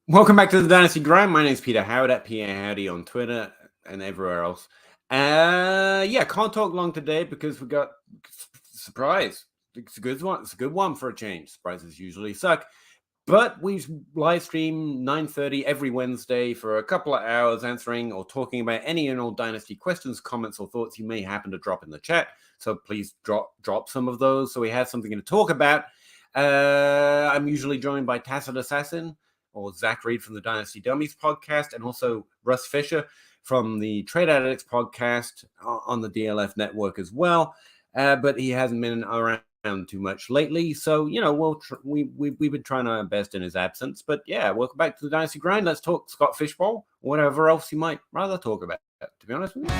Welcome back to the Dynasty Grind. My name is Peter Howard at PA Howdy on Twitter and everywhere else. Can't talk long today because we got surprise. It's a good one. It's a good one for a change. Surprises usually suck. But we live stream 9:30 every Wednesday for a couple of hours answering or talking about any and all Dynasty questions, comments, or thoughts you may happen to drop in the chat. So please drop some of those so we have something to talk about. I'm usually joined by Tacit Assassin or Zach Reed from the Dynasty Dummies podcast, and also Russ Fisher from the Trade Addicts podcast on the DLF network as well. But he hasn't been around too much lately, so we've been trying our best in his absence. But yeah, welcome back to the Dynasty Grind. Let's talk Scott Fishbowl, or whatever else you might rather talk about, to be honest with you.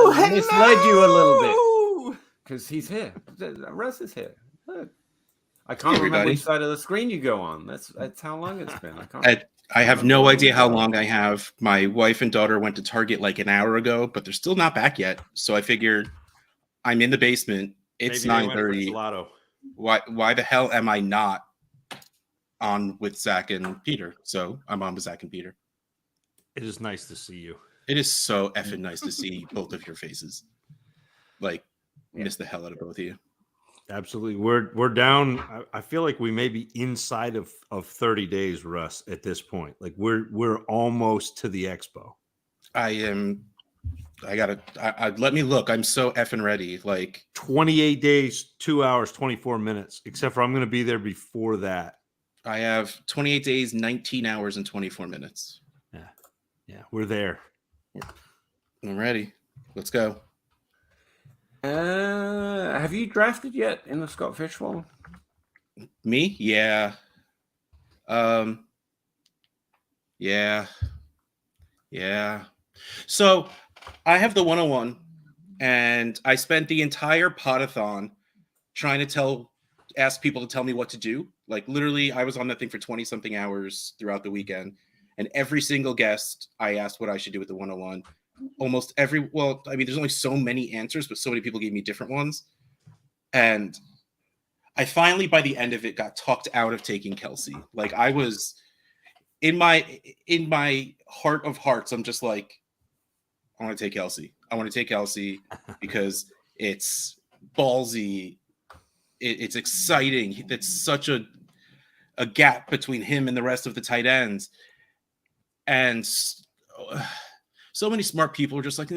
I misled you a little bit because he's here. Russ is here. Look. I can't remember which side of the screen you go on. That's how long it's been. I have no idea how long I have. My wife and daughter went to Target like an hour ago, but they're still not back yet. So I figured I'm in the basement. It's 9:30. Why the hell am I not on with Zach and Peter? So I'm on with Zach and Peter. It is nice to see you. It is so effing nice to see both of your faces. Miss the hell out of both of you. Absolutely. We're down. I feel like we may be inside of 30 days, Russ, at this point. Like we're almost to the expo. Let me look. I'm so effing ready. 28 days, 2 hours, 24 minutes, except for I'm going to be there before that. I have 28 days, 19 hours, and 24 minutes. Yeah, we're there. I'm ready. Let's go. Have you drafted yet in the Scott Fishbowl? Me? Yeah. Yeah. So I have the 101, and I spent the entire podathon trying to ask people to tell me what to do. Literally, I was on that thing for 20-something hours throughout the weekend, and every single guest I asked what I should do with the 101. Almost there's only so many answers, but so many people gave me different ones. And I finally, by the end of it, got talked out of taking Kelsey. I was in my heart of hearts, I'm just like, I want to take Kelsey. I want to take Kelsey because it's ballsy. It's exciting. It's such a gap between him and the rest of the tight ends. And so many smart people were just like,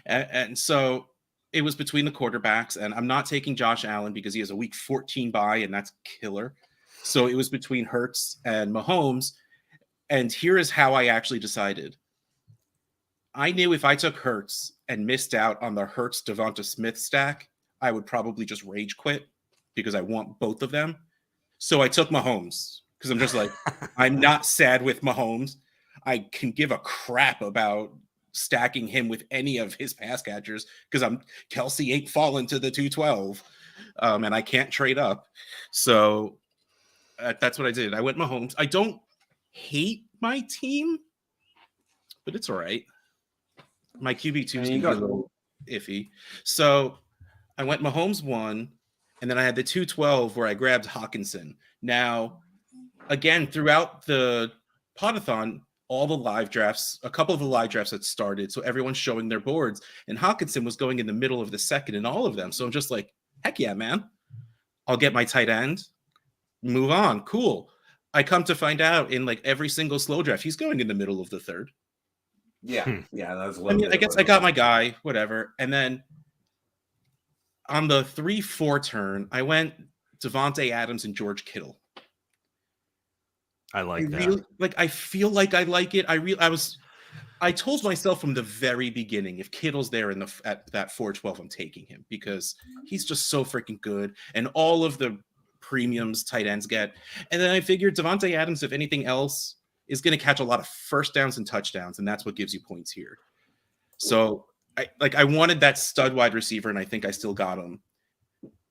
and so it was between the quarterbacks, and I'm not taking Josh Allen because he has a week 14 bye, and that's killer. So it was between Hurts and Mahomes, and here is how I actually decided. I knew if I took Hurts and missed out on the Hurts Devonta Smith stack, I would probably just rage quit because I want both of them. So I took Mahomes because I'm just like, I'm not sad with Mahomes. I can give a crap about stacking him with any of his pass catchers because Kelsey ain't falling to the 212, and I can't trade up. So that's what I did. I went Mahomes. I don't hate my team, but it's all right. My QB2 is a little iffy. So I went Mahomes 1, and then I had the 212 where I grabbed Hawkinson. Now, again, throughout the podathon, all the live drafts, a couple of the live drafts had started, so everyone's showing their boards, and Hawkinson was going in the middle of the second in all of them. So I'm just like, heck yeah, man. I'll get my tight end, move on, cool. I come to find out in every single slow draft, he's going in the middle of the third. Yeah, that was. I guess I got my guy, whatever. And then on the 3-4 turn, I went Devontae Adams and George Kittle. I like that. I feel like I like it. I told myself from the very beginning, if Kittle's there at that 412, I'm taking him because he's just so freaking good, and all of the premiums tight ends get. And then I figured Devontae Adams, if anything else, is going to catch a lot of first downs and touchdowns, and that's what gives you points here. So I wanted that stud wide receiver, and I think I still got him.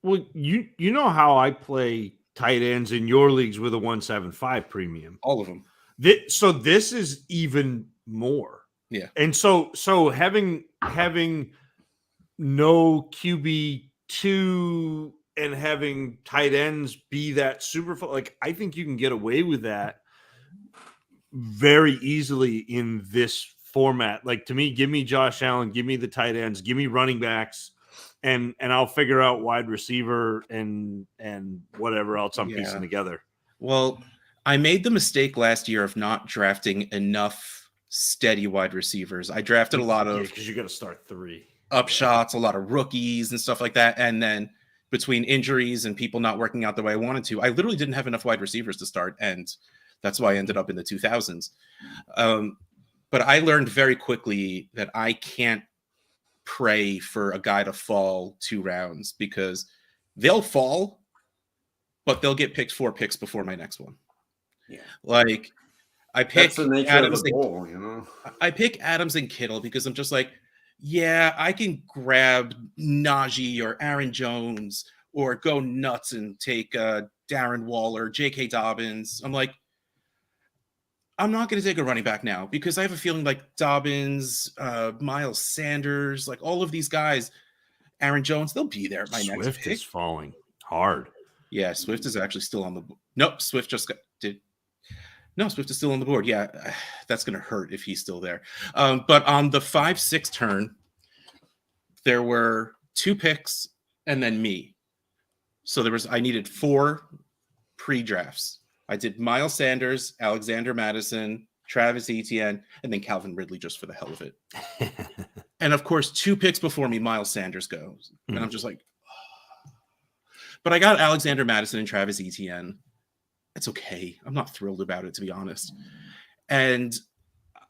Well, you know how I play tight ends in your leagues with a 175 premium. All of them. So this is even more. Yeah. And so having no QB2 and having tight ends be that super like I think you can get away with that very easily in this format. Like to me, give me Josh Allen, give me the tight ends, give me running backs, and I'll figure out wide receiver and whatever else I'm piecing together. Well, I made the mistake last year of not drafting enough steady wide receivers. I drafted a lot of because you got to start 3 upshots, a lot of rookies and stuff like that. And then between injuries and people not working out the way I wanted to, I literally didn't have enough wide receivers to start. And that's why I ended up in the 2000s. But I learned very quickly that I can't pray for a guy to fall 2 rounds because they'll fall, but they'll get picked 4 picks before my next one. Yeah. Like I pick Adams ball, you know. I pick Adams and Kittle because I'm just like, yeah, I can grab Najee or Aaron Jones or go nuts and take Darren Waller, J.K. Dobbins. I'm like, I'm not going to take a running back now because I have a feeling like Dobbins, Miles Sanders, like all of these guys, Aaron Jones, they'll be there. My next pick is falling hard. Yeah, Swift is actually still on the board. Nope, Swift just No, Swift is still on the board. Yeah, that's going to hurt if he's still there. But on the 5-6 turn, there were 2 picks and then me. So I needed 4 pre-drafts. I did Miles Sanders, Alexander Madison, Travis Etienne, and then Calvin Ridley just for the hell of it. And of course, 2 picks before me, Miles Sanders goes. And I'm just like, oh. But I got Alexander Madison and Travis Etienne. It's okay. I'm not thrilled about it, to be honest. And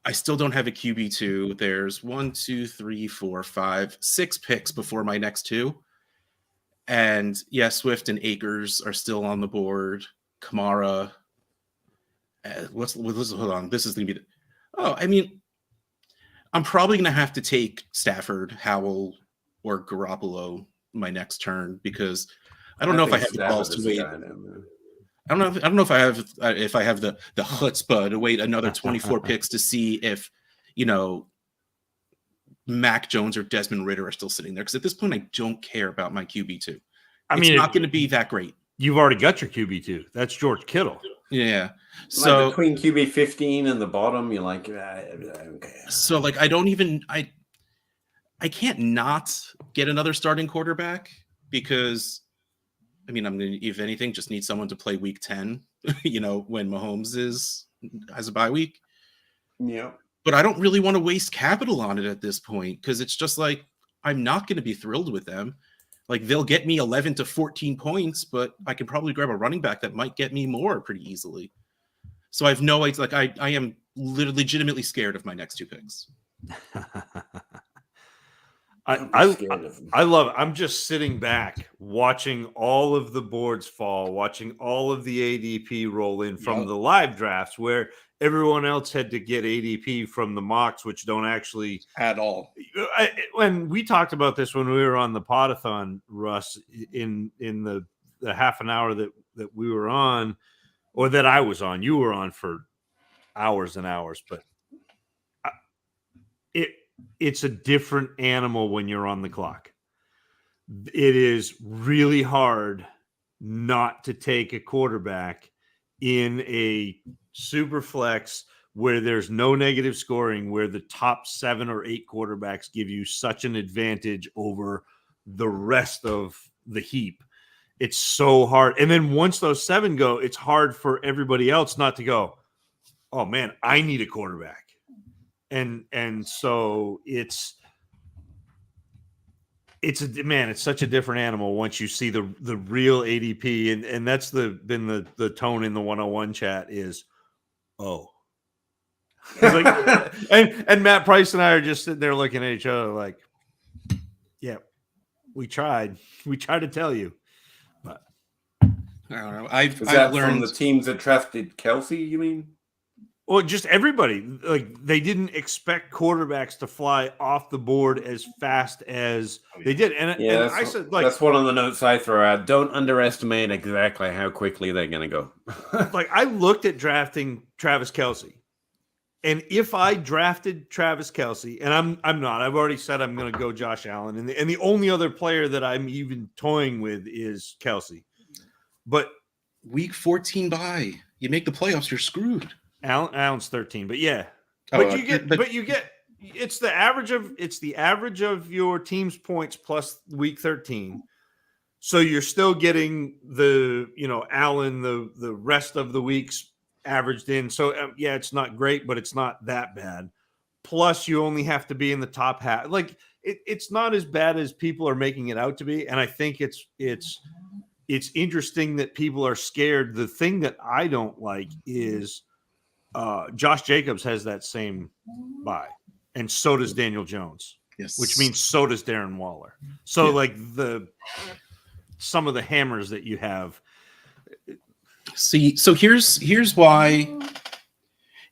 I still don't have a QB2. There's 1, 2, 3, 4, 5, 6 picks before my next 2. And yeah, Swift and Akers are still on the board. Kamara. Hold on. This is going to be I'm probably going to have to take Stafford, Howell, or Garoppolo my next turn because I don't know if I have the balls to wait. I don't know if I have the chutzpah to wait another 24 picks to see if, Mac Jones or Desmond Ridder are still sitting there. Because at this point, I don't care about my QB2. It's not going to be that great. You've already got your QB2. That's George Kittle. Yeah. So between QB 15 and the bottom, you're like, okay. So like, I can't not get another starting quarterback because I'm going to, if anything, just need someone to play week 10, when Mahomes has a bye week. Yeah. But I don't really want to waste capital on it at this point because it's just like, I'm not going to be thrilled with them. Like they'll get me 11 to 14 points, but I can probably grab a running back that might get me more pretty easily. So I have no idea. Like I am legitimately scared of my next 2 picks. I love it. I'm just sitting back watching all of the boards fall, watching all of the ADP roll in from the live drafts where everyone else had to get ADP from the mocks, which don't actually at all. When we talked about this when we were on the Podathon, Russ, in the half an hour that we were on, or that I was on, you were on for hours and hours, but it's a different animal when you're on the clock. It is really hard not to take a quarterback in a super flex where there's no negative scoring, where the top 7 or 8 quarterbacks give you such an advantage over the rest of the heap. It's so hard. And then once those 7 go, it's hard for everybody else not to go, oh man, I need a quarterback. And so it's such a different animal once you see the real ADP, and that's been the tone in the 101 chat is, oh, like, and Matt Price and I are just sitting there looking at each other like, yeah, we tried to tell you, but I don't know. I've learned from the teams that drafted Kelsey. You mean? Well, just everybody, like they didn't expect quarterbacks to fly off the board as fast as they did. And I said, like, that's one of the notes I throw out. Don't underestimate exactly how quickly they're going to go. Like I looked at drafting Travis Kelce And if I drafted Travis Kelce, and I'm not, I've already said I'm going to go Josh Allen, and the only other player that I'm even toying with is Kelce. But week 14 bye, you make the playoffs, you're screwed. Allen's 13, but yeah, but you get it's the average of your team's points plus week 13. So you're still getting the Allen the rest of the weeks averaged in. So yeah, it's not great, but it's not that bad. Plus, you only have to be in the top half. Like it's not as bad as people are making it out to be. And I think it's interesting that people are scared. The thing that I don't like is Josh Jacobs has that same bye, and so does Daniel Jones. Yes, which means so does Darren Waller. So like some of the hammers that you have. See, so here's why.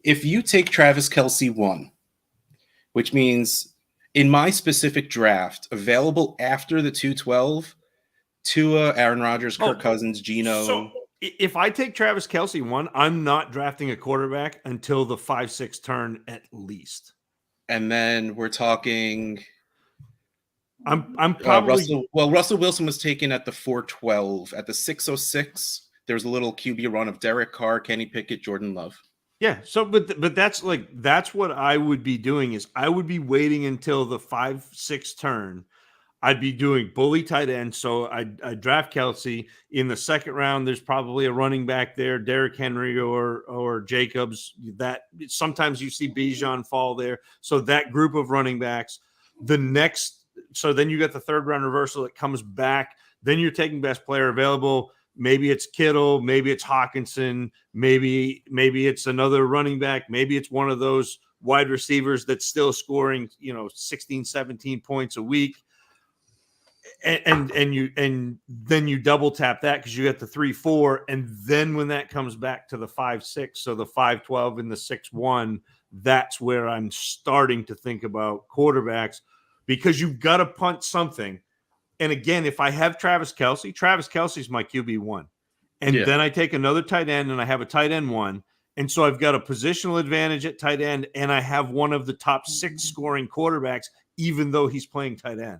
If you take Travis Kelce 1, which means in my specific draft, available after the 212, Tua, Aaron Rodgers, Kirk Cousins, Geno. So if I take Travis Kelce 1, I'm not drafting a quarterback until the 5-6 turn at least. And then we're talking. I'm probably Russell Wilson was taken at the 412. At the 606, there was a little QB run of Derek Carr, Kenny Pickett, Jordan Love. Yeah. So, but that's what I would be doing is I would be waiting until the 5-6 turn. I'd be doing bully tight end. So I draft Kelce in the second round. There's probably a running back there, Derrick Henry or Jacobs. That sometimes you see Bijan fall there. So that group of running backs. So then you got the third round reversal that comes back. Then you're taking best player available. Maybe it's Kittle, maybe it's Hawkinson, maybe it's another running back, maybe it's one of those wide receivers that's still scoring, 16, 17 points a week. And then you double tap that because you got the 3-4, and then when that comes back to the 5-6, so the 5-12 and the 6-1, that's where I'm starting to think about quarterbacks, because you've got to punt something. And again, if I have Travis Kelce's my QB1. And then I take another tight end and I have a tight end 1. And so I've got a positional advantage at tight end, and I have one of the top 6 scoring quarterbacks, even though he's playing tight end.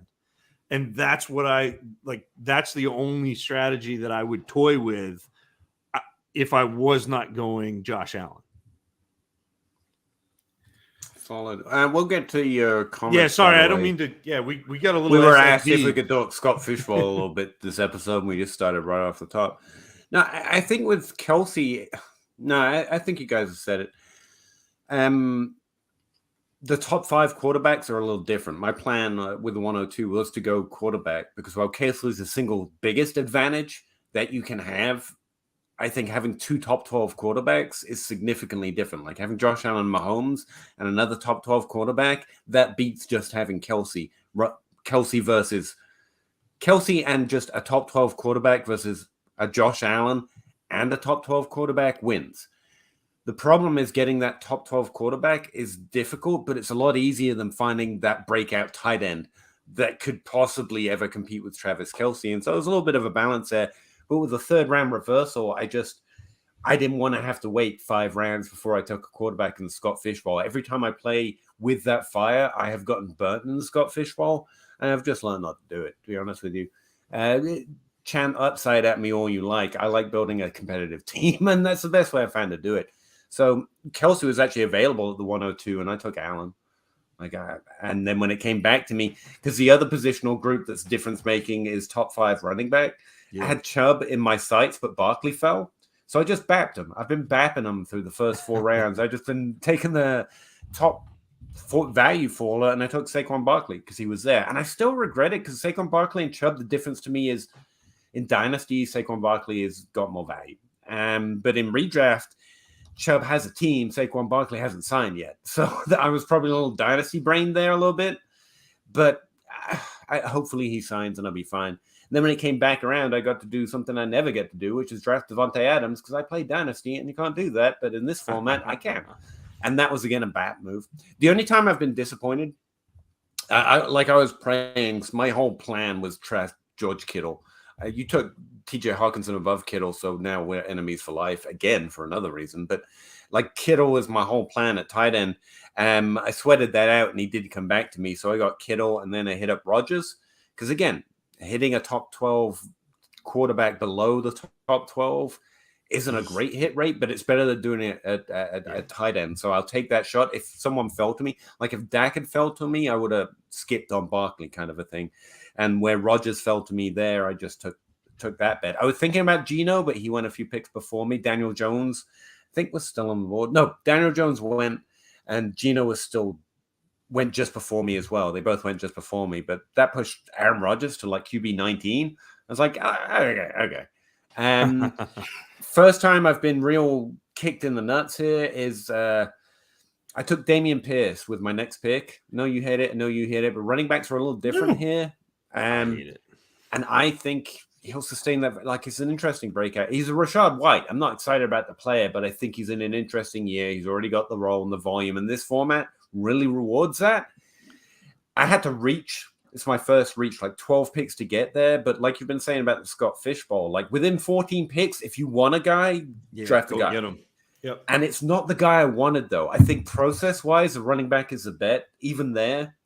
And that's what I like. That's the only strategy that I would toy with if I was not going Josh Allen. Solid. We'll get to your comments. Yeah, sorry, I don't mean to. Yeah, we got a little. We were SFB. asked if we could talk Scott Fishbowl a little bit this episode, and we just started right off the top. No, I think with Kelce, I think you guys have said it. The top 5 quarterbacks are a little different. My plan with the 102 was to go quarterback because while Kelce is the single biggest advantage that you can have, I think having 2 top 12 quarterbacks is significantly different. Like having Josh Allen, Mahomes, and another top 12 quarterback, that beats just having Kelce. Kelce and just a top 12 quarterback versus a Josh Allen and a top 12 quarterback wins. The problem is getting that top 12 quarterback is difficult, but it's a lot easier than finding that breakout tight end that could possibly ever compete with Travis Kelce. And so there's a little bit of a balance there. But with the third round reversal, I didn't want to have to wait 5 rounds before I took a quarterback in the Scott Fishbowl. Every time I play with that fire, I have gotten burnt in the Scott Fishbowl, and I've just learned not to do it, to be honest with you. Chant upside at me all you like. I like building a competitive team, and that's the best way I found to do it. So Kelce was actually available at the 102, and I took Allen. And then when it came back to me, because the other positional group that's difference making is top 5 running back. Yeah. I had Chubb in my sights, but Barkley fell. So I just bapped him. I've been bapping him through the first 4 rounds. I've just been taking the top value faller, and I took Saquon Barkley because he was there. And I still regret it because Saquon Barkley and Chubb, the difference to me is in Dynasty, Saquon Barkley has got more value. But in redraft, Chubb has a team. Saquon Barkley hasn't signed yet. So I was probably a little Dynasty brain there a little bit. But hopefully he signs and I'll be fine. And then when it came back around, I got to do something I never get to do, which is draft Devontae Adams because I play Dynasty and you can't do that. But in this format, I can. And that was, again, a bat move. The only time I've been disappointed, I was praying, my whole plan was draft George Kittle. You took TJ Hawkinson above Kittle, so now we're enemies for life again for another reason. But Like Kittle was my whole plan at tight end. I sweated that out, and he did come back to me. So I got Kittle, and then I hit up Rodgers. Because again, hitting a top 12 quarterback below the top 12 isn't a great hit rate, but it's better than doing it at tight end. So I'll take that shot. If someone fell to me, like if Dak had fell to me, I would have skipped on Barkley, kind of a thing. And where Rodgers fell to me there, I just took that bet. I was thinking about Geno, but he went a few picks before me. Daniel Jones, I think, was still on the board. No, Daniel Jones went, and Geno went just before me as well. They both went just before me, but that pushed Aaron Rodgers to like QB 19. I was like, okay. First time I've been real kicked in the nuts here is I took Dameon Pierce with my next pick. No, you hit it. No, you hit it. But running backs are a little different here. And I think he'll sustain that. Like, it's an interesting breakout. He's a Rashad White. I'm not excited about the player, but I think he's in an interesting year. He's already got the role and the volume, and this format really rewards that. I had to reach. It's my first reach, like 12 picks to get there. But like you've been saying about the Scott Fishbowl, like within 14 picks, if you want a guy, draft the guy. Get him. Yep. And it's not the guy I wanted, though. I think process-wise, the running back is a bet, even there.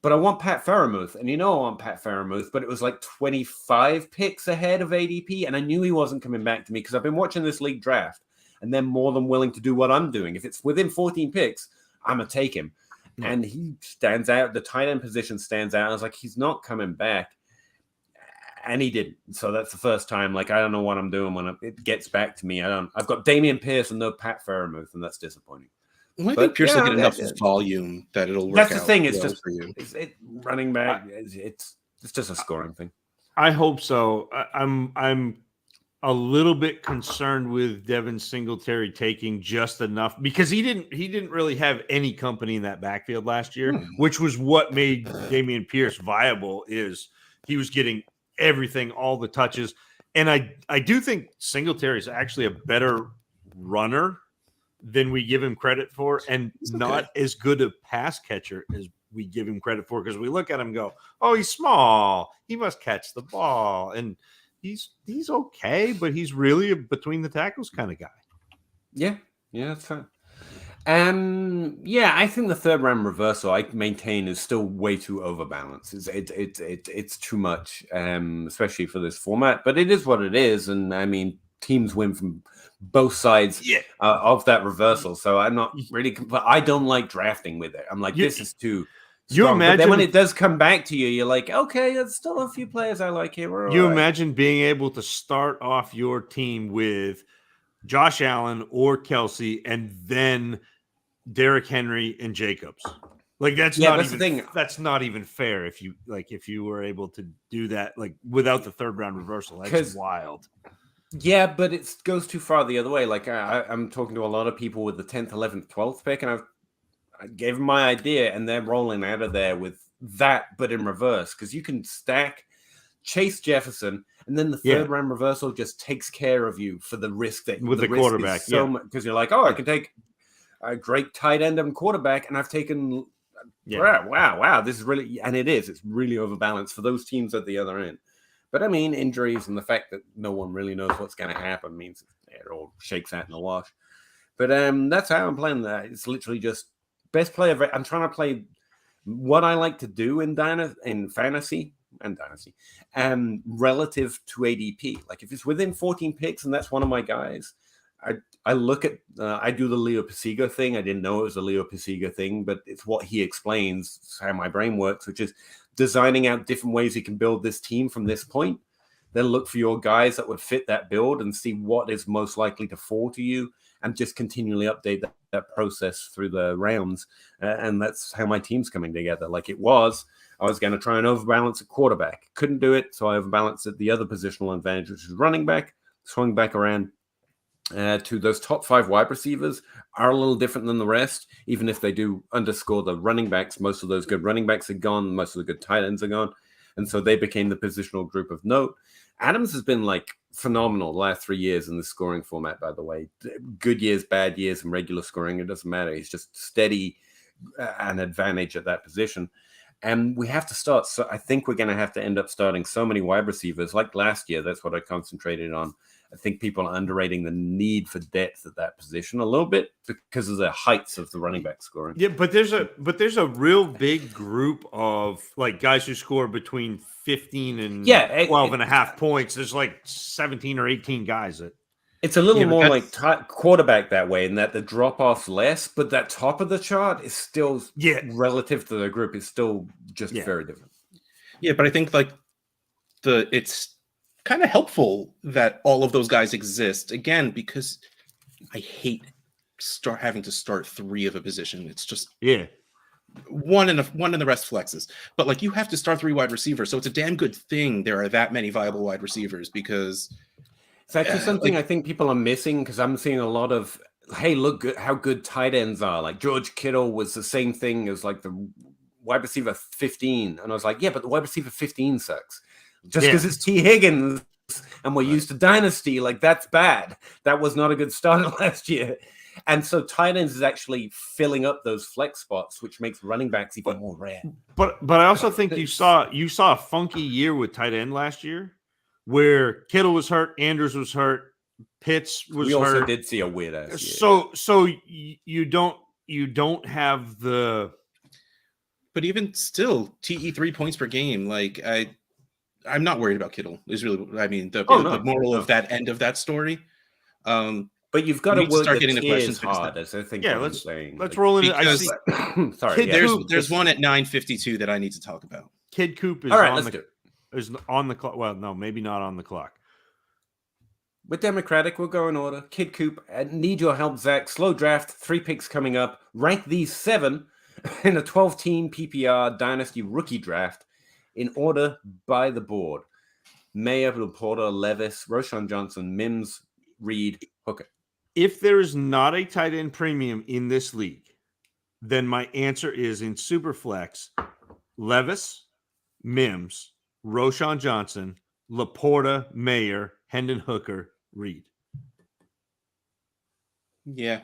But I want Pat Freiermuth, and you know I want Pat Freiermuth, but it was like 25 picks ahead of ADP, and I knew he wasn't coming back to me because I've been watching this league draft, and they're more than willing to do what I'm doing. If it's within 14 picks, I'm going to take him. And he stands out. The tight end position stands out. I was like, he's not coming back. And he didn't. So that's the first time. Like, I don't know what I'm doing when it gets back to me. I've got Dameon Pierce and no Pat Freiermuth, and that's disappointing. Well, I think Pierce will get enough volume that it'll work out. That's the thing. It's just for you. Running back. It's just a scoring thing. I hope so. I'm a little bit concerned with Devin Singletary taking just enough because he didn't really have any company in that backfield last year, which was what made Dameon Pierce viable. Is he was getting everything, all the touches, and I do think Singletary is actually a better runner than we give him credit for, and not as good a pass catcher as we give him credit for, because we look at him and go, oh, he's small, he must catch the ball, and he's okay, but he's really a between the tackles kind of guy. Yeah, that's fine. I think the third round reversal I maintain is still way too overbalanced. It's too much, especially for this format. But it is what it is, and I mean, teams win from both sides of that reversal. So I'm not really. But I don't like drafting with it. I'm like, this is too. You imagine, but then when it does come back to you, you're like, okay, there's still a few players I like here. You imagine being able to start off your team with Josh Allen or Kelsey, and then Derrick Henry and Jacobs. Like that's not even fair if you were able to do that like without the third round reversal. That's wild. Yeah, but it goes too far the other way. Like I'm talking to a lot of people with the 10th, 11th, 12th pick, and I gave them my idea, and they're rolling out of there with that, but in reverse, because you can stack Chase Jefferson, and then the third round reversal just takes care of you for the risk that with the quarterback. So much, because you're like, oh, I can take a great tight end and quarterback, and I've taken. Wow, this is really, and it's really overbalanced for those teams at the other end. But I mean, injuries and the fact that no one really knows what's going to happen means it all shakes out in the wash. But that's how I'm playing that. It's literally just best player. I'm trying to play what I like to do in fantasy and dynasty, relative to ADP. Like if it's within 14 picks and that's one of my guys, I look at I do the Leo Pasigo thing. I didn't know it was a Leo Pasigo thing, but it's what he explains. It's how my brain works, which is designing out different ways you can build this team from this point. Then look for your guys that would fit that build and see what is most likely to fall to you, and just continually update that process through the rounds. And that's how my team's coming together. Like I was going to try and overbalance at quarterback. Couldn't do it, so I overbalanced at the other positional advantage, which is running back. Swung back around to those top 5 wide receivers are a little different than the rest. Even if they do underscore the running backs, most of those good running backs are gone. Most of the good tight ends are gone. And so they became the positional group of note. Adams has been like phenomenal the last 3 years in the scoring format, by the way. Good years, bad years, and regular scoring, it doesn't matter. He's just steady, an advantage at that position. And we have to start. So I think we're going to have to end up starting so many wide receivers like last year. That's what I concentrated on. I think people are underrating the need for depth at that position a little bit because of the heights of the running back scoring. Yeah, but there's a real big group of like guys who score between 15 and 12 and a half points. There's like 17 or 18 guys that it's a little more like quarterback that way, in that the drop off's less, but that top of the chart is still relative to the group is still just very different. Yeah, but I think like it's kind of helpful that all of those guys exist again, because I hate having to start 3 of a position. It's just one and the rest flexes. But like you have to start 3 wide receivers, so it's a damn good thing there are that many viable wide receivers, because it's actually something I think people are missing, because I'm seeing a lot of, hey, look how good tight ends are. Like George Kittle was the same thing as like the wide receiver 15. And I was like, yeah, but the wide receiver 15 sucks. Just because it's T. Higgins and we're used to Dynasty, like that's bad. That was not a good start last year. And so tight ends is actually filling up those flex spots, which makes running backs even more rare. But I also think you saw a funky year with tight end last year, where Kittle was hurt, Andrews was hurt, Pitts was hurt. We also did see a weird ass year. So you don't have the. But even still, TE 3 points per game. Like I'm not worried about Kittle. Is really, I mean, the moral of that end of that story. But you've got to work start getting the questions hard, as I think. Let's roll into. Sorry, there's one at 9:52 that I need to talk about. Kid Coop is is on the clock. Well, no, maybe not on the clock. We're democratic. We'll go in order. Kid Coop, I need your help, Zach. Slow draft, 3 picks coming up. Rank these 7 in a 12-team PPR Dynasty rookie draft in order by the board. Mayer, Laporta, Levis, Roschon Johnson, Mims, Reed, Hooker. If there is not a tight end premium in this league, then my answer is in Superflex, Levis, Mims, Roschon Johnson, Laporta, Mayer, Hendon Hooker, Reed. Yeah.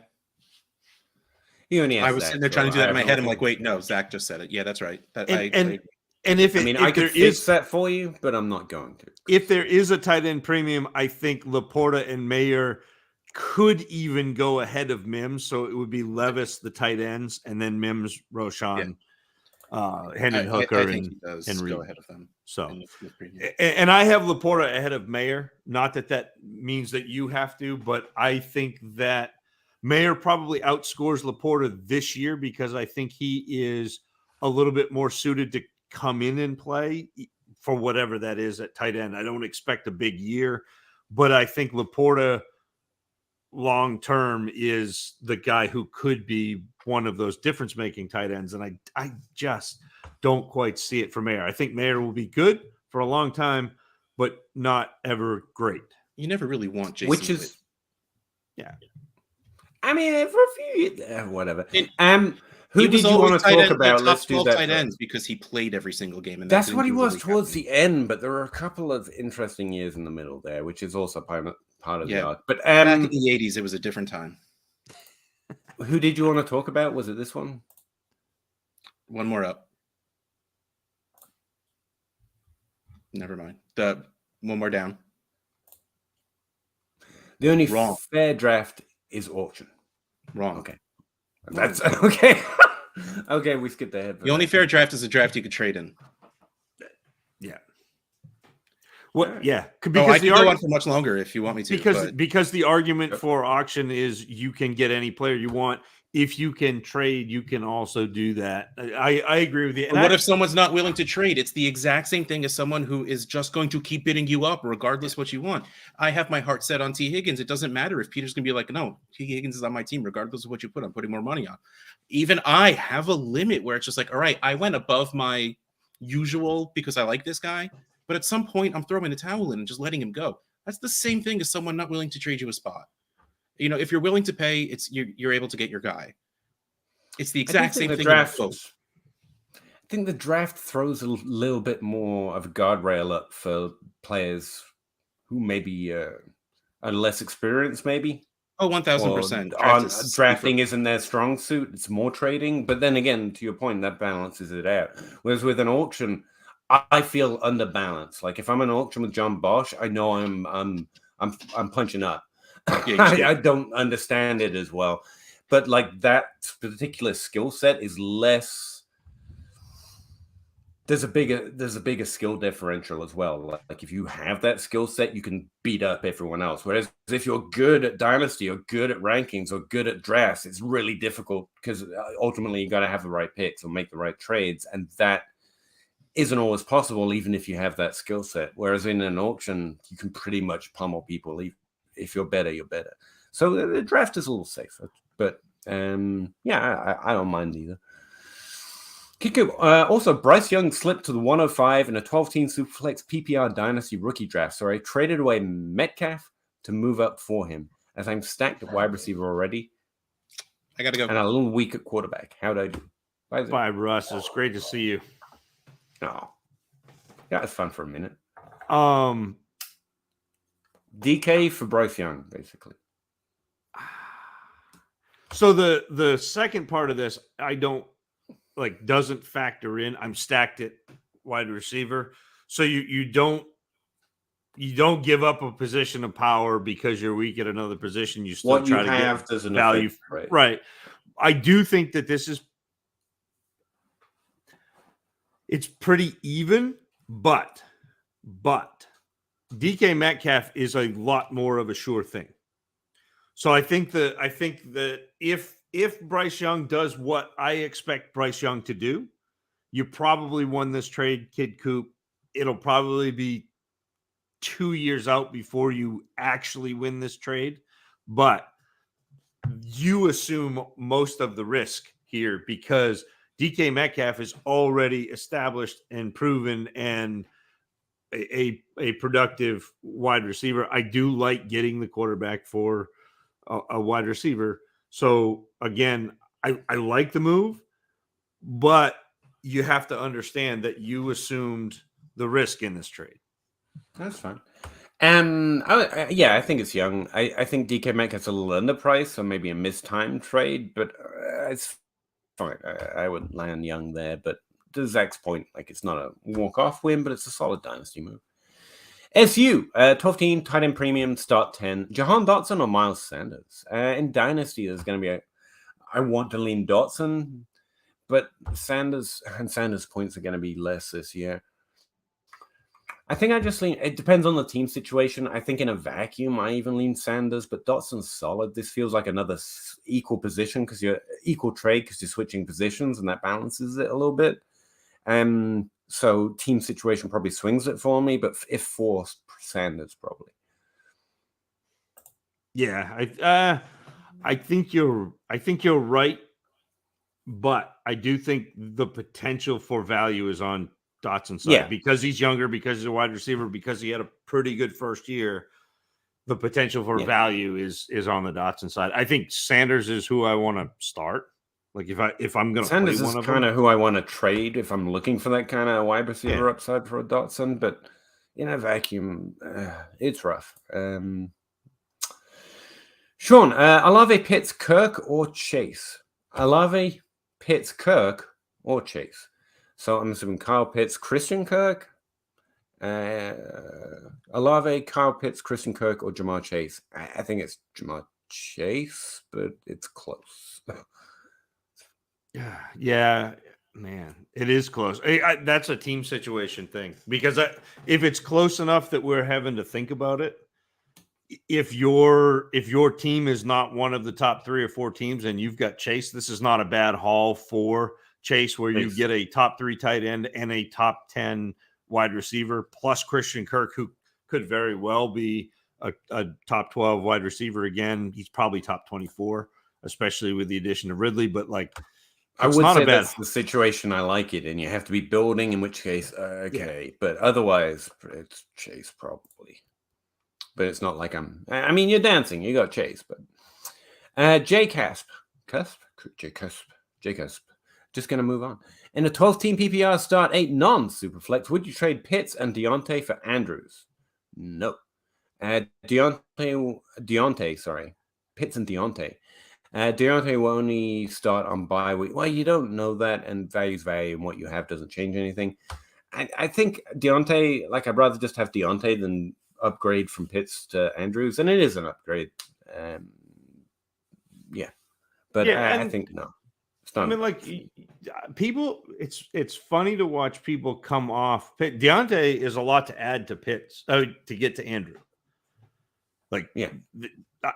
I was sitting there trying to do that in my head. I'm like, wait, no, Zach just said it. Yeah, that's right. I could fix that for you, but I'm not going to. If there is a tight end premium, I think Laporta and Mayer could even go ahead of Mims. So it would be Levis, the tight ends, and then Mims, Roschon, Hendon Hooker, and Reed. Go ahead of them. So, and I have Laporta ahead of Mayer. Not that means that you have to, but I think that Mayer probably outscores Laporta this year, because I think he is a little bit more suited to come in and play for whatever that is at tight end. I don't expect a big year, but I think Laporta long term is the guy who could be one of those difference making tight ends. And I just don't quite see it for Mayer. I think Mayer will be good for a long time, but not ever great. You never really want Jason. I mean, for a few, whatever. Who did you want to talk about? Let's do that. Tight ends, because he played every single game. And that's what he was towards the end, but there were a couple of interesting years in the middle there, which is also part of the arc. But back in the 80s, it was a different time. Who did you want to talk about? Was it this one? One more up. Never mind. One more down. The only fair draft is auction. Wrong. Okay. That's okay. Okay, we skipped ahead. The only fair draft is a draft you could trade in. Yeah. Well, yeah. Because I can go on for much longer if you want me to. Because the argument for auction is you can get any player you want. If you can trade, you can also do that. I agree with you. And what if someone's not willing to trade? It's the exact same thing as someone who is just going to keep bidding you up regardless what you want. I have my heart set on T. Higgins. It doesn't matter if Peter's going to be like, no, T. Higgins is on my team regardless of what you put. I'm putting more money on. Even I have a limit where it's just like, all right, I went above my usual because I like this guy. But at some point, I'm throwing the towel in and just letting him go. That's the same thing as someone not willing to trade you a spot. You know, if you're willing to pay, you're able to get your guy. It's the exact same thing. I think the draft throws a little bit more of a guardrail up for players who maybe are less experienced, maybe. Oh, Well, 1000%. on drafting isn't their strong suit. It's more trading. But then again, to your point, that balances it out. Whereas with an auction, I feel underbalanced. Like if I'm an auction with John Bosch, I know I'm punching up. I don't understand it as well. But like that particular skill set is less. There's a bigger skill differential as well. Like if you have that skill set, you can beat up everyone else. Whereas if you're good at Dynasty or good at rankings or good at drafts, it's really difficult because ultimately you got to have the right picks or make the right trades, and that isn't always possible even if you have that skill set. Whereas in an auction, you can pretty much pummel people. If you're better, you're better. So the draft is a little safer, but yeah, I don't mind either. Kiku, also, Bryce Young slipped to the 105 in a 12-team Superflex PPR Dynasty rookie draft. So I traded away Metcalf to move up for him, as I'm stacked at wide receiver already. I got to go. And a little weak at quarterback. How'd I do? Bye, Russ. It's great to see you. Oh, yeah, it's fun for a minute. DK for Bryce Young, basically. So the second part of this, I don't doesn't factor in. I'm stacked at wide receiver, so you don't give up a position of power because you're weak at another position. You still try to get doesn't value, affect, right? I do think that it's pretty even, but DK Metcalf is a lot more of a sure thing. So I think that if Bryce Young does what I expect Bryce Young to do, you probably won this trade, Kid Coop. It'll probably be 2 years out before you actually win this trade, but you assume most of the risk here because DK Metcalf is already established and proven and a productive wide receiver. I do like getting the quarterback for a wide receiver. So again, I like the move, but you have to understand that you assumed the risk in this trade. That's fine. I think it's Young. I think DK Metcalf's a little underpriced, so maybe a mistimed trade, but it's fine. I would land Young there, but to Zach's point, it's not a walk-off win, but it's a solid dynasty move. SU, 12-team, tight end premium, start 10. Jahan Dotson or Miles Sanders? In Dynasty, there's going to be I want to lean Dotson, but Sanders points are going to be less this year. I think I just lean, it depends on the team situation. I think in a vacuum, I even lean Sanders, but Dotson's solid. This feels like another equal position because you're equal trade because you're switching positions and that balances it a little bit. So team situation probably swings it for me, but if forced, Sanders probably. Yeah, I think you're right, but I do think the potential for value is on Dotson's side because he's younger, because he's a wide receiver, because he had a pretty good first year. The potential for value is on the Dotson side. I think Sanders is who I want to start. If I'm going to play one of them, Sanders is kind of who I want to trade if I'm looking for that kind of wide receiver upside for a Dotson, but in a vacuum, it's rough. Sean, Olave, Pitts, Kirk, or Chase? Olave, Pitts, Kirk, or Chase? So I'm assuming Kyle Pitts, Christian Kirk, Olave, Kyle Pitts, Christian Kirk, or Jamar Chase. I think it's Jamar Chase, but it's close. Yeah, man, it is close. That's a team situation thing because if it's close enough that we're having to think about it, if your team is not one of the top 3 or 4 teams and you've got Chase, this is not a bad haul for Chase where you get a top 3 tight end and a top 10 wide receiver plus Christian Kirk, who could very well be a top 12 wide receiver again. He's probably top 24, especially with the addition of Ridley, but I would say that's the situation I like it in. You have to be building, in which case, but otherwise, it's Chase probably. But it's not like you're dancing. You got Chase, but J Cusp. Just going to move on. In a 12-team PPR start 8 non-superflex, would you trade Pitts and Deontay for Andrews? No. Deontay, sorry. Pitts and Deontay. Deontay will only start on bye week. Well, you don't know that, and value's value, and what you have doesn't change anything. I think Deontay, like, I'd rather just have Deontay than upgrade from Pitts to Andrews, and it is an upgrade. But I think no. I mean, like, people, it's funny to watch people come off. Deontay is a lot to add to Pitts to get to Andrew. Like, yeah,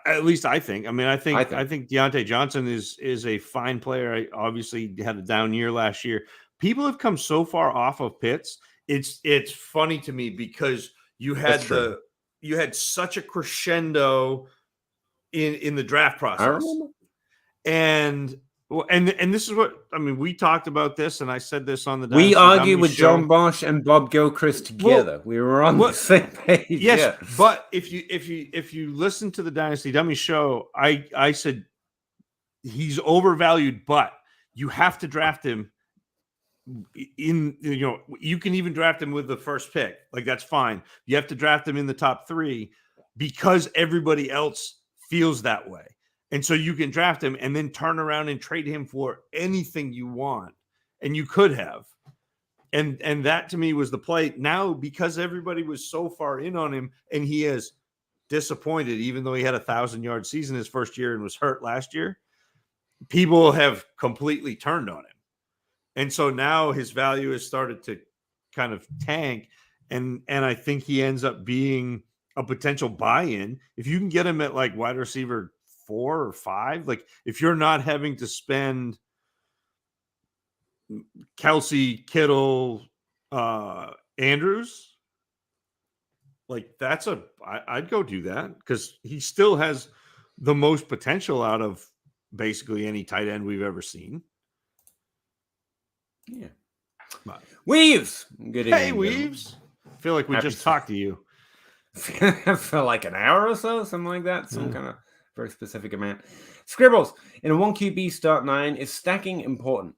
at least I think. I mean, I think Deontay Johnson is a fine player. I obviously had a down year last year. People have come so far off of Pitts. It's funny to me because you had such a crescendo in the draft process. And this is what I mean. We talked about this, and I said this on the we argued with John Bosch and Bob Gilchrist together. Well, we were on the same page. Yes, yeah. But if you listen to the Dynasty Dummy show, I said he's overvalued, but you have to draft him in. You can even draft him with the first pick. Like, that's fine. You have to draft him in the top 3 because everybody else feels that way. And so you can draft him and then turn around and trade him for anything you want. And you could have. And that to me was the play. Now, because everybody was so far in on him and he is disappointed, even though he had 1,000-yard season his first year and was hurt last year, people have completely turned on him. And so now his value has started to kind of tank. And I think he ends up being a potential buy-in. If you can get him at like wide receiver 4 or 5, like if you're not having to spend Kelsey, Kittle, Andrews, like I'd go do that because he still has the most potential out of basically any tight end we've ever seen. Yeah. Weaves. Good evening. Hey, Weaves. I feel like we just talked to you for like an hour or so, something like that. Some kind of very specific amount. Scribbles, in a 1QB start 9, is stacking important?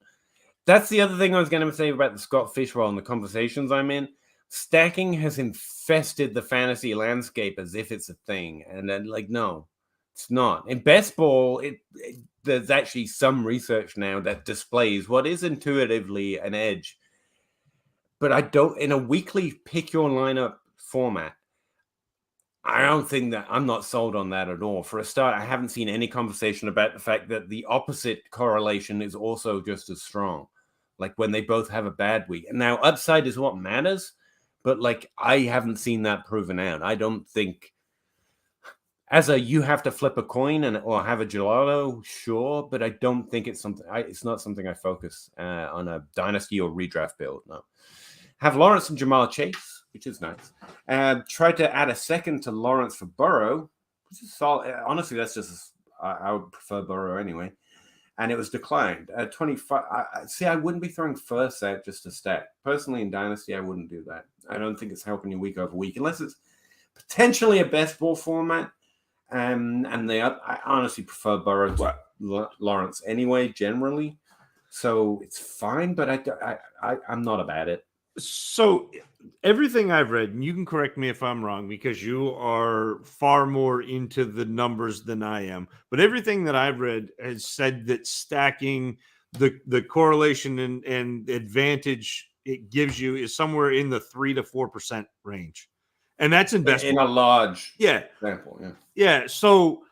That's the other thing I was going to say about the Scott Fish role and the conversations I'm in. Stacking has infested the fantasy landscape as if it's a thing. And then, like, no, it's not. In best ball, there's actually some research now that displays what is intuitively an edge. But I don't, in a weekly pick your lineup format, I don't think that I'm not sold on that at all. For a start, I haven't seen any conversation about the fact that the opposite correlation is also just as strong. Like when they both have a bad week. And now upside is what matters, but like I haven't seen that proven out. I don't think you have to flip a coin or have a gelato, sure, but I don't think it's something. It's not something I focus on a dynasty or redraft build. No. Have Lawrence and Jamal Chase, which is nice. Tried to add a second to Lawrence for Burrow, which is solid. Honestly, that's just I would prefer Burrow anyway. And it was declined. 25. I wouldn't be throwing first out just to stack. Personally, in Dynasty, I wouldn't do that. I don't think it's helping you week over week, unless it's potentially a best ball format. I honestly prefer Burrow to Lawrence anyway, generally. So it's fine, but I'm not about it. So everything I've read, and you can correct me if I'm wrong because you are far more into the numbers than I am, but everything that I've read has said that stacking the correlation and advantage it gives you is somewhere in the 3 to 4% range. And that's in best in a large example. Yeah. Yeah. So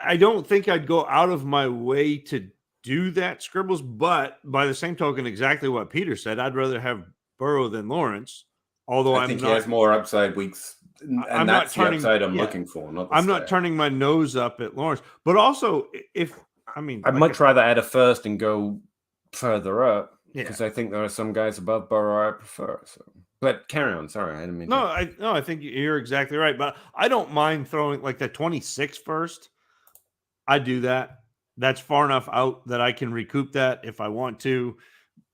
I don't think I'd go out of my way to do that, Scribbles, but by the same token, exactly what Peter said, I'd rather have Burrow than Lawrence, although I think he has more upside weeks, and that's the upside I'm looking for. I'm not turning my nose up at Lawrence, but also I'd much rather add a first and go further up because I think there are some guys above Burrow I prefer. So, but carry on. Sorry, I didn't mean. I think you're exactly right, but I don't mind throwing like the 26 first. I do that. That's far enough out that I can recoup that if I want to.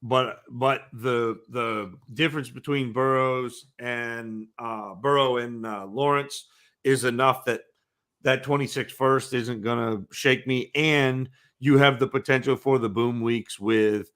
But the difference between Burrow and Lawrence is enough that 26 first isn't going to shake me. And you have the potential for the boom weeks with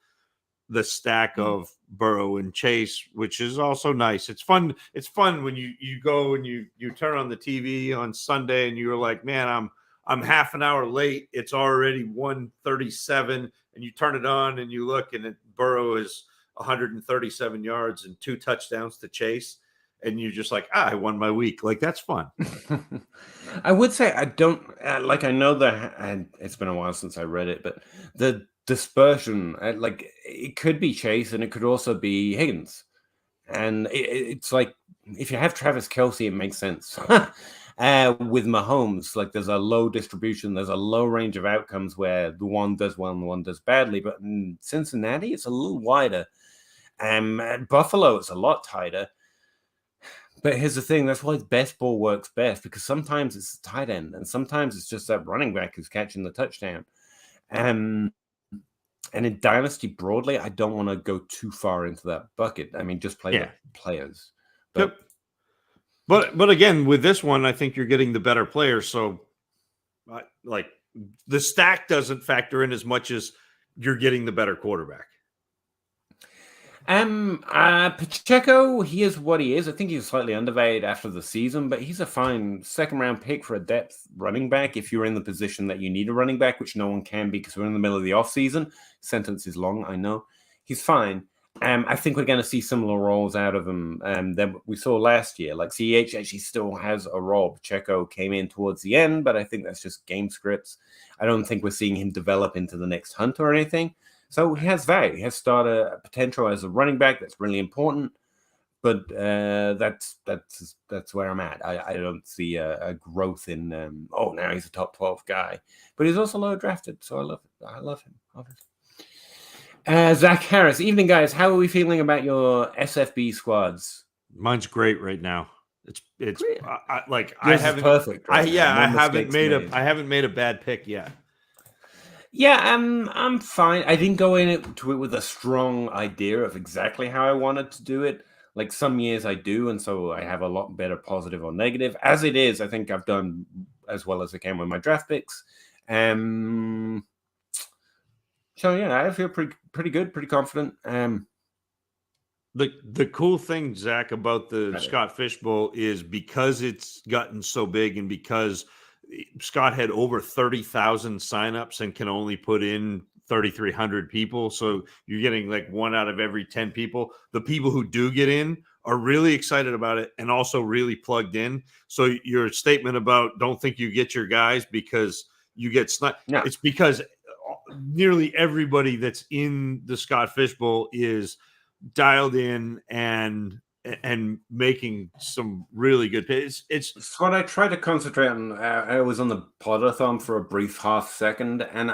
the stack of Burrow and Chase, which is also nice. It's fun. It's fun when you go and you turn on the TV on Sunday and you're like, man, I'm half an hour late. It's already 1:37, and you turn it on and you look, and Burrow is 137 yards and 2 touchdowns to Chase, and you're just like, I won my week. Like, that's fun. I would say I don't like. I know that, and it's been a while since I read it, but the dispersion, like, it could be Chase and it could also be Higgins, and it's like if you have Travis Kelce, it makes sense. With Mahomes, like, there's a low distribution, there's a low range of outcomes where the one does well and the one does badly. But in Cincinnati, it's a little wider. At Buffalo, it's a lot tighter. But here's the thing, that's why best ball works best, because sometimes it's the tight end, and sometimes it's just that running back who's catching the touchdown. And in Dynasty broadly, I don't want to go too far into that bucket. I mean, just play the players. But, but again, with this one, I think you're getting the better players. So, like, the stack doesn't factor in as much as you're getting the better quarterback. Pacheco, he is what he is. I think he's slightly undervalued after the season, but he's a fine second-round pick for a depth running back if you're in the position that you need a running back, which no one can be because we're in the middle of the offseason. Sentence is long, I know. He's fine. I think we're going to see similar roles out of him that we saw last year. Like, CH actually still has a role. Pacheco came in towards the end, but I think that's just game scripts. I don't think we're seeing him develop into the next Hunt or anything. So he has value. He has starter potential as a running back. That's really important. But that's where I'm at. I don't see a growth in, now he's a top 12 guy. But he's also low drafted, so I love him, obviously. Zach Harris, evening, guys. How are we feeling about your SFB squads? Mine's great right now. It's I haven't perfect. Right I haven't made a bad pick yet. Yeah, I'm fine. I didn't go into it with a strong idea of exactly how I wanted to do it. Like, some years I do, and so I have a lot better positive or negative. As it is, I think I've done as well as I can with my draft picks. So yeah, I feel pretty good, pretty confident. The cool thing, Zach, about the Scott Fishbowl is because it's gotten so big and because Scott had over 30,000 signups and can only put in 3,300 people. So you're getting like 1 out of every 10 people. The people who do get in are really excited about it and also really plugged in. So your statement about don't think you get your guys because you get sniped. Yeah. It's because nearly everybody that's in the Scott Fishbowl is dialed in and making some really good picks. It's what I try to concentrate on. I was on the podathon for a brief half second, and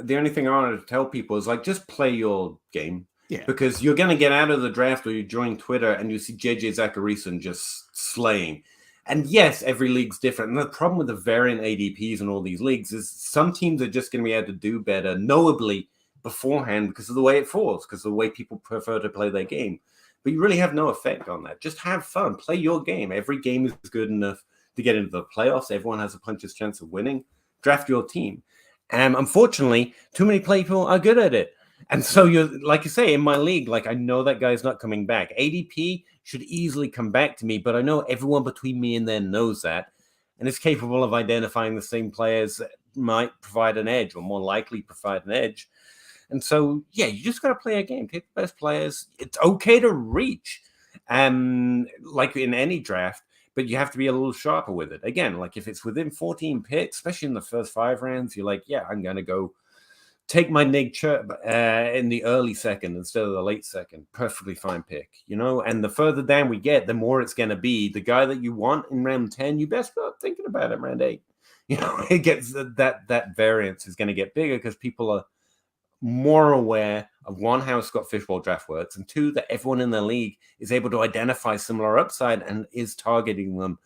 the only thing I wanted to tell people is, like, just play your game. Yeah. Because you're going to get out of the draft or you join Twitter and you see JJ Zacharyson just slaying. And yes, every league's different. And the problem with the variant ADPs and all these leagues is some teams are just going to be able to do better, knowably, beforehand because of the way it falls, because of the way people prefer to play their game. But you really have no effect on that. Just have fun. Play your game. Every game is good enough to get into the playoffs. Everyone has a puncher's chance of winning. Draft your team. And unfortunately, too many people are good at it. And so you're, like you say, in my league, like, I know that guy's not coming back. ADP should easily come back to me, but I know everyone between me and them knows that and is capable of identifying the same players that might provide an edge or more likely provide an edge. And so, yeah, you just got to play a game. Take the best players. It's okay to reach, like in any draft, but you have to be a little sharper with it. Again, like if it's within 14 picks, especially in the first 5 rounds, you're like, yeah, I'm going to go take my Nick Chubb in the early second instead of the late second. Perfectly fine pick, you know? And the further down we get, the more it's going to be. The guy that you want in round 10, you best start thinking about it round 8. You know, it gets that variance is going to get bigger because people are more aware of, one, how Scott Fishbowl draft works, and 2, that everyone in the league is able to identify similar upside and is targeting them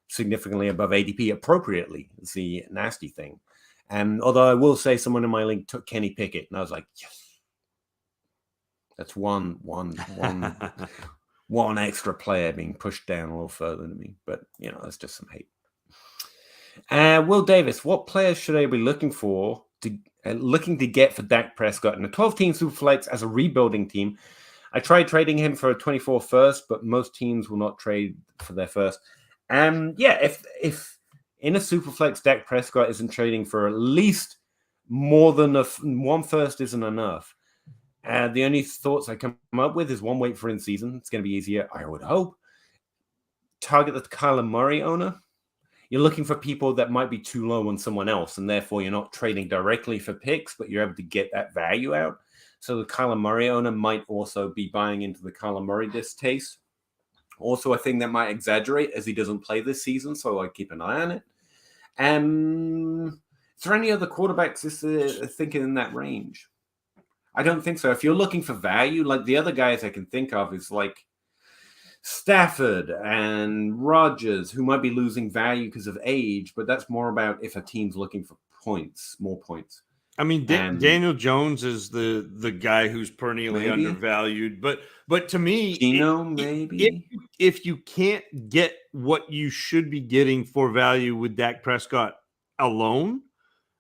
significantly above ADP appropriately. It's the nasty thing. Although I will say someone in my league took Kenny Pickett, and I was like, yes, that's one extra player being pushed down a little further to me. But, you know, that's just some hate. Will Davis, what players should I be looking to get for Dak Prescott in a 12-team Superflex as a rebuilding team? I tried trading him for a 24 first, but most teams will not trade for their first. Yeah, if In a superflex, Dak Prescott isn't trading for at least more than one first isn't enough. The only thoughts I come up with is one, wait for in season. It's going to be easier, I would hope. Target the Kyler Murray owner. You're looking for people that might be too low on someone else, and therefore you're not trading directly for picks, but you're able to get that value out. So the Kyler Murray owner might also be buying into the Kyler Murray distaste. Also, a thing that might exaggerate as he doesn't play this season, so I keep an eye on it. Is there any other quarterbacks thinking in that range? I don't think so. If you're looking for value, like the other guys I can think of is like Stafford and Rodgers, who might be losing value because of age, but that's more about if a team's looking for points, more points. I mean, Daniel Jones is the guy who's perennially undervalued, but to me, Gino, maybe if you can't get what you should be getting for value with Dak Prescott alone,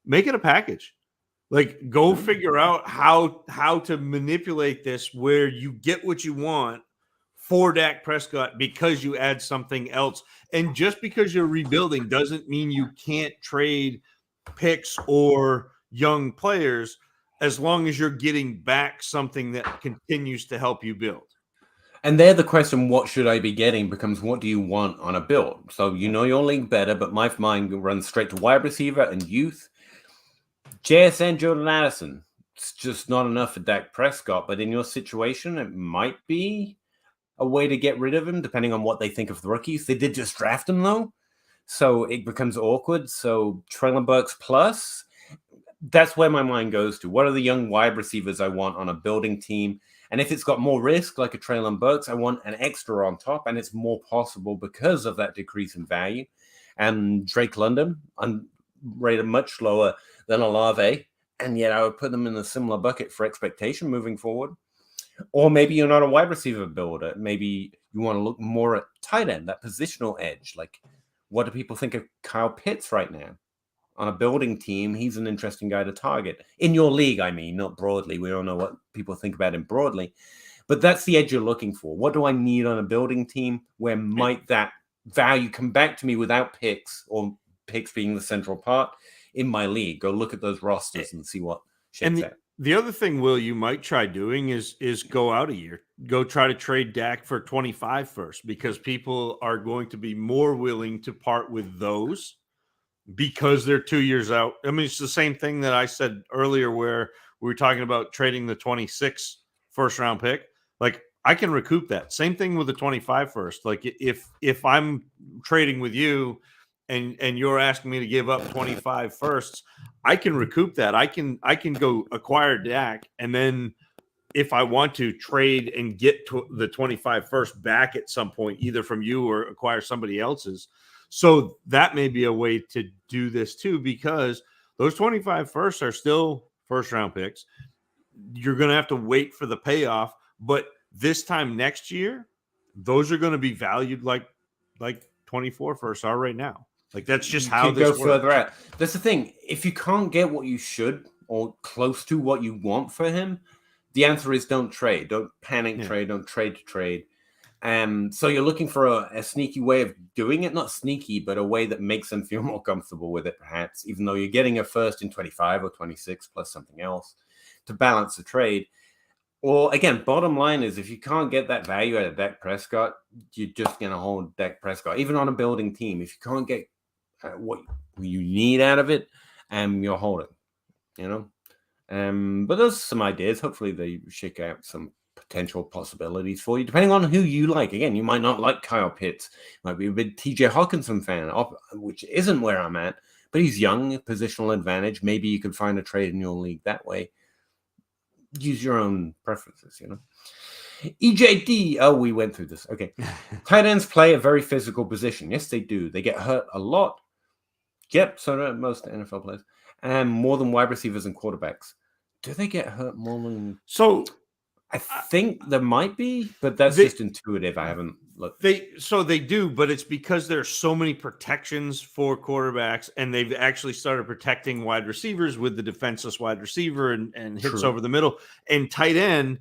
make it a package. Like, go figure out how to manipulate this where you get what you want for Dak Prescott because you add something else. And just because you're rebuilding doesn't mean you can't trade picks or young players as long as you're getting back something that continues to help you build. And there the question, what should I be getting, becomes what do you want on a build? So you know your league better, but my mind runs straight to wide receiver and youth. JSN, Jordan Addison, it's just not enough for Dak Prescott, but in your situation, it might be a way to get rid of him, depending on what they think of the rookies. They did just draft him, though, so it becomes awkward. So Traylon Burks plus, that's where my mind goes to. What are the young wide receivers I want on a building team? And if it's got more risk, like a Traylon Burks, I want an extra on top, and it's more possible because of that decrease in value. And Drake London, I'm rated much lower than Olave, and yet I would put them in a similar bucket for expectation moving forward. Or maybe you're not a wide receiver builder. Maybe you want to look more at tight end, that positional edge. Like, what do people think of Kyle Pitts right now? On a building team, he's an interesting guy to target. In your league, I mean, not broadly. We don't know what people think about him broadly. But that's the edge you're looking for. What do I need on a building team? Where might that value come back to me without picks, or picks being the central part in my league? Go look at those rosters and see what shakes out. The other thing, Will, you might try doing is go out a year. Go try to trade Dak for 25 first, because people are going to be more willing to part with those because they're 2 years out. I mean, it's the same thing that I said earlier where we were talking about trading the 26 first round pick. Like, I can recoup that. Same thing with the 25 first. Like, if I'm trading with you and you're asking me to give up 25 firsts, I can recoup that. I can go acquire Dak, and then if I want to trade and get to the 25 first back at some point, either from you or acquire somebody else's. So that may be a way to do this too, because those 25 firsts are still first round picks. You're going to have to wait for the payoff, but this time next year, those are going to be valued like 24 firsts are right now. Like, that's just how this works. Further out. That's the thing. If you can't get what you should or close to what you want for him, the answer is don't trade. Don't panic trade. Don't trade to trade. So you're looking for a sneaky way of doing it. Not sneaky, but a way that makes them feel more comfortable with it, perhaps, even though you're getting a first in 25 or 26 plus something else to balance the trade. Or, again, bottom line is if you can't get that value out of Dak Prescott, you're just going to hold Dak Prescott. Even on a building team, if you can't get what you need out of it, you'll hold it, you know. But those are some ideas. Hopefully they shake out some potential possibilities for you, depending on who you like. Again, you might not like Kyle Pitts. You might be a big TJ Hawkinson fan, which isn't where I'm at, but he's young, positional advantage. Maybe you can find a trade in your league that way. Use your own preferences, you know. EJD. Oh, we went through this. Okay. Tight ends play a very physical position. Yes, they do. They get hurt a lot. Yep, so do most NFL players. And more than wide receivers and quarterbacks. Do they get hurt more than... So I think there might be, but that's just intuitive. I haven't looked. They do, but it's because there's so many protections for quarterbacks, and they've actually started protecting wide receivers with the defenseless wide receiver and hits over the middle. And tight end,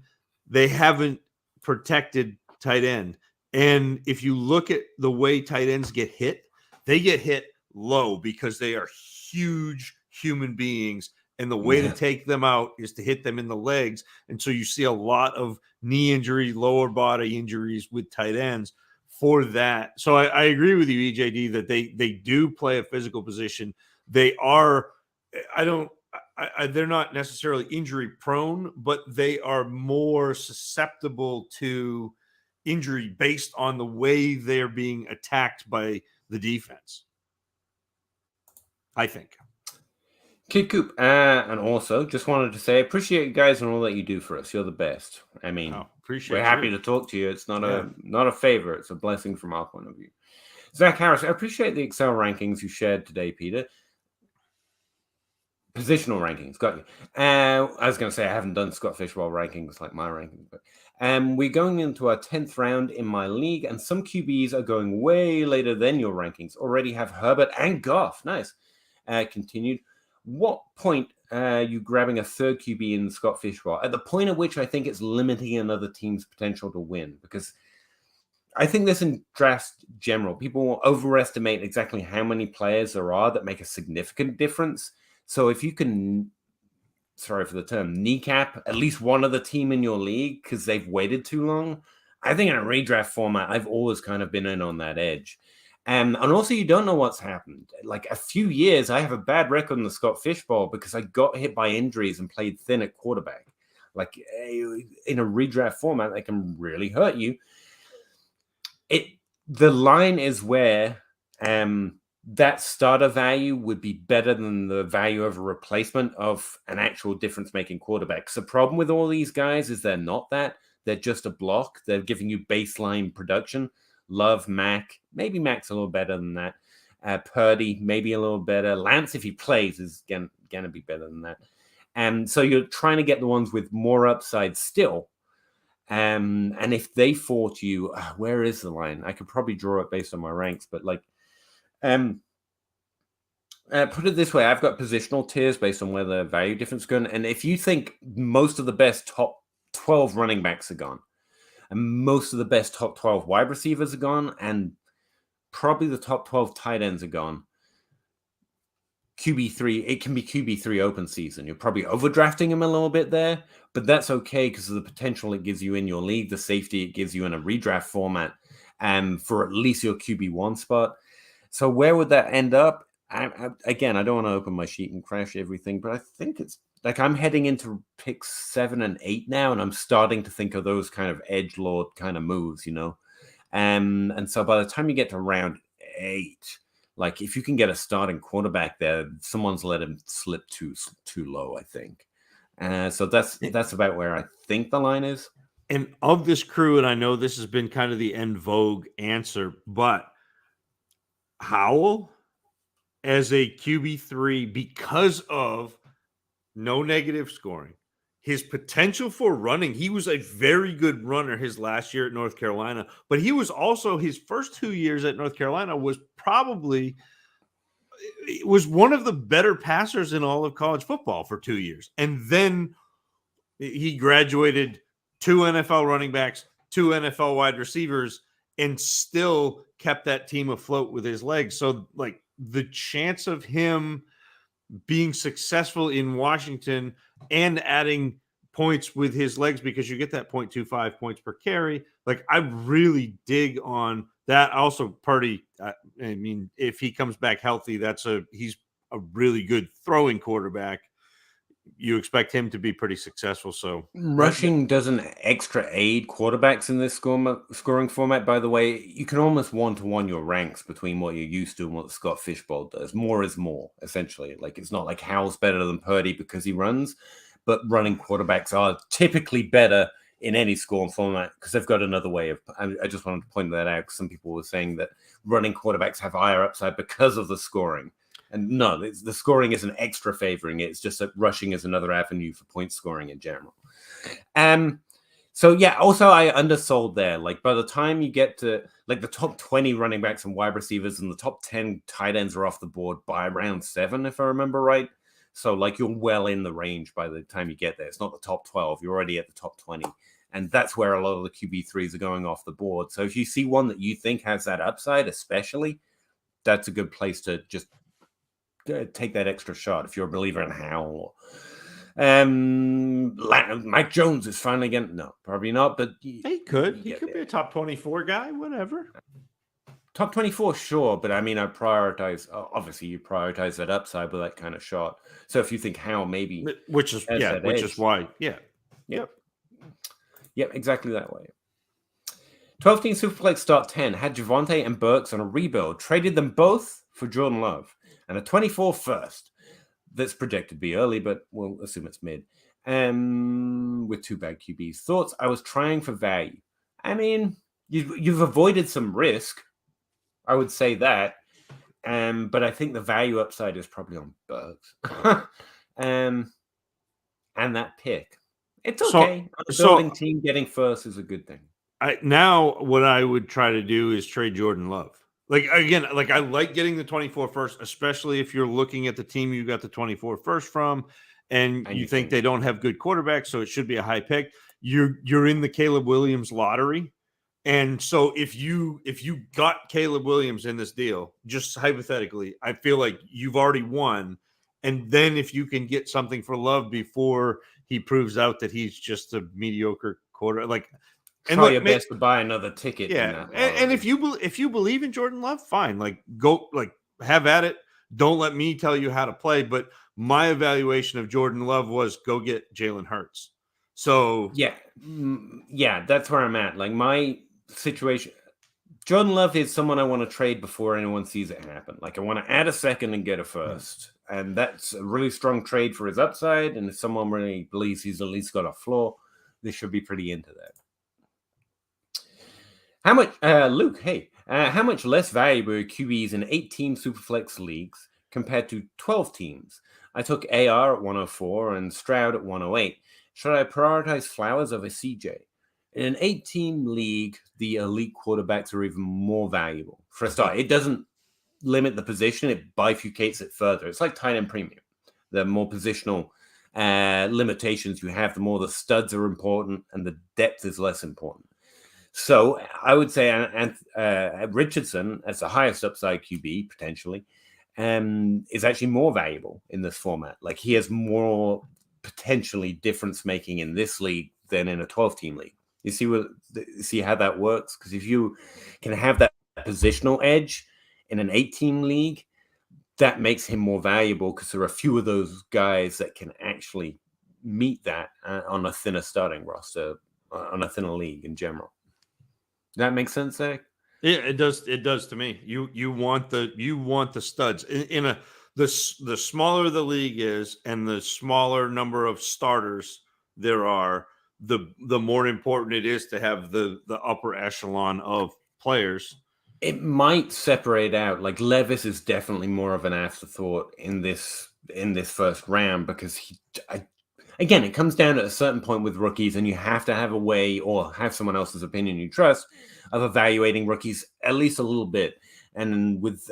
they haven't protected tight end. And if you look at the way tight ends get hit, they get hit low because they are huge human beings. And the way to take them out is to hit them in the legs. And so you see a lot of knee injury, lower body injuries with tight ends for that. So I agree with you, EJD, that they do play a physical position. They are, they're not necessarily injury prone, but they are more susceptible to injury based on the way they're being attacked by the defense, I think. Kid Coop, and also just wanted to say, appreciate you guys and all that you do for us. You're the best. I mean, we're happy to talk to you. It's not a favor. It's a blessing from our point of view. Zach Harris, I appreciate the Excel rankings you shared today, Peter. Positional rankings, got you. I was going to say I haven't done Scott Fishbowl rankings like my rankings, but we're going into our 10th round in my league, and some QBs are going way later than your rankings. Already have Herbert and Goff. Nice. Continued. What point are you grabbing a third QB in Scott Fishbowl? At the point at which I think it's limiting another team's potential to win, because I think this in draft general, people will overestimate exactly how many players there are that make a significant difference. So if you can, sorry for the term, kneecap at least one other team in your league because they've waited too long, I think in a redraft format, I've always kind of been in on that edge. And also, you don't know what's happened. Like a few years, I have a bad record in the Scott Fishbowl because I got hit by injuries and played thin at quarterback. Like in a redraft format, that can really hurt you. The line is where that starter value would be better than the value of a replacement of an actual difference-making quarterback. So the problem with all these guys is they're not that. They're just a block. They're giving you baseline production. Love, Mac. Maybe Mac's a little better than that. Purdy, maybe a little better. Lance, if he plays, is going to be better than that. And so you're trying to get the ones with more upside still. And if they fall to you, where is the line? I could probably draw it based on my ranks, but like, put it this way, I've got positional tiers based on where the value difference is going. And if you think most of the best top 12 running backs are gone, and most of the best top 12 wide receivers are gone, and probably the top 12 tight ends are gone, QB3, it can be QB3 open season. You're probably overdrafting him a little bit there, but that's okay because of the potential it gives you in your league, the safety it gives you in a redraft format, and for at least your QB1 spot. So where would that end up? Again, I don't want to open my sheet and crash everything, but I think it's like I'm heading into picks 7 and 8 now, and I'm starting to think of those kind of edgelord kind of moves, you know? And so by the time you get to round 8, like if you can get a starting quarterback there, someone's let him slip too low, I think. So that's about where I think the line is. And of this crew, and I know this has been kind of the en vogue answer, but Howell as a QB3, because of no negative scoring, his potential for running, he was a very good runner his last year at North Carolina, but he was also, his first 2 years at North Carolina was one of the better passers in all of college football for 2 years. And then he graduated 2 NFL running backs, 2 NFL wide receivers, and still kept that team afloat with his legs. So like the chance of him being successful in Washington and adding points with his legs, because you get that 0.25 points per carry. Like I really dig on that. Also, Purdy, I mean, if he comes back healthy, he's a really good throwing quarterback. You expect him to be pretty successful. So rushing doesn't extra aid quarterbacks in this scoring format. By the way, you can almost 1-to-1 your ranks between what you're used to and what Scott Fishbowl does. More is more, essentially. Like it's not like Howell's better than Purdy because he runs, but running quarterbacks are typically better in any scoring format because they've got another way of. I just wanted to point that out because some people were saying that running quarterbacks have higher upside because of the scoring. And no, the scoring isn't extra favoring it. It's just that rushing is another avenue for point scoring in general. So yeah, also I undersold there. Like by the time you get to like the top 20 running backs and wide receivers and the top 10 tight ends are off the board by round 7, if I remember right. So like you're well in the range by the time you get there. It's not the top 12. You're already at the top 20. And that's where a lot of the QB3s are going off the board. So if you see one that you think has that upside, especially, that's a good place to just take that extra shot if you're a believer in Howell. Mike Jones is finally getting no, probably not, but he could be a top 24 guy, whatever. Top 24, sure, but I mean, I prioritize. Obviously, you prioritize that upside with that kind of shot. So if you think Howell maybe, which is why, yep, exactly that way. 12-team Superflex start 10 had Javonte and Burks on a rebuild, traded them both for Jordan Love and a 24 first. That's projected to be early, but we'll assume it's mid. With 2 bad QBs. Thoughts? I was trying for value. I mean, you've avoided some risk. I would say that. But I think the value upside is probably on Burks. And that pick. It's okay. On a building team, getting first is a good thing. Now what I would try to do is trade Jordan Love. Like, again, like I like getting the 24 first, especially if you're looking at the team you got the 24 first from, and you think they don't have good quarterbacks, so it should be a high pick. You're in the Caleb Williams lottery. And so if you got Caleb Williams in this deal, just hypothetically, I feel like you've already won. And then if you can get something for Love before he proves out that he's just a mediocre quarter, like, and try your best to buy another ticket. Yeah, and if you believe in Jordan Love, fine. Like, go, like, have at it. Don't let me tell you how to play. But my evaluation of Jordan Love was go get Jalen Hurts. So yeah, that's where I'm at. Like, my situation, Jordan Love is someone I want to trade before anyone sees it happen. Like, I want to add a second and get a first, and that's a really strong trade for his upside. And if someone really believes he's at least got a floor, they should be pretty into that. How much, Luke, hey, how much less valuable are QBs in 8-team Superflex leagues compared to 12 teams? I took AR at 104 and Stroud at 108. Should I prioritize Flowers over CJ? In an 8-team league, the elite quarterbacks are even more valuable. For a start, it doesn't limit the position, it bifurcates it further. It's like tight end premium. The more positional limitations you have, the more the studs are important and the depth is less important. So I would say Richardson, as the highest upside QB potentially, is actually more valuable in this format. Like, he has more potentially difference making in this league than in a 12-team league. You see how that works? Because if you can have that positional edge in an 8-team league, that makes him more valuable because there are a few of those guys that can actually meet that on a thinner starting roster, on a thinner league in general. Does that make sense, Zach? Yeah, it does. It does to me. You want the studs in the smaller the league is, and the smaller number of starters there are, the more important it is to have the upper echelon of players. It might separate out. Like, Levis is definitely more of an afterthought in this first round because again, it comes down at a certain point with rookies, and you have to have a way or have someone else's opinion you trust of evaluating rookies at least a little bit. And with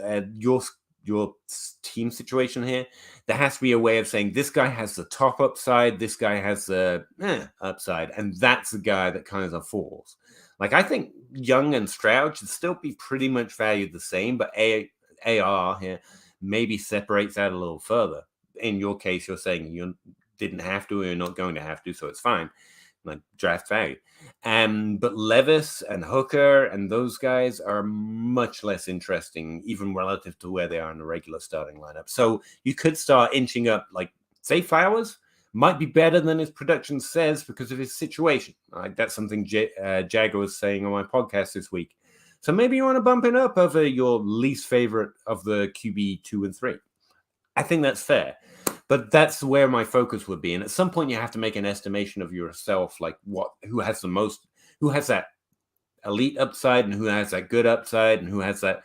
your team situation here, there has to be a way of saying this guy has the top upside, this guy has the upside, and that's the guy that kind of falls. Like, I think Young and Stroud should still be pretty much valued the same, but AR here maybe separates out a little further. In your case, you're saying you didn't have to, or you're not going to have to, so it's fine. Like, draft value. But Levis and Hooker and those guys are much less interesting, even relative to where they are in the regular starting lineup. So you could start inching up, like, say Flowers might be better than his production says because of his situation. That's something Jagger was saying on my podcast this week. So maybe you want to bump it up over your least favorite of the QB 2 and 3. I think that's fair. But that's where my focus would be. And at some point, you have to make an estimation of yourself, like who has that elite upside and who has that good upside and who has that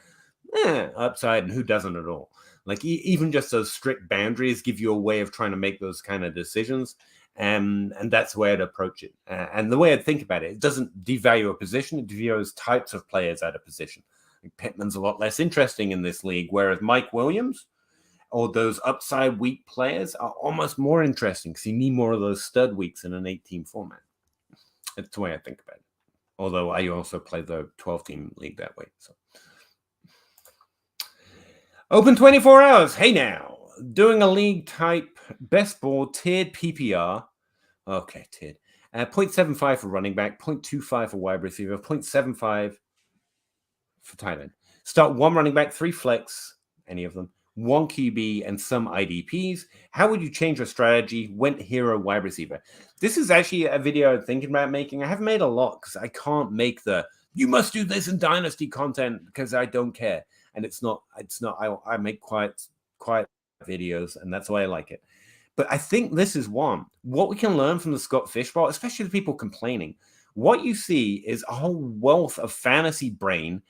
upside and who doesn't at all. Like, even just those strict boundaries give you a way of trying to make those kind of decisions. And that's the way I'd approach it. And the way I'd think about it, it doesn't devalue a position. It devalues types of players at a position. Like, Pittman's a lot less interesting in this league, whereas Mike Williams or those upside weak players are almost more interesting because you need more of those stud weeks in an 8-team format. That's the way I think about it. Although I also play the 12-team league that way. So Open 24 hours. Hey now, doing a league type best ball tiered PPR. Okay, tiered. 0.75 for running back, 0.25 for wide receiver, 0.75 for tight end. Start one running back, 3 flex, any of them, 1 QB, and some IDPs. How would you change your strategy? Went hero wide receiver. This is actually a video I'm thinking about making. I haven't made a lot because I can't make the you must do this in Dynasty content because I don't care. And it's not. I make quiet videos, and that's why I like it. But I think this is one. What we can learn from the Scott Fishbowl, especially the people complaining, what you see is a whole wealth of fantasy brain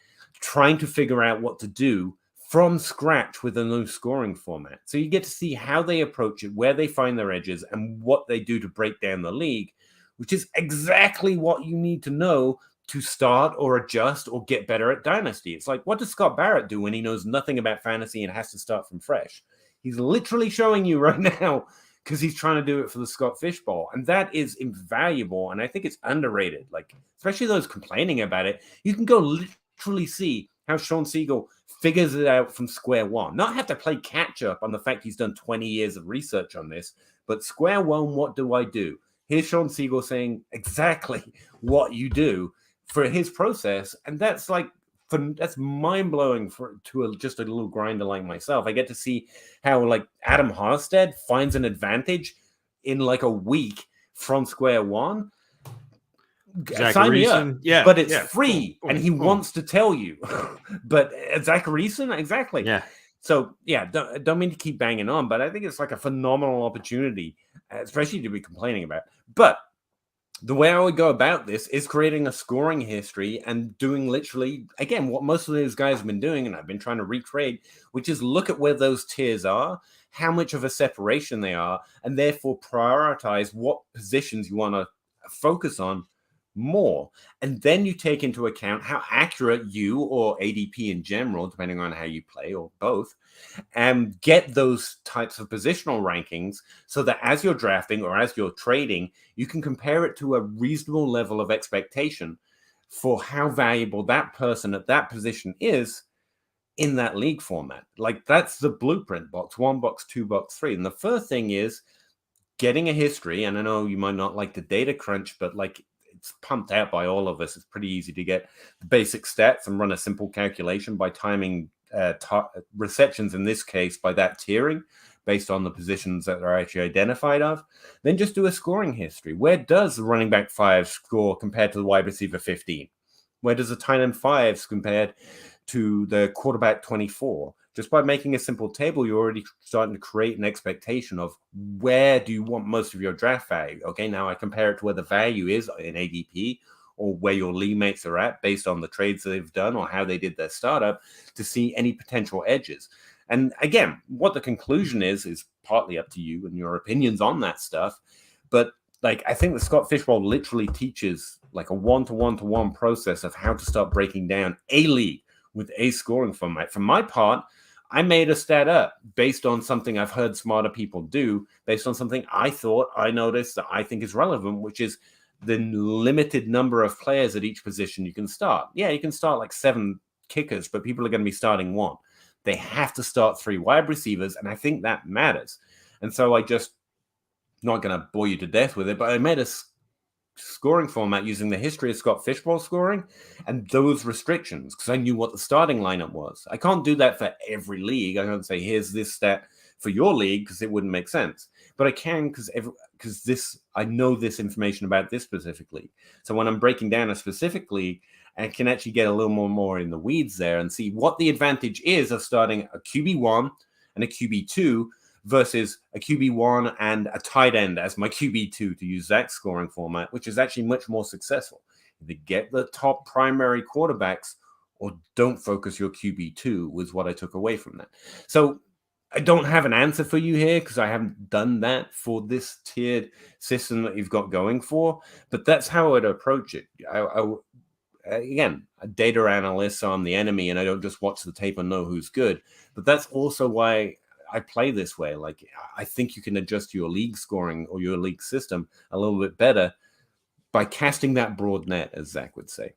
trying to figure out what to do from scratch with a new scoring format. So you get to see how they approach it, where they find their edges, and what they do to break down the league, which is exactly what you need to know to start or adjust or get better at Dynasty. It's like, what does Scott Barrett do when he knows nothing about fantasy and has to start from fresh? He's literally showing you right now because he's trying to do it for the Scott Fishbowl. And that is invaluable. And I think it's underrated. Like, especially those complaining about it, you can go literally see how Sean Siegel figures it out from square one. Not have to play catch up on the fact he's done 20 years of research on this, but square one, what do I do? Here's Sean Siegel saying exactly what you do for his process. And that's like, that's mind-blowing to just a little grinder like myself. I get to see how like Adam Harstead finds an advantage in like a week from square one. Sign me up. Yeah, but it's free, and he wants to tell you. But Zach Reason, exactly. Yeah. So yeah, don't mean to keep banging on, but I think it's like a phenomenal opportunity, especially to be complaining about. But the way I would go about this is creating a scoring history and doing literally, again, what most of those guys have been doing, and I've been trying to recreate, which is look at where those tiers are, how much of a separation they are, and therefore prioritize what positions you want to focus on more. And then you take into account how accurate you or ADP in general, depending on how you play or both, get those types of positional rankings so that as you're drafting or as you're trading, you can compare it to a reasonable level of expectation for how valuable that person at that position is in that league format. Like that's the blueprint: box 1, box 2, box 3. And the first thing is getting a history. And I know you might not like the data crunch, but like it's pumped out by all of us. It's pretty easy to get the basic stats and run a simple calculation by timing receptions, in this case, by that tiering based on the positions that are actually identified of. Then just do a scoring history. Where does the running back 5 score compared to the wide receiver 15? Where does the tight end 5 compared to the quarterback 24? Just by making a simple table, you're already starting to create an expectation of where do you want most of your draft value. Okay, now I compare it to where the value is in ADP or where your league mates are at based on the trades they've done or how they did their startup to see any potential edges. And again, what the conclusion is partly up to you and your opinions on that stuff. But like, I think the Scott Fishbowl literally teaches like a one-to-one-to-one process of how to start breaking down a league with a scoring format. For my part, I made a stat up based on something I've heard smarter people do, based on something I thought I noticed that I think is relevant, which is the limited number of players at each position you can start. Yeah, you can start like 7 kickers, but people are going to be starting 1. They have to start 3 wide receivers, and I think that matters. And so I just, not going to bore you to death with it, but I made a scoring format using the history of Scott Fishbowl scoring and those restrictions because I knew what the starting lineup was. I can't do that for every league. I can't say, here's this stat for your league because it wouldn't make sense. But I can because this, I know this information about this specific league. So when I'm breaking down a specific league, I can actually get a little more in the weeds there and see what the advantage is of starting a QB1 and a QB2 versus a QB1 and a tight end as my QB2, to use that scoring format, which is actually much more successful. Either get the top primary quarterbacks or don't focus your QB2 was what I took away from that. So I don't have an answer for you here because I haven't done that for this tiered system that you've got going for, but that's how I would approach it. Again, a data analyst, so I'm the enemy and I don't just watch the tape and know who's good, but that's also why I play this way. Like, I think you can adjust your league scoring or your league system a little bit better by casting that broad net, as Zach would say.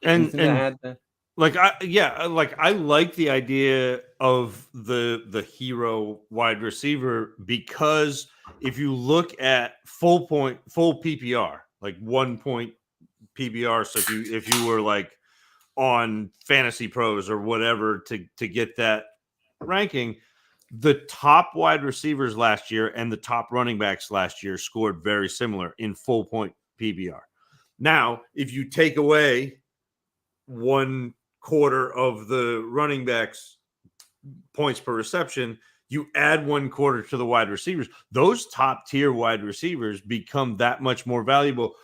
And I like the idea of the hero wide receiver, because if you look at full PPR, like 1 point PPR, so if you were like on Fantasy Pros or whatever to get that ranking, the top wide receivers last year and the top running backs last year scored very similar in full point PPR. Now, if you take away 1/4 of the running backs points per reception, you add 1/4 to the wide receivers, those top tier wide receivers become that much more valuable,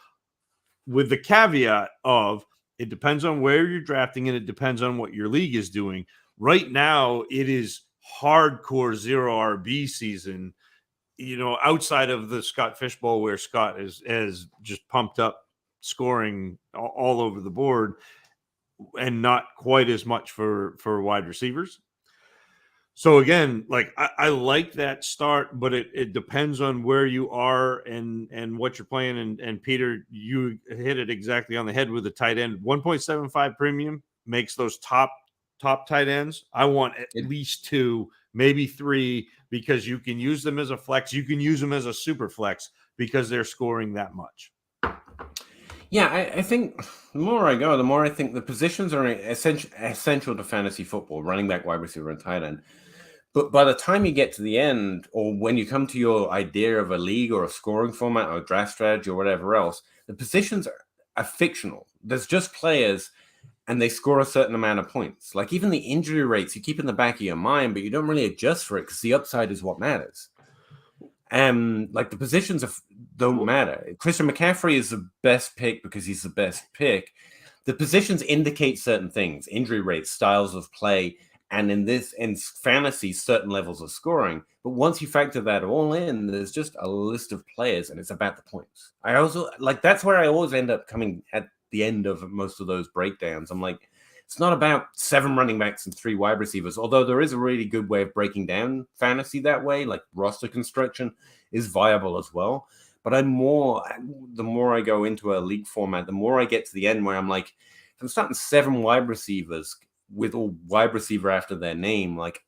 with the caveat of it depends on where you're drafting and it depends on what your league is doing. Right now, it is hardcore zero RB season, outside of the Scott Fishbowl, where Scott is just pumped up scoring all over the board, and not quite as much for wide receivers. So again, like I like that start, but it depends on where you are and what you're playing. And Peter, you hit it exactly on the head with the tight end. 1.75 premium makes those top tight ends. I want at least 2, maybe 3, because you can use them as a flex. You can use them as a super flex because they're scoring that much. Yeah, I think the more I go, the more I think the positions are essential to fantasy football: running back, wide receiver, and tight end. But by the time you get to the end, or when you come to your idea of a league or a scoring format or a draft strategy or whatever else, the positions are fictional. There's just players, and they score a certain amount of points. Like even the injury rates, you keep in the back of your mind, but you don't really adjust for it because the upside is what matters. Like the positions don't matter. Christian McCaffrey is the best pick because he's the best pick. The positions indicate certain things: injury rates, styles of play, and in fantasy, certain levels of scoring. But once you factor that all in, there's just a list of players, and it's about the points. I also that's where I always end up coming at the end of most of those breakdowns. I'm like, it's not about 7 running backs and 3 wide receivers, although there is a really good way of breaking down fantasy that way. Like roster construction is viable as well. But the more I go into a league format, the more I get to the end where I'm like, if I'm starting 7 wide receivers with a wide receiver after their name, like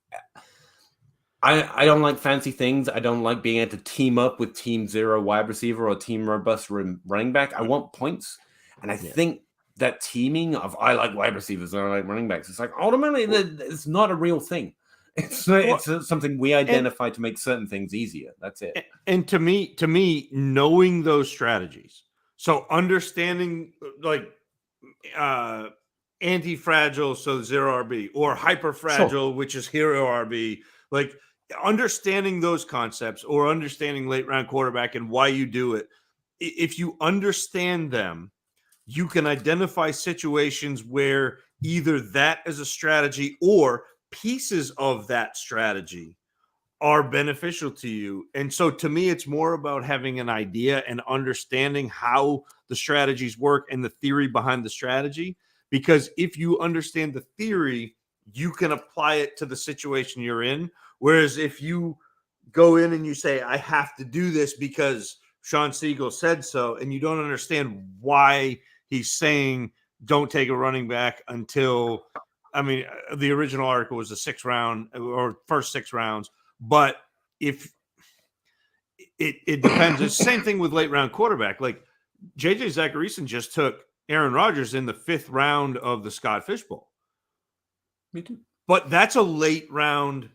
I don't like fancy things. I don't like being able to team up with team 0 wide receiver or team robust running back. I want points. And I think that teaming of I like wide receivers and I like running backs, it's like ultimately it's not a real thing. It's something we identify to make certain things easier. That's it. And to me, knowing those strategies, so understanding like anti-fragile, so 0 RB, or hyper-fragile, which is hero RB, like understanding those concepts, or understanding late round quarterback and why you do it. If you understand them, you can identify situations where either that is a strategy or pieces of that strategy are beneficial to you. And so to me, it's more about having an idea and understanding how the strategies work and the theory behind the strategy. Because if you understand the theory, you can apply it to the situation you're in. Whereas if you go in and you say, I have to do this because Sean Siegel said so, and you don't understand why he's saying don't take a running back until, the original article was the 6th round or first 6 rounds. But if it depends, it's the same thing with late round quarterback. Like JJ Zacharyson just took Aaron Rodgers in the 5th round of the Scott Fishbowl. Me too. But that's a late round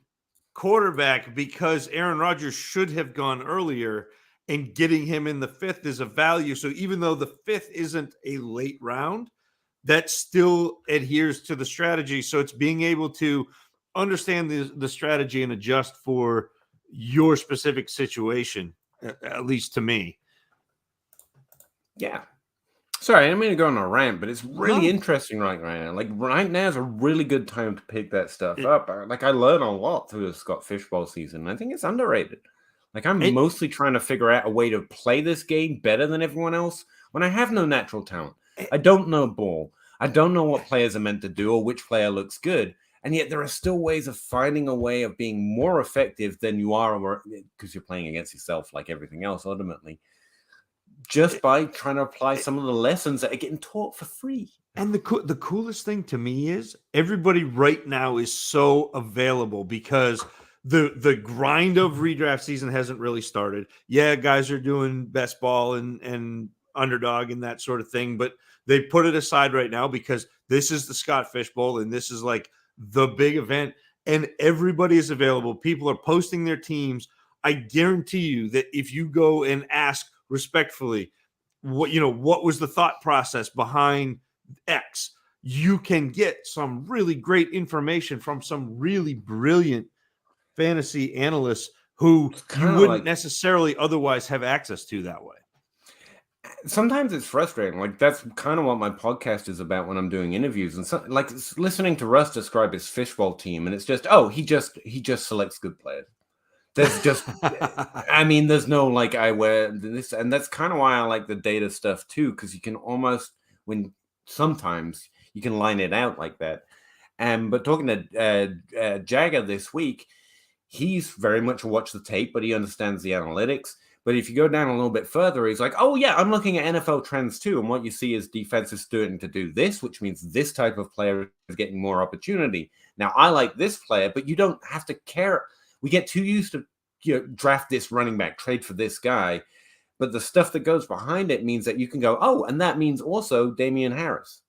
quarterback because Aaron Rodgers should have gone earlier, and getting him in the 5th is a value. So even though the 5th isn't a late round, that still adheres to the strategy. So it's being able to understand the strategy and adjust for your specific situation, at least to me. Yeah. Sorry, I didn't mean to go on a rant, but it's really interesting right now. Like right now is a really good time to pick that stuff up. Like I learned a lot through the Scott Fishbowl season. I think it's underrated. Like I'm mostly trying to figure out a way to play this game better than everyone else when I have no natural talent. I don't know ball. I don't know what players are meant to do or which player looks good. And yet there are still ways of finding a way of being more effective than you are because you're playing against yourself like everything else ultimately. just by trying to apply some of the lessons that are getting taught for free. And the coolest thing to me is everybody right now is so available because the grind of redraft season hasn't really started. Yeah, guys are doing best ball and underdog and that sort of thing, but they put it aside right now because this is the Scott Fish Bowl and this is like the big event and everybody is available. People are posting their teams. I guarantee you that if you go and ask respectfully, what was the thought process behind X, you can get some really great information from some really brilliant fantasy analysts who you wouldn't necessarily otherwise have access to that way. Sometimes it's frustrating. Like that's kind of what my podcast is about when I'm doing interviews, and so, like listening to Russ describe his fishbowl team, and it's just, he just selects good players. There's just, I mean, there's no like I wear this, and that's kind of why I like the data stuff too, because you can almost sometimes you can line it out like that. But talking to Jagger this week, he's very much watched the tape, but he understands the analytics. But if you go down a little bit further, he's like, oh, yeah, I'm looking at NFL trends too. And what you see is defenses starting to do this, which means this type of player is getting more opportunity. Now, I like this player, but you don't have to care. We get too used to draft this running back, trade for this guy. But the stuff that goes behind it means that you can go, oh, and that means also Damian Harris.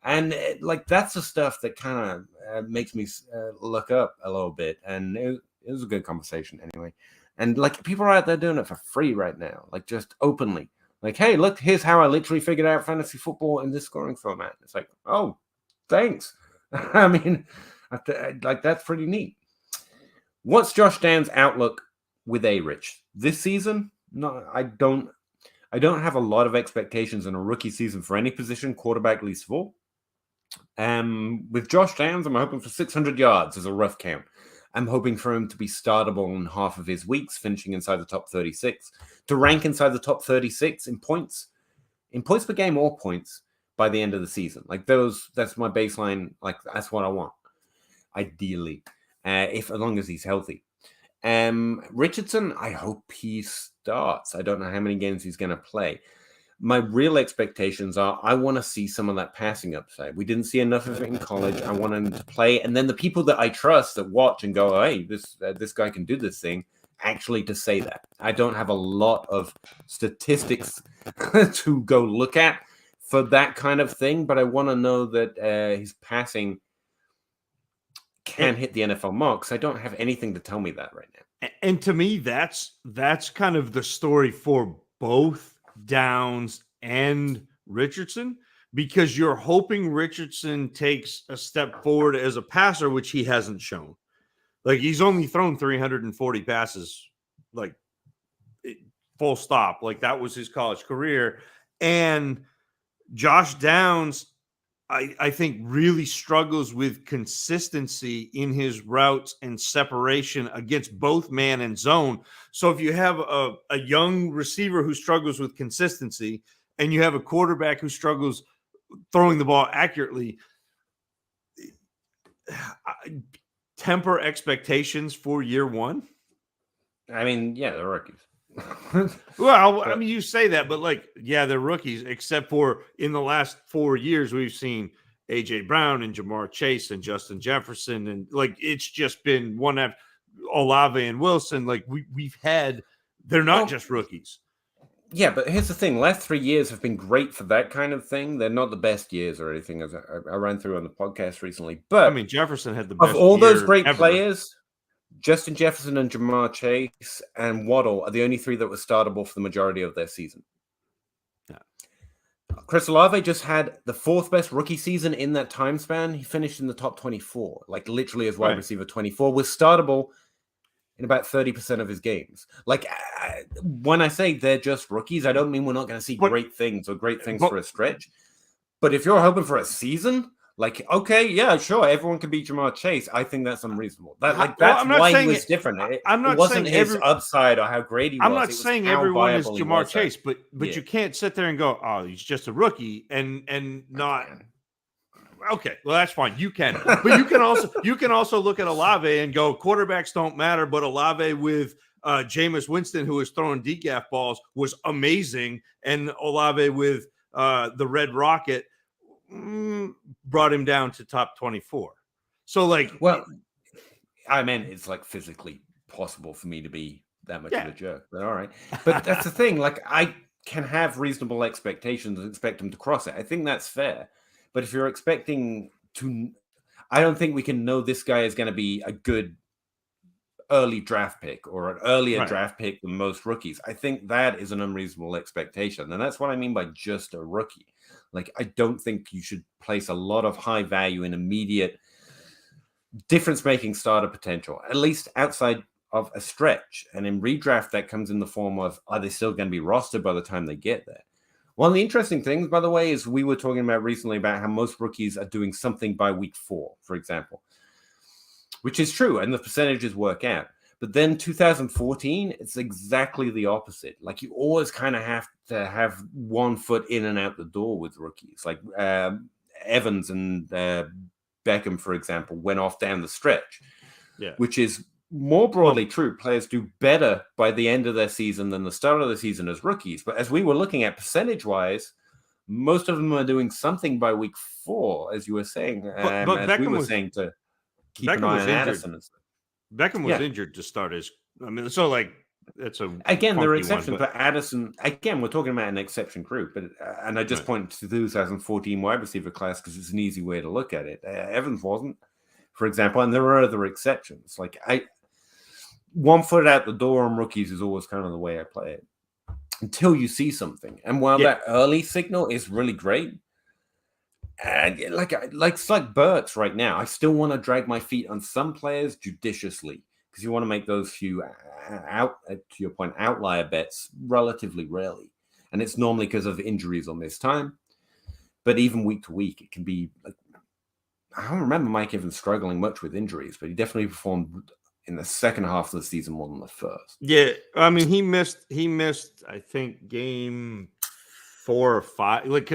And that's the stuff that kind of makes me look up a little bit. And it was a good conversation anyway. And like people are out there doing it for free right now, like just openly. Like, hey, look, here's how I literally figured out fantasy football in this scoring format. It's like, oh, thanks. I mean, like that's pretty neat. What's Josh Downs' outlook with Rich this season? No, I don't have a lot of expectations in a rookie season for any position, quarterback least of all. With Josh Downs, I'm hoping for 600 yards as a rough count. I'm hoping for him to be startable in half of his weeks, finishing inside the top 36, to rank inside the top 36 in points per game or points by the end of the season. Like that's my baseline. Like that's what I want, ideally, as long as he's healthy. Richardson, I hope he starts. I don't know how many games he's going to play. My real expectations are I want to see some of that passing upside. We didn't see enough of it in college. I want him to play. And then the people that I trust that watch and go, hey, this guy can do this thing, actually to say that. I don't have a lot of statistics to go look at for that kind of thing, but I want to know that his passing can hit the NFL marks. I don't have anything to tell me that right now. And to me, that's kind of the story for both Downs and Richardson, because you're hoping Richardson takes a step forward as a passer, which he hasn't shown. Like he's only thrown 340 passes, like full stop. Like that was his college career. And Josh Downs, I think really struggles with consistency in his routes and separation against both man and zone. So if you have a young receiver who struggles with consistency and you have a quarterback who struggles throwing the ball accurately, temper expectations for year one. I mean, yeah, they're rookies. Well, I mean, you say that, but like, yeah, they're rookies, except for in the last 4 years, we've seen AJ Brown and Jamar Chase and Justin Jefferson. And like, it's just been one after Olave and Wilson. Like we've had, they're not just rookies. Yeah, but here's the thing. Last 3 years have been great for that kind of thing. They're not the best years or anything, as I ran through on the podcast recently. But I mean, Jefferson had the best of all those year great ever. players, Justin Jefferson and Jamar Chase and Waddle are the only three that were startable for the majority of their season. Yeah. Chris Olave just had the fourth best rookie season in that time span. He finished in the top 24, like literally as wide receiver 24, was startable in about 30% of his games. Like when I say they're just rookies, I don't mean we're not going to see great things or great things for a stretch. But if you're hoping for a season, like, okay, yeah, sure, everyone can beat Jamar Chase. I think that's unreasonable. That's why he was different. I'm not it wasn't saying his upside or how great he was. I'm not saying everyone is Jamar Chase, but you can't sit there and go, oh, he's just a rookie and not. Okay, well that's fine. You can, but you can also look at Olave and go, quarterbacks don't matter, but Olave with Jameis Winston, who was throwing decaf balls, was amazing, and Olave with the Red Rocket brought him down to top 24. So, like, well, I mean, it's like physically possible for me to be that much of a jerk, but all right. But that's the thing. Like, I can have reasonable expectations and expect them to cross it. I think that's fair. But if you're expecting to, I don't think we can know this guy is going to be a good early draft pick or an earlier draft pick than most rookies. I think that is an unreasonable expectation. And that's what I mean by just a rookie. Like, I don't think you should place a lot of high value in immediate difference-making starter potential, at least outside of a stretch. And in redraft, that comes in the form of, are they still going to be rostered by the time they get there? One of the interesting things, by the way, is we were talking about recently about how most rookies are doing something by week 4, for example, which is true, and the percentages work out. But then 2014, it's exactly the opposite. Like, you always kind of have to have one foot in and out the door with rookies. Like Evans and Beckham, for example, went off down the stretch, which is more broadly true. Players do better by the end of their season than the start of the season as rookies. But as we were looking at percentage-wise, most of them are doing something by week 4, as you were saying. But as Beckham we were was saying to keep Beckham an eye was on injured. Addison and stuff. Beckham was injured to start his. I mean, so like it's a again there are funky one, exceptions, but Addison again we're talking about an exception group. But and I just point to the 2014 wide receiver class because it's an easy way to look at it. Evans wasn't, for example, and there are other exceptions. Like one foot out the door on rookies is always kind of the way I play it until you see something. And while that early signal is really great, like it's like Burks right now, I still want to drag my feet on some players judiciously because you want to make those few out, to your point, outlier bets relatively rarely. And it's normally because of injuries or missed time. But even week to week, it can be like, I don't remember Mike Evans struggling much with injuries, but he definitely performed in the second half of the season more than the first. Yeah, I mean, he missed. I think game 4 or 5, like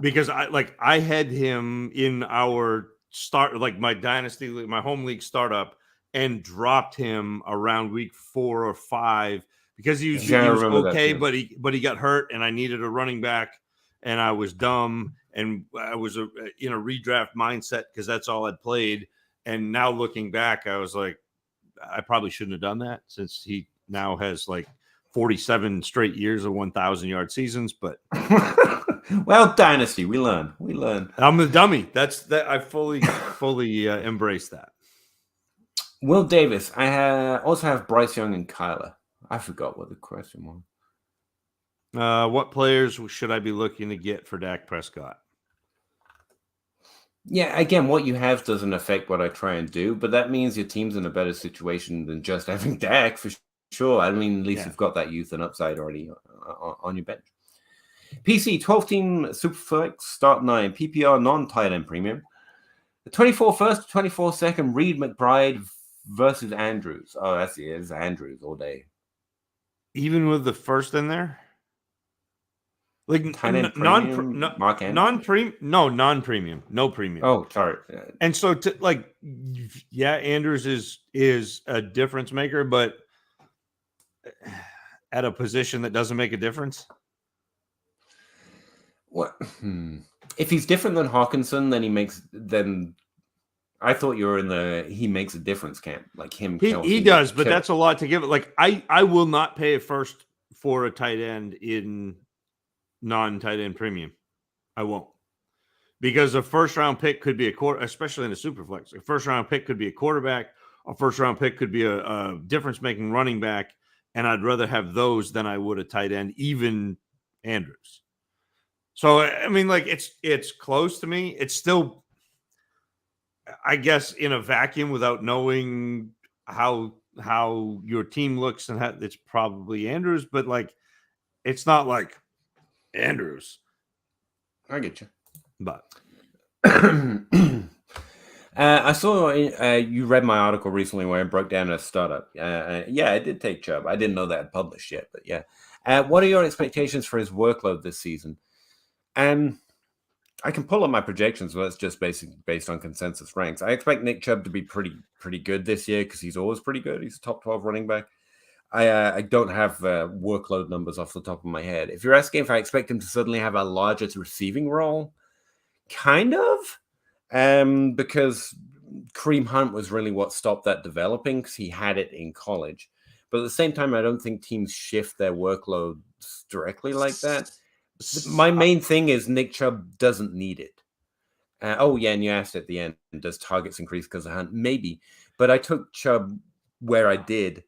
because I had him in our start, like my dynasty, my home league startup, and dropped him around week 4 or 5 because he was okay, but he got hurt, and I needed a running back, and I was dumb, and I was in a redraft mindset because that's all I'd played. And now looking back, I was like, I probably shouldn't have done that since he now has like 47 straight years of 1,000-yard seasons. But well, dynasty, we learn. I'm a dummy. That's that. I fully embrace that. Will Davis. I also have Bryce Young and Kyler. I forgot what the question was. What players should I be looking to get for Dak Prescott? Yeah, again, what you have doesn't affect what I try and do, but that means your team's in a better situation than just having Dak for sure. I mean, at least you've got that youth and upside already on your bench. PC 12-team Superflex start 9 PPR non-tight end premium. The 24 first, 24 second Reed McBride versus Andrews. Oh, that's it. It's Andrews all day. Even with the first in there. Like non-premium, no premium. Oh, sorry. And so Andrews is a difference maker, but at a position that doesn't make a difference. What? If he's different than Hawkinson, then I thought you were in the he makes a difference camp, like him. He does, but that's a lot to give it. Like I will not pay a first for a tight end in non-tight end premium. I won't, because a first round pick could be a quarter, especially in a super flex. A first round pick could be a quarterback. A first round pick could be a difference making running back, and I'd rather have those than I would a tight end, even Andrews. So I mean, like it's close to me. It's still, I guess, in a vacuum without knowing how your team looks, and it's probably Andrews, but like it's not like Andrews. I get you. But I saw you read my article recently where I broke down a startup. Yeah, I did take Chubb. I didn't know that had published yet, but yeah. What are your expectations for his workload this season? I can pull up my projections, but that's just based on consensus ranks. I expect Nick Chubb to be pretty good this year because he's always pretty good. He's a top 12 running back. I don't have workload numbers off the top of my head. If you're asking if I expect him to suddenly have a larger receiving role, kind of, because Kareem Hunt was really what stopped that developing because he had it in college. But at the same time, I don't think teams shift their workloads directly like that. My main thing is Nick Chubb doesn't need it. Oh, yeah, and you asked at the end, does targets increase because of Hunt? Maybe. But I took Chubb where I did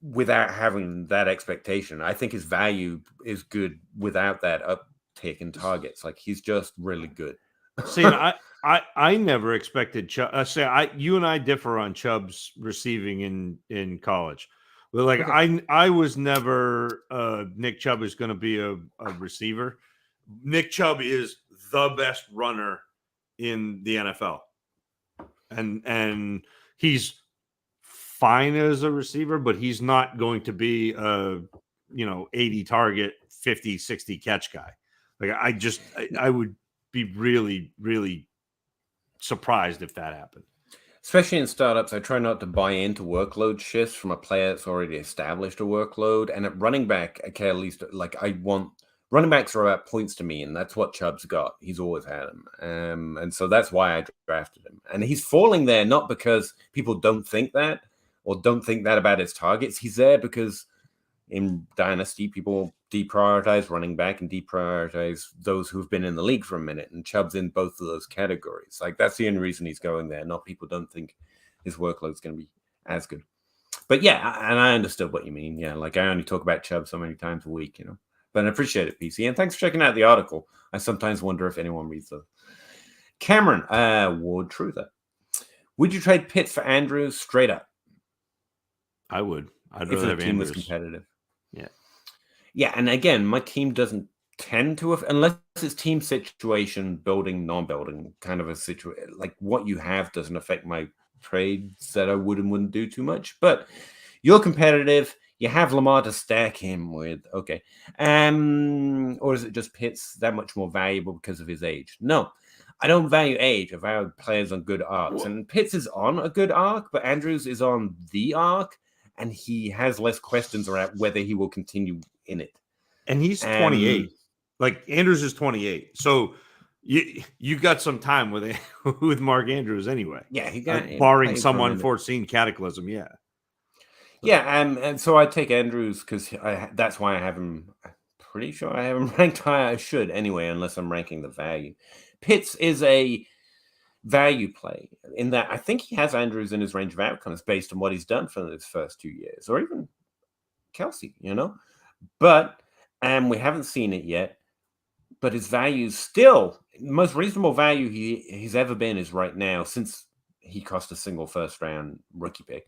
without having that expectation. I think his value is good without that uptick in targets. Like, he's just really good. See, I never expected Chubb. You and I differ on Chubb's receiving in college. But like okay. I was never Nick Chubb is going to be a receiver. Nick Chubb is the best runner in the NFL, and he's fine as a receiver, but he's not going to be a 80 target, 50, 60 catch guy. Like I would be really, really surprised if that happened. Especially in startups, I try not to buy into workload shifts from a player that's already established a workload. And at running back, okay, at least like I want running backs are about points to me, and that's what Chubb's got. He's always had them. And so that's why I drafted him. And he's falling there not because people don't think that or don't think that about his targets. He's there because in Dynasty, people deprioritize running back and deprioritize those who've been in the league for a minute. And Chubb's in both of those categories. Like, that's the only reason he's going there. Not people don't think his workload's going to be as good. But yeah, and I understood what you mean. Yeah, like I only talk about Chubb so many times a week, But I appreciate it, PC. And thanks for checking out the article. I sometimes wonder if anyone reads them. Cameron, Ward Truther. Would you trade Pitts for Andrews straight up? I would. I'd if rather the have team was Andrews. competitive. Yeah. Yeah, and again, my team doesn't tend to, unless it's team situation, building, non-building, kind of a situation. Like what you have doesn't affect my trades that I would and wouldn't do too much. But you're competitive. You have Lamar to stack him with. Okay. Or is it just Pitts that much more valuable because of his age? No, I don't value age. I value players on good arcs. And Pitts is on a good arc, but Andrews is on the arc. And he has less questions around whether he will continue in it. And he's 28. Like Andrews is 28. So you got some time with Mark Andrews anyway. Yeah, he got barring some unforeseen cataclysm. Yeah. Yeah, and so I take Andrews because that's why I have him. I'm pretty sure I have him ranked high. I should anyway, unless I'm ranking the value. Pitts is a value play in that I think he has Andrews in his range of outcomes based on what he's done for his first 2 years, or even Kelsey, But we haven't seen it yet. But his value is still the most reasonable value he's ever been is right now since he cost a single first round rookie pick.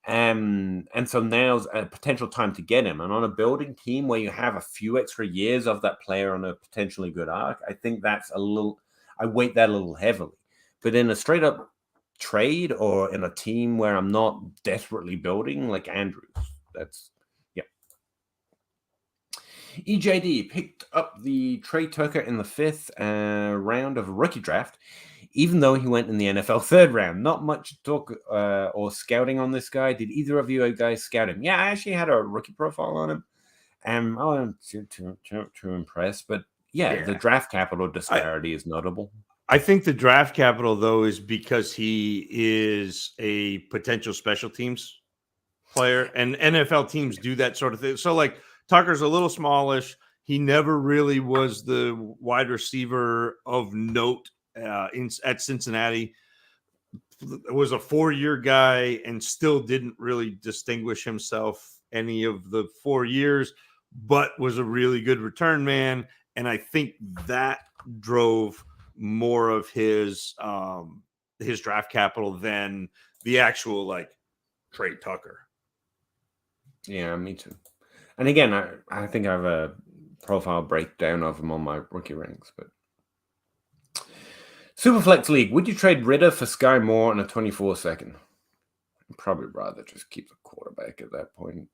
And so now's a potential time to get him. And on a building team where you have a few extra years of that player on a potentially good arc, I think that's I weight that a little heavily. But in a straight up trade or in a team where I'm not desperately building, like Andrews, that's, yeah. EJD picked up the Trey Tucker in the 5th round of a rookie draft, even though he went in the NFL 3rd round. Not much talk or scouting on this guy. Did either of you guys scout him? Yeah, I actually had a rookie profile on him. I wasn't too impressed, but yeah, the draft capital disparity is notable. I think the draft capital, though, is because he is a potential special teams player, and NFL teams do that sort of thing. So, like, Tucker's a little smallish. He never really was the wide receiver of note at Cincinnati. Was a 4-year guy and still didn't really distinguish himself any of the 4 years, but was a really good return man. And I think that drove more of his draft capital than the actual like Trey Tucker. Yeah, me too. And again, I think I have a profile breakdown of him on my rookie ranks. But Superflex League, would you trade Ritter for Sky Moore in a 24-second? I'd probably rather just keep the quarterback at that point.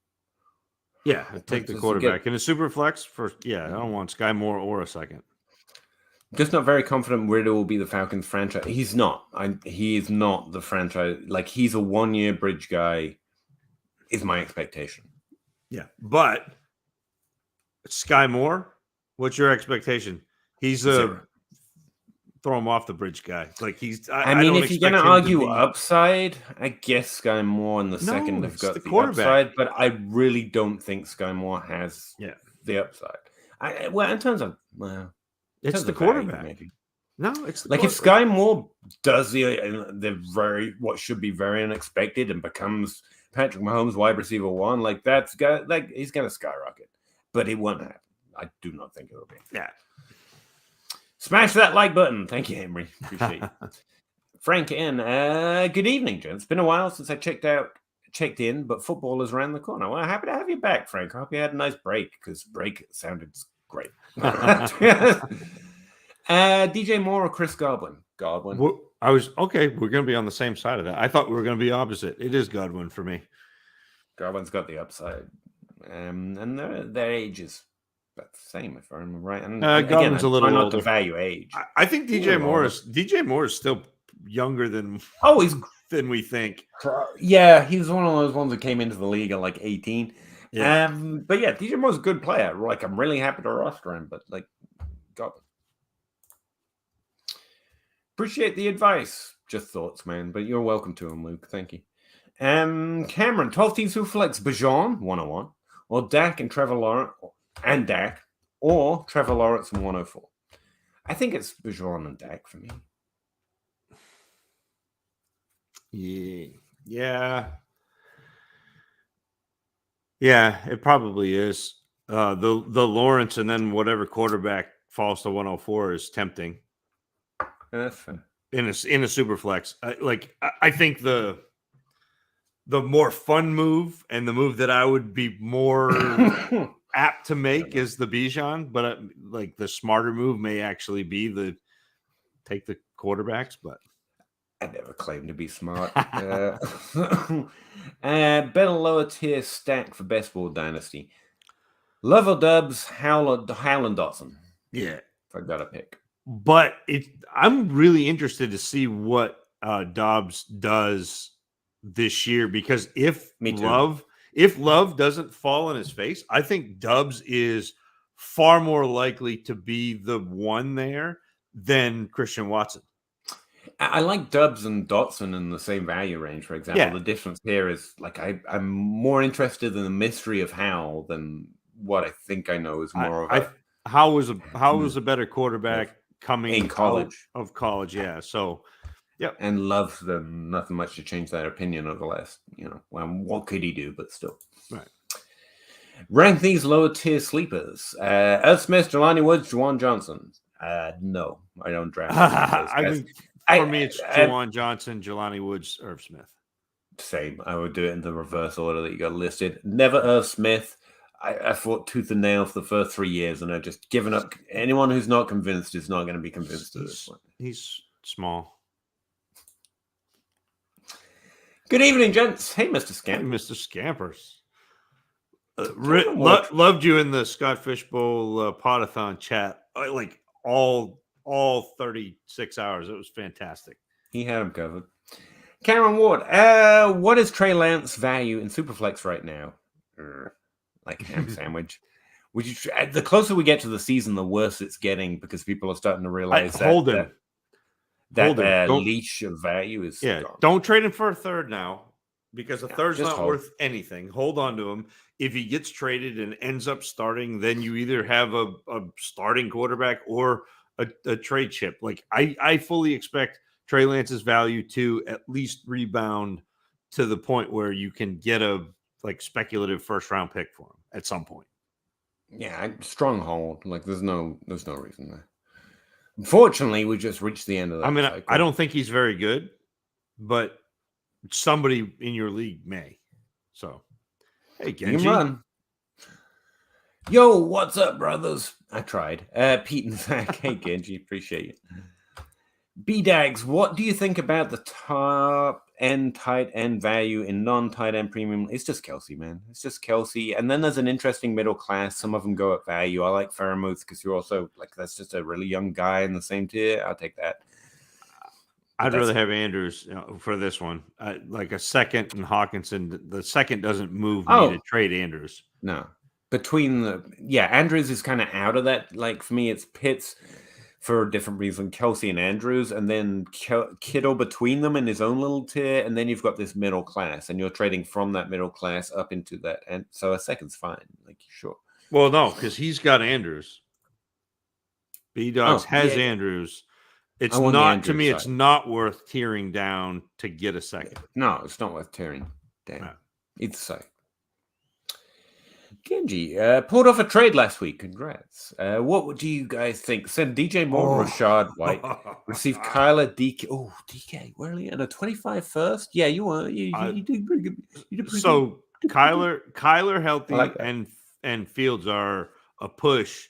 Yeah, take the quarterback in a Superflex for. Yeah, I don't want Sky Moore or a second. Just not very confident Ritter will be the Falcons franchise. He's not. He is not the franchise. Like, he's a 1-year bridge guy. is my expectation. Yeah, but Sky Moore, what's your expectation? He's a Zero. throw him off the bridge guy. Like he's. I mean, don't if you're going expect to him argue be- upside, I guess Sky Moore and the second have it's got the the quarterback. upside, but I really don't think Sky Moore has Yeah. the upside. Well, in terms of It's the of value, quarterback. maybe. No, it's the Like if Sky Moore does the very what should be very unexpected and becomes Patrick Mahomes wide receiver 1, like he's going to skyrocket, but it won't happen. I do not think it will be. Yeah. Smash that like button. Thank you, Henry. Appreciate it. Frank in. Good evening, gents. It's been a while since I checked in, but football is around the corner. Well, happy to have you back, Frank. I hope you had a nice break because break sounded great. DJ Moore or Chris Godwin? Godwin. I was okay. We're going to be on the same side of that. I thought we were going to be opposite. It is Godwin for me. Godwin's got the upside, and their age is about the same, if I remember right. And Godwin's a little not older. to value age. I think DJ Moore is still younger than than we think. Yeah, he's one of those ones that came into the league at like 18. Yeah. But yeah, DJ Moore's a good player. Like I'm really happy to roster him, but like Godwin. Appreciate the advice. Just thoughts, man. But you're welcome to him, Luke. Thank you. Cameron, 12-team Superflex, Bajon, 101. Or Dak and Trevor Lawrence, and Dak. Or Trevor Lawrence and 104. I think it's Bajon and Dak for me. Yeah. Yeah, it probably is. The Lawrence and then whatever quarterback falls to 104 is tempting. That's fair. In a super flex. I think the more fun move and the move that I would be more apt to make is the Bijan, but like the smarter move may actually be take the quarterbacks, but I never claimed to be smart. Better lower tier stack for Best Ball Dynasty. Love or Dubs, Howland Dotson. Yeah. If I got to pick. But I'm really interested to see what Dobbs does this year, because if Love doesn't fall on his face, I think Dobbs is far more likely to be the one there than Christian Watson. I like Dobbs and Dotson in the same value range, for example. Yeah. The difference here is like I'm more interested in the mystery of Howell than what I think I know is more of Howell was a better quarterback coming in college. Out of college, yeah. So yeah. And Love's done nothing much to change that opinion over the last, what could he do, but still. Right. Rank these lower tier sleepers. Earl Smith, Jelani Woods, Juwan Johnson. No, I don't draft those guys. For me, it's Juwan Johnson, Jelani Woods, Irv Smith. Same. I would do it in the reverse order that you got listed. Never Irv Smith. I fought tooth and nail for the first 3 years, and I've just given up. Anyone who's not convinced is not going to be convinced at this point. He's small. Good evening, gents. Hey, Mr. Scamp. Hey, Mr. Scampers. Loved you in the Scott Fishbowl Podathon chat. Like all 36 hours. It was fantastic. He had him covered. Cameron Ward, what is Trey Lance value in Superflex right now? Like ham sandwich. Would you? The closer we get to the season, the worse it's getting because people are starting to realize that leash of value is gone. Don't trade him for a third now, because a third's not worth anything. Hold on to him. If he gets traded and ends up starting, then you either have a starting quarterback or a trade chip. Like I fully expect Trey Lance's value to at least rebound to the point where you can get a speculative first round pick for him at some point. Yeah, strong hold. Like there's no reason there. Unfortunately, we just reached the end of that. I mean, cycle. I don't think he's very good, but somebody in your league may. So, hey, Genji. Run. Yo, what's up, brothers? I tried. Pete and Zach. Hey, Genji. Appreciate you. B-Dags, what do you think about the top end tight end value in non-tight end premium? It's just Kelsey, man. It's just Kelsey. And then there's an interesting middle class. Some of them go at value. I like Fairmouth because you're also that's just a really young guy in the same tier. I'll take that. I'd rather have Andrews for this one. Like a second and Hawkinson. The second doesn't move me to trade Andrews. No. Andrews is kind of out of that. Like for me, it's Pitts for a different reason, Kelsey and Andrews, and then Kittle between them in his own little tier, and then you've got this middle class, and you're trading from that middle class up into that, and so a second's fine. Like sure. Well, no, because he's got Andrews. B-Dogs has Andrews. It's not to me. Side. It's not worth tearing down to get a second. No, it's not worth tearing down. No. Either side. Genji pulled off a trade last week. Congrats. What do you guys think? Send DJ Moore, Rashad White, receive Kyler DK. Oh, DK, where are you? At a 25 first? Yeah, you were. You did pretty good. You did pretty good. Kyler healthy like and Fields are a push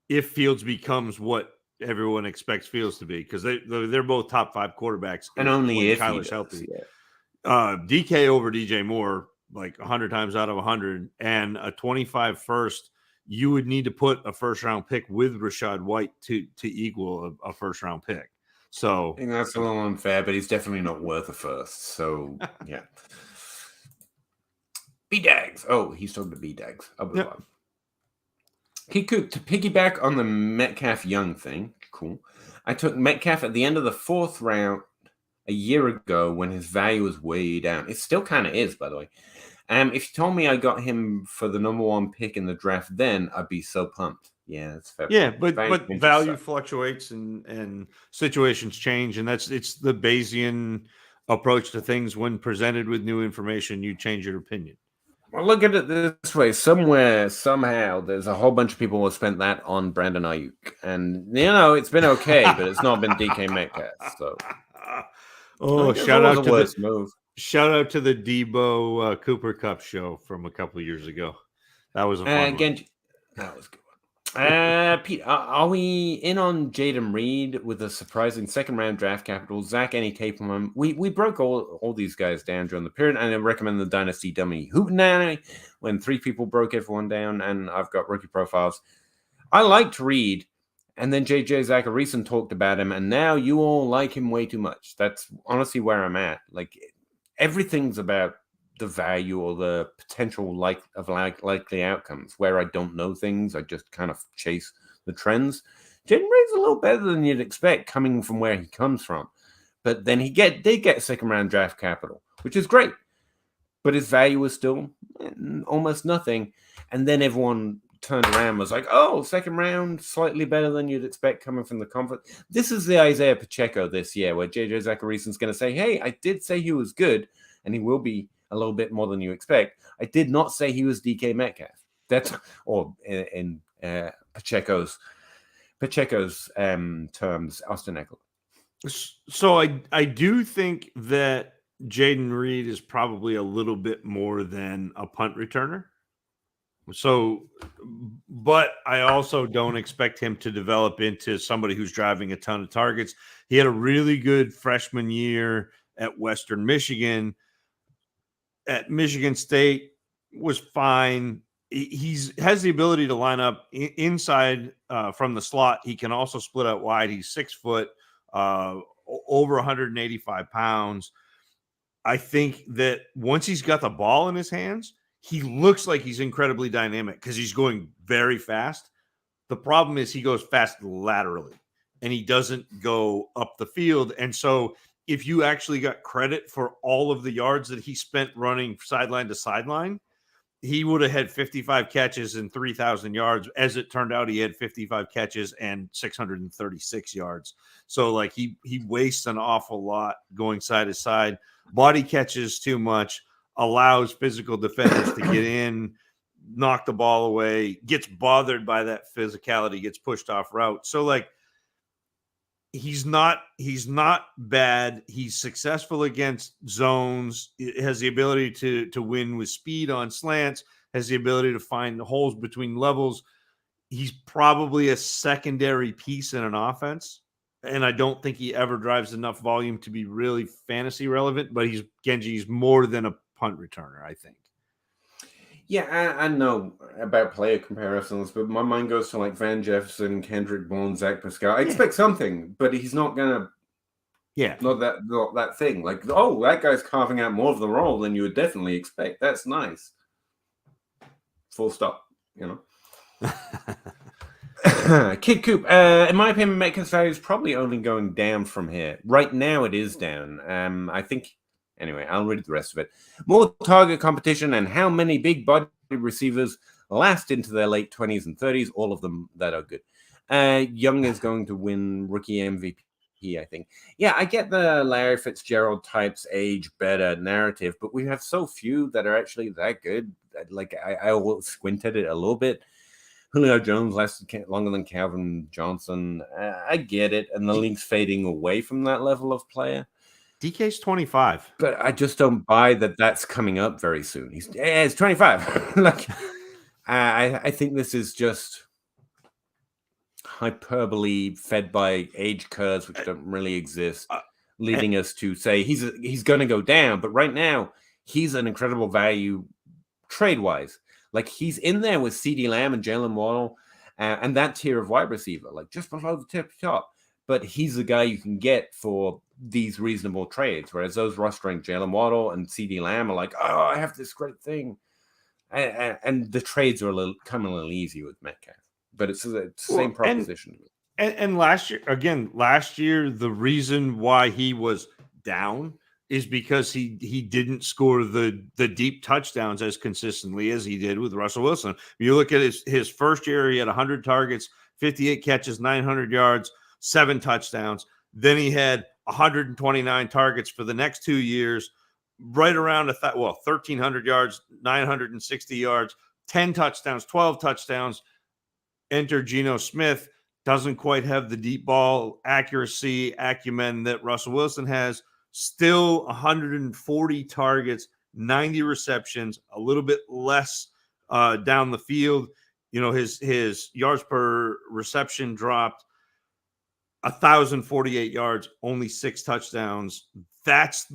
if Fields becomes what everyone expects Fields to be, because they're both top 5 quarterbacks. And only if Kyler's healthy. Yeah. DK over DJ Moore. Like 100 times out of 100, and a 25 first, you would need to put a first round pick with Rashad White to equal a first round pick. So I think that's a little unfair, but he's definitely not worth a first. So yeah. B-Dags. Oh, he's talking to B-Dags. Yep. Kiku, to piggyback on the Metcalf Young thing, cool. I took Metcalf at the end of the 4th round a year ago when his value was way down. It still kind of is, by the way. If you told me I got him for the number 1 pick in the draft then, I'd be so pumped. Yeah, that's fair. Yeah, but value fluctuates and situations change, and it's the Bayesian approach to things. When presented with new information, you change your opinion. Well, look at it this way. Somewhere, somehow, there's a whole bunch of people who spent that on Brandon Ayuk. And, it's been okay, but it's not been DK Metcalf. So, shout out to the Debo Cooper Cup show from a couple of years ago. That was a fun one. That was a good one. Pete, are we in on Jaden Reed with a surprising 2nd-round draft capital? Zach, any tape on him? We broke all these guys down during the period, and I recommend the Dynasty Dummy Hootenanny when 3 people broke everyone down, and I've got rookie profiles. I liked Reed, and then JJ Zacharyson talked about him, and now you all like him way too much. That's honestly where I'm at. Like, everything's about the value or the potential likely outcomes. Where I don't know things, I just kind of chase the trends. Jaden Reed's a little better than you'd expect coming from where he comes from. But then did get 2nd-round draft capital, which is great. But his value was still almost nothing. And then everyone turned around and was like, oh, 2nd round, slightly better than you'd expect coming from the conference. This is the Isaiah Pacheco this year, where JJ Zacharyson's going to say, hey, I did say he was good, and he will be a little bit more than you expect. I did not say he was DK Metcalf. That's, or in Pacheco's terms, Austin Eckler. So I do think that Jaden Reed is probably a little bit more than a punt returner. So, but I also don't expect him to develop into somebody who's driving a ton of targets. He had a really good freshman year at Western Michigan. At Michigan State was fine. He has the ability to line up inside from the slot. He can also split out wide. He's 6 foot, over 185 pounds. I think that once he's got the ball in his hands, he looks like he's incredibly dynamic because he's going very fast. The problem is he goes fast laterally and he doesn't go up the field. And so if you actually got credit for all of the yards that he spent running sideline to sideline, he would have had 55 catches and 3,000 yards. As it turned out, he had 55 catches and 636 yards. So like he wastes an awful lot going side to side. Body catches too much, allows physical defenders to get in, knock the ball away, gets bothered by that physicality, gets pushed off route. So like he's not bad. He's successful against zones. It has the ability to win with speed on slants, has the ability to find the holes between levels. He's probably a secondary piece in an offense. And I don't think he ever drives enough volume to be really fantasy relevant, but he's more than a punt returner, I think. Yeah, I know about player comparisons, but my mind goes to like Van Jefferson, Kendrick Bourne, Zach Pascal. I expect something, but he's not going to Yeah. Not that thing. Like, oh, that guy's carving out more of the role than you would definitely expect. That's nice. Full stop. You know. Kid Coop. In my opinion, Metcalf's value is probably only going down from here. Right now, it is down. I think. Anyway, I'll read the rest of it. More target competition and how many big body receivers last into their late 20s and 30s. All of them that are good. Young is going to win rookie MVP. I think. Yeah, I get the Larry Fitzgerald types age better narrative, but we have so few that are actually that good. Like I will squint at it a little bit. Julio Jones lasted longer than Calvin Johnson. I get it, and the league's fading away from that level of player. DK's 25, but I just don't buy that that's coming up very soon. It's 25. Like I think this is just hyperbole fed by age curves which don't really exist, leading us to say he's going to go down. But right now, he's an incredible value trade-wise. Like, he's in there with CeeDee Lamb and Jalen Waddle and that tier of wide receiver, like just below the top. But he's the guy you can get for these reasonable trades, whereas those rostering Jalen Waddle and CeeDee Lamb are like, oh, I have this great thing. And the trades are come a little easy with Metcalf. But it's the same proposition. And last year, the reason why he was down is because he didn't score the deep touchdowns as consistently as he did with Russell Wilson. You look at his first year, he had 100 targets, 58 catches, 900 yards, 7 touchdowns. Then he had 129 targets for the next 2 years, right around 1,300 yards, 960 yards, 10 touchdowns, 12 touchdowns. Enter Geno Smith, doesn't quite have the deep ball accuracy acumen that Russell Wilson has. Still 140 targets, 90 receptions, a little bit less down the field. You know, his yards per reception dropped 1,048 yards, only 6 touchdowns. That's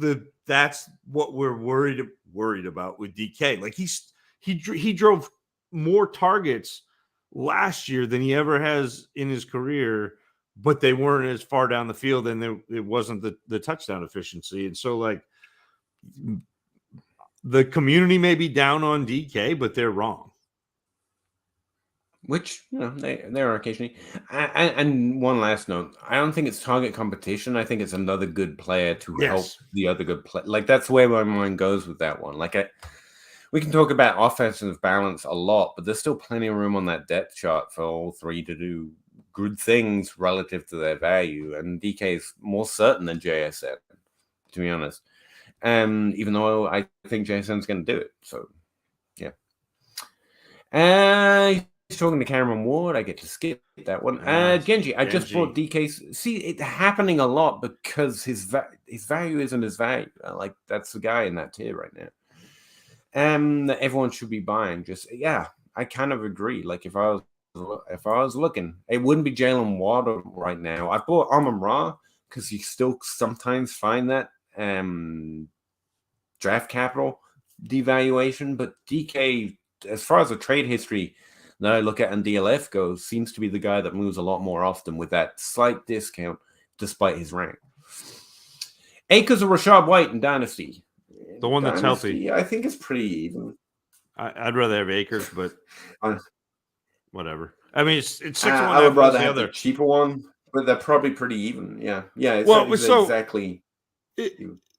what we're worried about with DK. Like, he drove more targets last year than he ever has in his career, but they weren't as far down the field, and it wasn't the touchdown efficiency. And so, like, the community may be down on DK, but they're wrong. Which, you know, they are occasionally. And one last note, I don't think it's target competition. I think it's another good player to help the other good player. Like, that's where my mind goes with that one. Like, we can talk about offensive balance a lot, but there's still plenty of room on that depth chart for all three to do good things relative to their value. And DK is more certain than JSN, to be honest. Even though I think JSN's going to do it. So, yeah. He's talking to Cameron Ward. I get to skip that one. Genji. I just bought DK. See, it's happening a lot because his value isn't his value. Like, that's the guy in that tier right now. That everyone should be buying. I kind of agree. Like, if I was looking, it wouldn't be Jalen Waddle right now. I bought Amon-Ra because you still sometimes find that draft capital devaluation, but DK, as far as the trade history that I look at and DLF goes, seems to be the guy that moves a lot more often with that slight discount despite his rank. Acres of Rashad White in Dynasty. The one that's healthy. I think it's pretty even. I'd rather have Akers, but whatever. I mean, it's 6-1. I would rather have the cheaper one, but they're probably pretty even. Yeah. Exactly.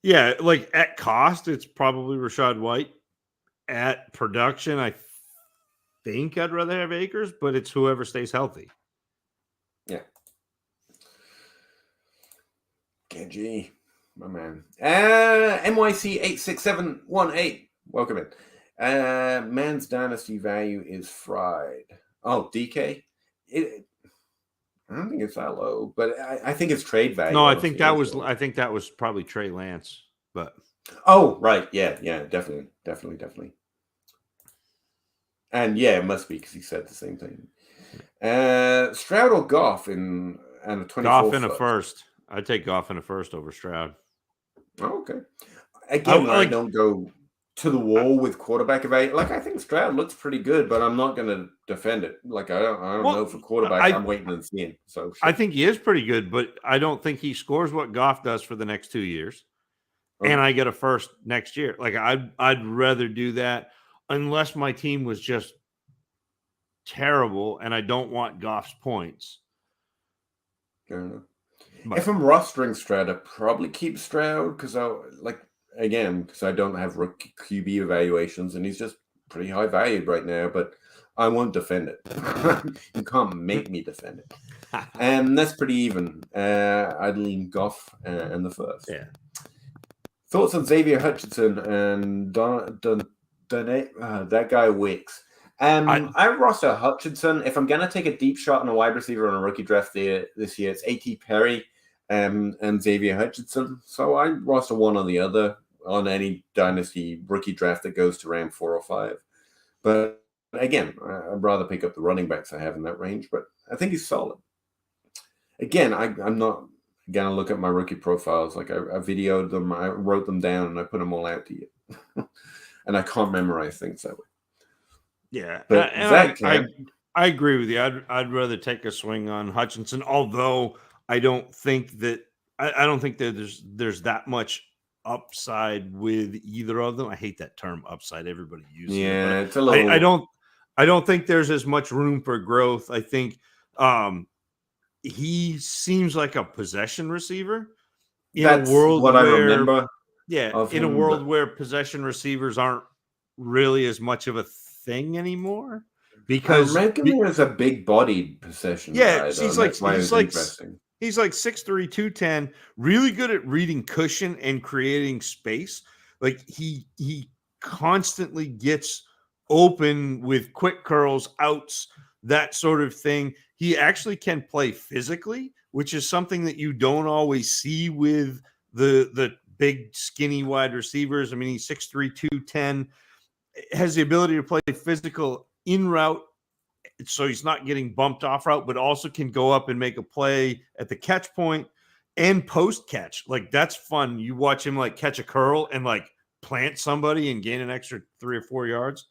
Like, at cost, it's probably Rashad White. At production, I think I'd rather have Akers, but it's whoever stays healthy. Yeah. Genji. My man. NYC86718. Welcome in. Man's dynasty value is fried. Oh, DK? I don't think it's that low, but I think it's trade value. No, I think that was probably Trey Lance, but oh, right. Yeah, definitely. And yeah, it must be because he said the same thing. Stroud or Goff in a 24 Goff in a first. I'd take Goff in a first over Stroud. Oh, okay. Again, I don't go to the wall with quarterback evaluation. Like, I think Stroud looks pretty good, but I'm not going to defend it. Like, I don't know for quarterback. I'm waiting and seeing. So I think he is pretty good, but I don't think he scores what Goff does for the next 2 years. And I get a first next year. Like, I'd rather do that unless my team was just terrible and I don't want Goff's points. Fair enough. If I'm rostering Stroud, I probably keep Stroud because I don't have rookie QB evaluations, and he's just pretty high valued right now. But I won't defend it. You can't make me defend it. And that's pretty even. I'd lean Goff in the first. Yeah. Thoughts on Xavier Hutchinson and that guy Wicks? I roster Hutchinson. If I'm going to take a deep shot on a wide receiver on a rookie draft this year, it's A.T. Perry and Xavier Hutchinson. So I roster one or the other on any Dynasty rookie draft that goes to round 4 or 5. But again, I'd rather pick up the running backs I have in that range, but I think he's solid. Again, I'm not going to look at my rookie profiles. Like I videoed them, I wrote them down, and I put them all out to you. And I can't memorize things that way. Yeah, but I agree with you. I'd rather take a swing on Hutchinson, although I don't think that there's that much upside with either of them. I hate that term upside. Everybody uses it. Yeah, it's a little. I don't think there's as much room for growth. I think he seems like a possession receiver That's a world what where, I remember. Yeah, in a world where possession receivers aren't really as much of a thing anymore, because Redmond is a big-bodied possession. Yeah, guy, he's like 6'3", 210, really good at reading cushion and creating space. Like he constantly gets open with quick curls, outs, that sort of thing. He actually can play physically, which is something that you don't always see with the big, skinny wide receivers. I mean, he's 6'3", 210, has the ability to play physical in route, so he's not getting bumped off route, but also can go up and make a play at the catch point and post catch. Like, that's fun. You watch him like catch a curl and like plant somebody and gain an extra 3 or 4 yards.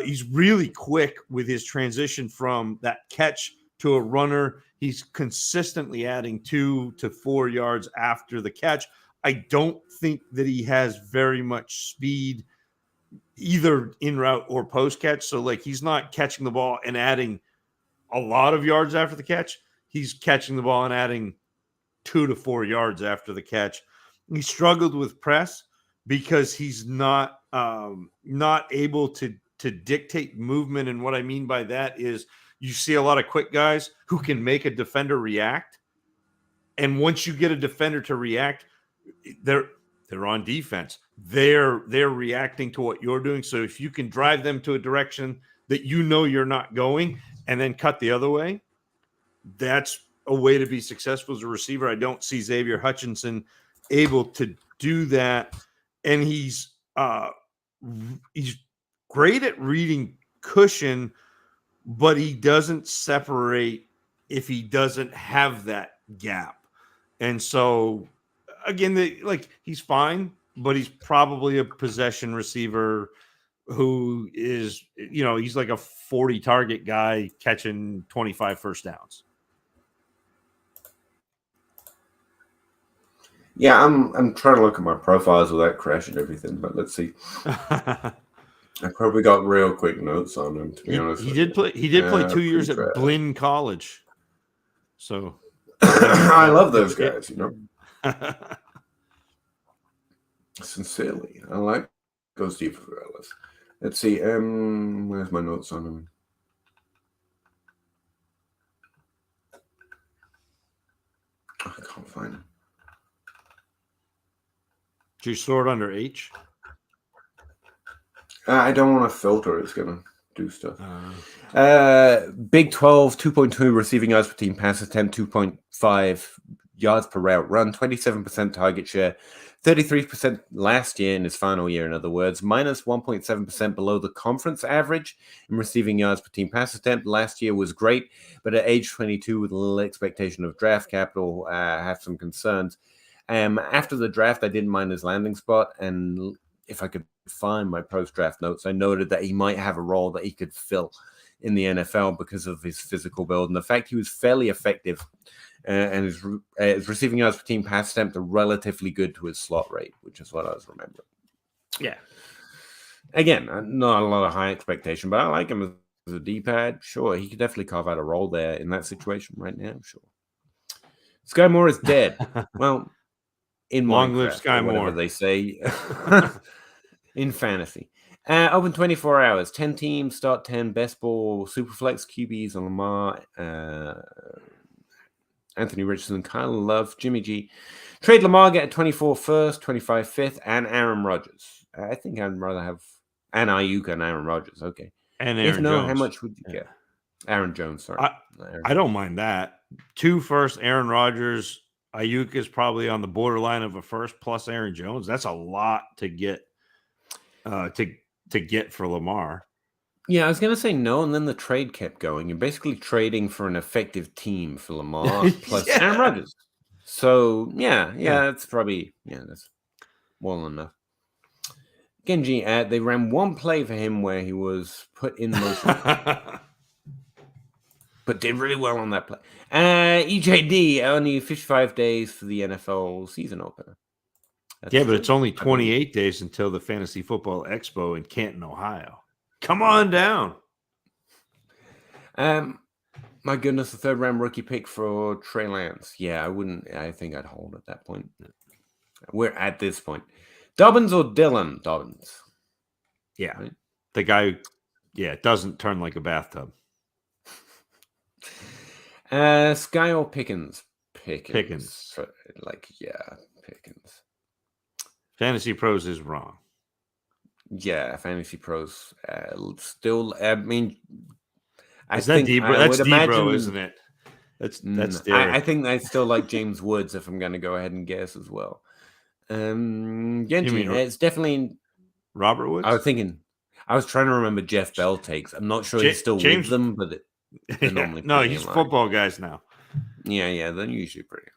He's really quick with his transition from that catch to a runner. He's consistently adding 2 to 4 yards after the catch. I don't think that he has very much speed either in route or post catch. So like, he's not catching the ball and adding a lot of yards after the catch. He's catching the ball and adding 2 to 4 yards after the catch. He struggled with press because he's not able to dictate movement. And what I mean by that is you see a lot of quick guys who can make a defender react. And once you get a defender to react, they're on defense. They're reacting to what you're doing. So if you can drive them to a direction that you know you're not going and then cut the other way, that's a way to be successful as a receiver. I don't see Xavier Hutchinson able to do that. And he's great at reading cushion, but he doesn't separate if he doesn't have that gap. And so again, he's fine, but he's probably a possession receiver who is, he's like a 40 target guy catching 25 first downs. Yeah, I'm trying to look at my profiles without crashing everything, but let's see. I probably got real quick notes on him, to be honest. He did play 2 years at Blinn College. So I love those guys, Sincerely, I like those deep fellas. Let's see. Where's my notes on him? I can't find him. Did you store it under H? I don't want to filter. It's gonna do stuff. Big 12, 2.2 receiving yards per team pass attempt, 2.5 yards per route run, 27% target share, 33% last year in his final year, in other words, minus 1.7% below the conference average in receiving yards per team pass attempt. Last year was great, but at age 22 with a little expectation of draft capital, I have some concerns. After the draft, I didn't mind his landing spot, and if I could find my post-draft notes, I noted that he might have a role that he could fill in the NFL because of his physical build and the fact he was fairly effective and his receiving yards per team pass attempt are relatively good to his slot rate, which is what I was remembering. Yeah. Again, not a lot of high expectation, but I like him as a D-pad. Sure, he could definitely carve out a role there in that situation right now. Sure. Sky Moore is dead. Well, in Long live Minecraft, Sky or whatever Moore. they say in fantasy. Open 24 hours. 10 teams, start 10. Best ball, Superflex, QBs, and Lamar, Anthony Richardson, Kyle Love, Jimmy G. Trade Lamar, get a 24 first, 25 fifth, and Aaron Rodgers. I think I'd rather have and Ayuk and Aaron Rodgers. Okay. And If Aaron no, Jones. how much would you get? Aaron Jones, sorry. I don't mind that. 2 first, Aaron Rodgers. Ayuk is probably on the borderline of a first plus Aaron Jones. That's a lot to get to get for Lamar. Yeah, I was going to say no, and then the trade kept going. You're basically trading for an effective team for Lamar plus Aaron Rodgers. So, yeah, that's probably, that's well enough. Genji, they ran one play for him where he was put in motion, but did really well on that play. EJD, only 55 days for the NFL season opener. But it's only 28 days until the Fantasy Football Expo in Canton, Ohio. Come on down. My goodness, the 3rd round rookie pick for Trey Lance. Yeah, I think I'd hold at that point. We're at this point. Dobbins or Dylan? Dobbins. Yeah. Right? The guy, doesn't turn like a bathtub. Sky or Pickens? Pickens. Pickens. Fantasy Pros is wrong. Yeah, Fantasy Pros still. I mean, that's Debro, isn't it? That's I think I still like James Woods if I'm going to go ahead and guess as well. Genji, it's definitely Robert Woods. I was trying to remember Jeff Bell takes. I'm not sure he's still with them, but they're normally he's football guys now. Yeah, they're usually pretty.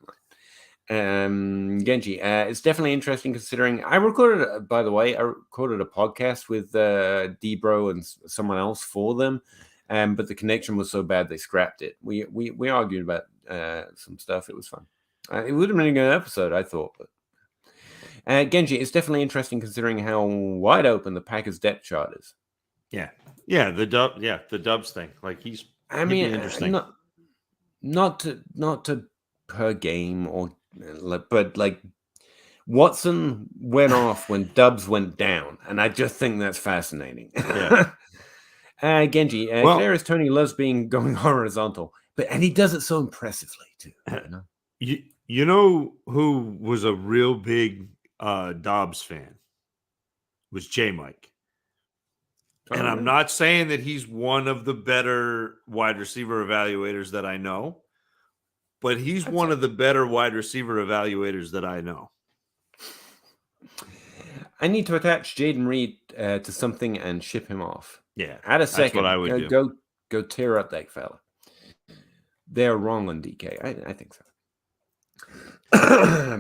Genji, it's definitely interesting considering I recorded a podcast with Debro and someone else for them, but the connection was so bad they scrapped it. We argued about some stuff. It was fun. It would have been a good episode, I thought. But Genji, it's definitely interesting considering how wide open the Packers depth chart is. Yeah, the Dubs thing. Like he'd be interesting. Not to per game but like Watson went off when Dubs went down, and I just think that's fascinating. Yeah. Genji, Kadarius Toney loves going horizontal, and he does it so impressively too. You know who was a real big Dobbs fan? Was J Mike. And I'm not saying that he's one of the better wide receiver evaluators that I know, but he's one of the better wide receiver evaluators that I know. I need to attach Jaden Reed to something and ship him off. Yeah, at a second. That's what I would do. Go tear up that fella. They're wrong on DK. I think so.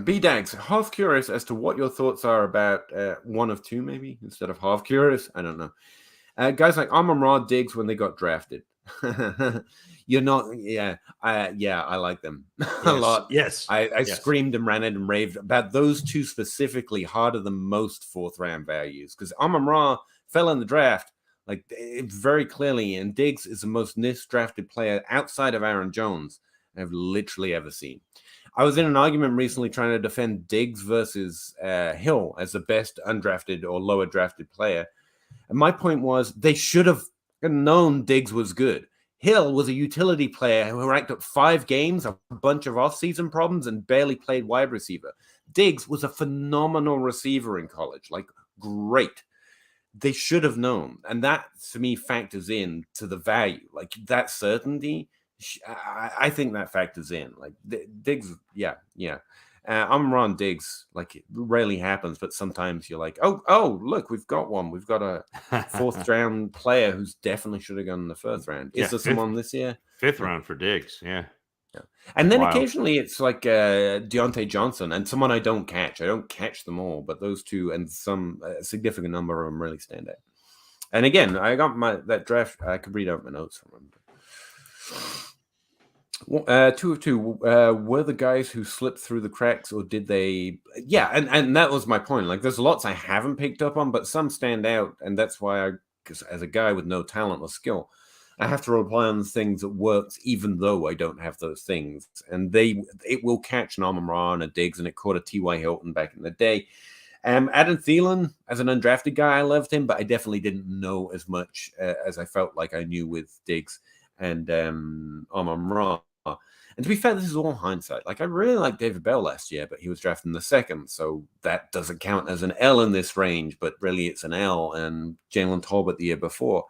B-Dags, half curious as to what your thoughts are about one of two, maybe, instead of half curious. I don't know. Guys like Amon-Ra, Diggs when they got drafted. You're not, I like them a lot. Yes. I screamed and ranted and raved about those two specifically harder than most 4th round values because Amon-Ra fell in the draft like very clearly, and Diggs is the most drafted player outside of Aaron Jones I've literally ever seen. I was in an argument recently trying to defend Diggs versus Hill as the best undrafted or lower drafted player. And my point was they should have known Diggs was good. Hill was a utility player who racked up 5 games, a bunch of offseason problems, and barely played wide receiver. Diggs was a phenomenal receiver in college, like great. They should have known. And that, to me, factors in to the value. Like that certainty, I think that factors in. Like Diggs, yeah. I'm Ron Diggs. Like it rarely happens, but sometimes you're like, oh, look, we've got one. We've got a 4th round player who's definitely should have gone in the 1st round. Is there someone this year? 5th round for Diggs, yeah. And then Wild. occasionally it's like Deontay Johnson and someone I don't catch. I don't catch them all, but those two and some significant number of them really stand out. And again, I got that draft. I could read out my notes from them. 2 of 2 were the guys who slipped through the cracks, or did they? Yeah, and that was my point. Like, there's lots I haven't picked up on, but some stand out, and that's why because as a guy with no talent or skill, I have to rely on the things that works, even though I don't have those things. And it will catch an Amon-Ra and a Diggs, and it caught a T.Y. Hilton back in the day. Adam Thielen, as an undrafted guy, I loved him, but I definitely didn't know as much as I felt like I knew with Diggs and Amon-Ra. And to be fair, this is all hindsight. Like, I really liked David Bell last year, but he was drafted in the 2nd, so that doesn't count as an L in this range, but really it's an L, and Jalen Tolbert the year before.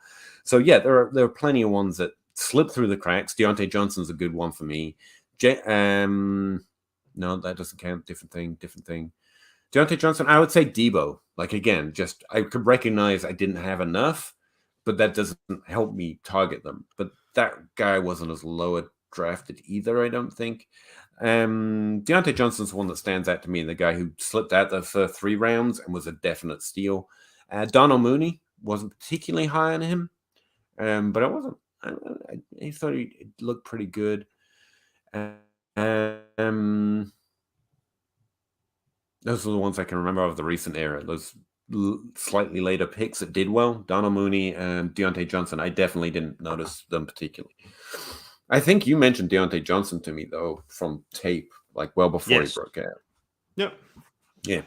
So, yeah, there are plenty of ones that slip through the cracks. Deontay Johnson's a good one for me. No, that doesn't count. Different thing. Deontay Johnson, I would say Debo. Like, again, just I could recognize I didn't have enough, but that doesn't help me target them. But that guy wasn't as low drafted either, I don't think. Deontay Johnson's one that stands out to me, the guy who slipped out the first 3 rounds and was a definite steal. Donald Mooney wasn't particularly high on him, but I wasn't. I thought he looked pretty good. Those are the ones I can remember of the recent era. Those slightly later picks that did well, Donald Mooney and Deontay Johnson, I definitely didn't notice them particularly. I think you mentioned Deontay Johnson to me, though, from tape, like well before he broke out. Yep. Yeah.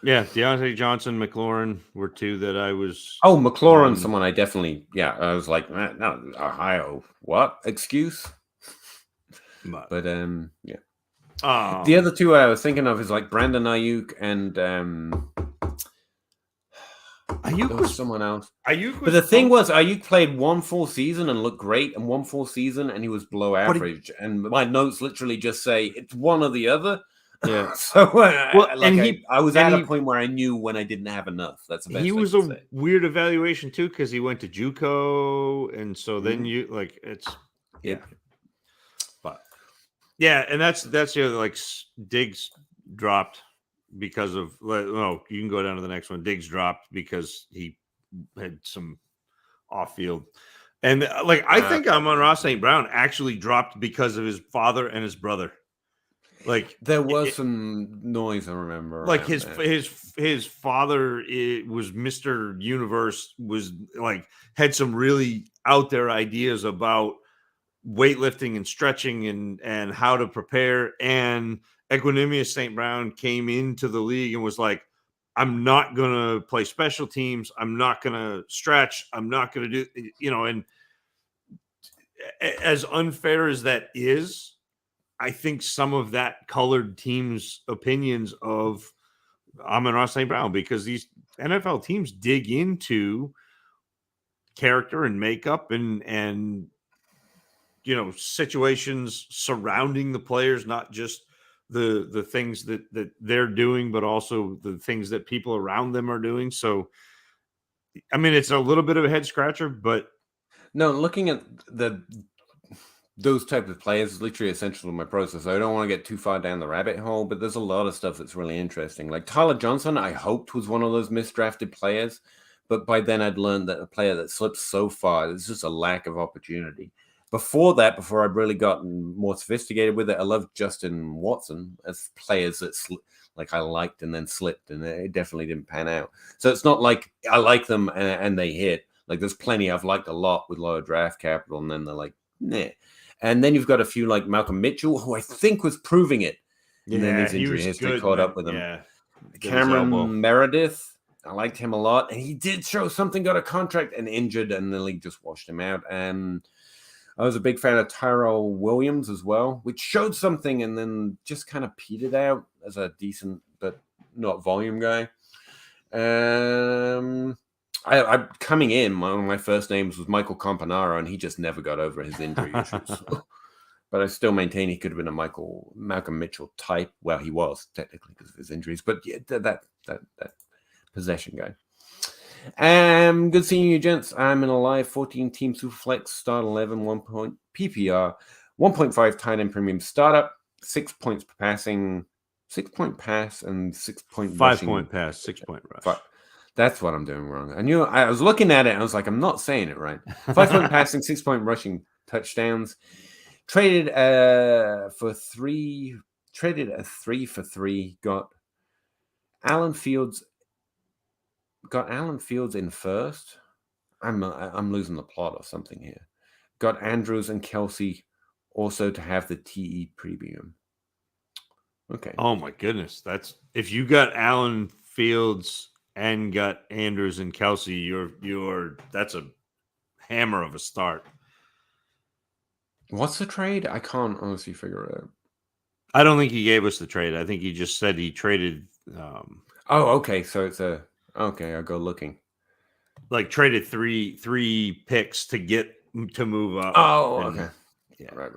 Yeah, Deontay Johnson, McLaurin were 2 that I was... Oh, McLaurin, someone I definitely... Yeah, I was like, no, Ohio, what? Excuse? But, yeah. The other 2 I was thinking of is like Brandon Ayuk and Ayuk was someone else. But the thing was, Ayuk played 1 full season and looked great, and 1 full season and he was below average. And my notes literally just say it's one or the other. Yeah. So I was at a point where I knew when I didn't have enough. That's the best. He was a weird evaluation too, because he went to JUCO, and so then you like it's But yeah, and that's the other, like, Diggs dropped because of you can go down to the next one. Diggs dropped because he had some off field, and I think Amon-Ra St. Brown actually dropped because of his father and his brother. Like, there was some noise, I remember. Like his father was Mr. Universe, was like had some really out there ideas about weightlifting and stretching and how to prepare. And Equanimous St. Brown came into the league and was like, I'm not going to play special teams. I'm not going to stretch. I'm not going to do, and as unfair as that is, I think some of that colored teams' opinions of Amon-Ra St. Brown, because these NFL teams dig into character and makeup and situations surrounding the players, not just the things that they're doing, but also the things that people around them are doing. So, I mean, it's a little bit of a head scratcher, but no, looking at those type of players is literally essential to my process. I don't want to get too far down the rabbit hole, but there's a lot of stuff that's really interesting. Like Tyler Johnson, I hoped was one of those misdrafted players, but by then I'd learned that a player that slips so far, there's just a lack of opportunity. Before I'd really gotten more sophisticated with it, I loved Justin Watson as players that I liked and then slipped, and it definitely didn't pan out. So it's not like I like them and they hit. Like, there's plenty I've liked a lot with lower draft capital, and then they're like, nah. And then you've got a few like Malcolm Mitchell, who I think was proving it. And then his injury history caught up with him. Yeah. Cameron Meredith, I liked him a lot. And he did show something, got a contract and injured, and the league just washed him out. And I was a big fan of Tyrell Williams as well, which showed something and then just kind of petered out as a decent but not volume guy. I coming in, one of my first names was Michael Campanaro, and he just never got over his injury issues. But I still maintain he could have been a Malcolm Mitchell type. Well, he was technically because of his injuries, but yeah, that possession guy. Good seeing you, gents. I'm in a live 14-team Superflex, start 11, 1 point PPR 1.5 tight end premium startup, 6 points per passing, 6-point pass, and 6-point 5-point pass, 6-point rush. That's what I'm doing wrong. I was looking at it and I was like, I'm not saying it right. 5-point passing, 6-point rushing touchdowns. Traded a 3 for 3. Got Allen Fields in first. I'm losing the plot or something here. Got Andrews and Kelsey also to have the TE premium. Okay. Oh my goodness. That's if you got Allen Fields and got Andrews and Kelsey, you're that's a hammer of a start. What's the trade? I can't honestly figure it out. I don't think he gave us the trade. I think he just said he traded Oh, okay. So it's okay, I'll go looking. Like traded three picks to move up. Oh, okay. Yeah. Right.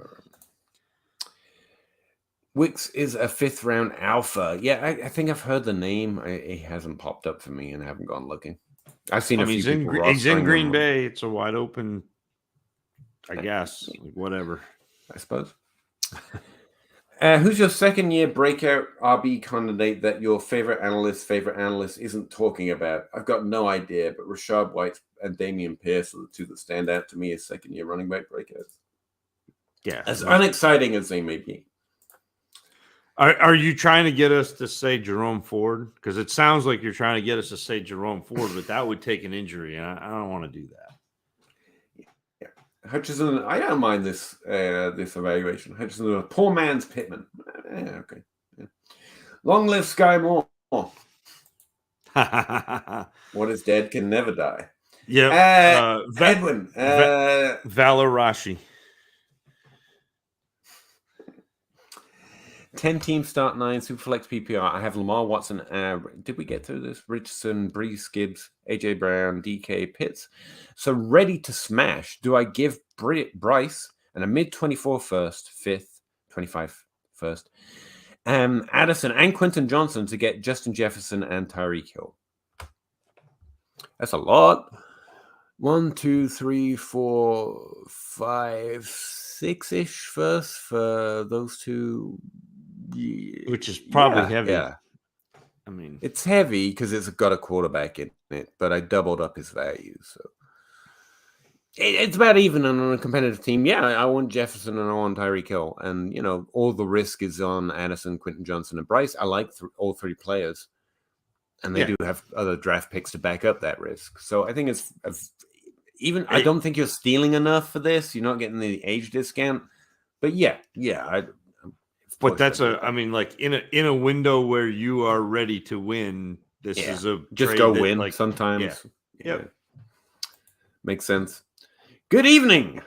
Wicks is a 5th round alpha. Yeah, I think I've heard the name. It hasn't popped up for me, and I haven't gone looking. I've seen a few people. He's in Green Bay. It's a wide open, I guess. Whatever. I suppose. Who's your second-year breakout RB candidate that your favorite analyst isn't talking about? I've got no idea, but Rashad White and Dameon Pierce are the two that stand out to me as second-year running back breakouts. Yeah. As unexciting as they may be. Are you trying to get us to say Jerome Ford? Because it sounds like you're trying to get us to say Jerome Ford, but that would take an injury, and I don't want to do that. Yeah. Hutchinson, I don't mind this evaluation. Hutchinson, a poor man's Pittman. Okay. Yeah. Long live Sky Moore. What is dead can never die. Yeah. Edwin. Valarashi. 10 teams start 9 Superflex PPR. I have Lamar Watson. Did we get through this? Richardson, Breeze, Gibbs, AJ Brown, DK, Pitts. So ready to smash. Do I give Bryce and a mid 24 first, 5th, 25 first, Addison and Quentin Johnson to get Justin Jefferson and Tyreek Hill? That's a lot. 1, 2, 3, 4, 5, 6-ish first for those two. Yeah. Which is probably heavy. Yeah. I mean, it's heavy because it's got a quarterback in it, but I doubled up his value. So it's about even on a competitive team. Yeah, I want Jefferson and I want Tyreek Hill. And, all the risk is on Addison, Quentin Johnson, and Bryce. I like all 3 players. And they do have other draft picks to back up that risk. So I think it's I don't think you're stealing enough for this. You're not getting the age discount. But but that's in a window where you are ready to win. This is a just go win. Like sometimes, makes sense. Good evening,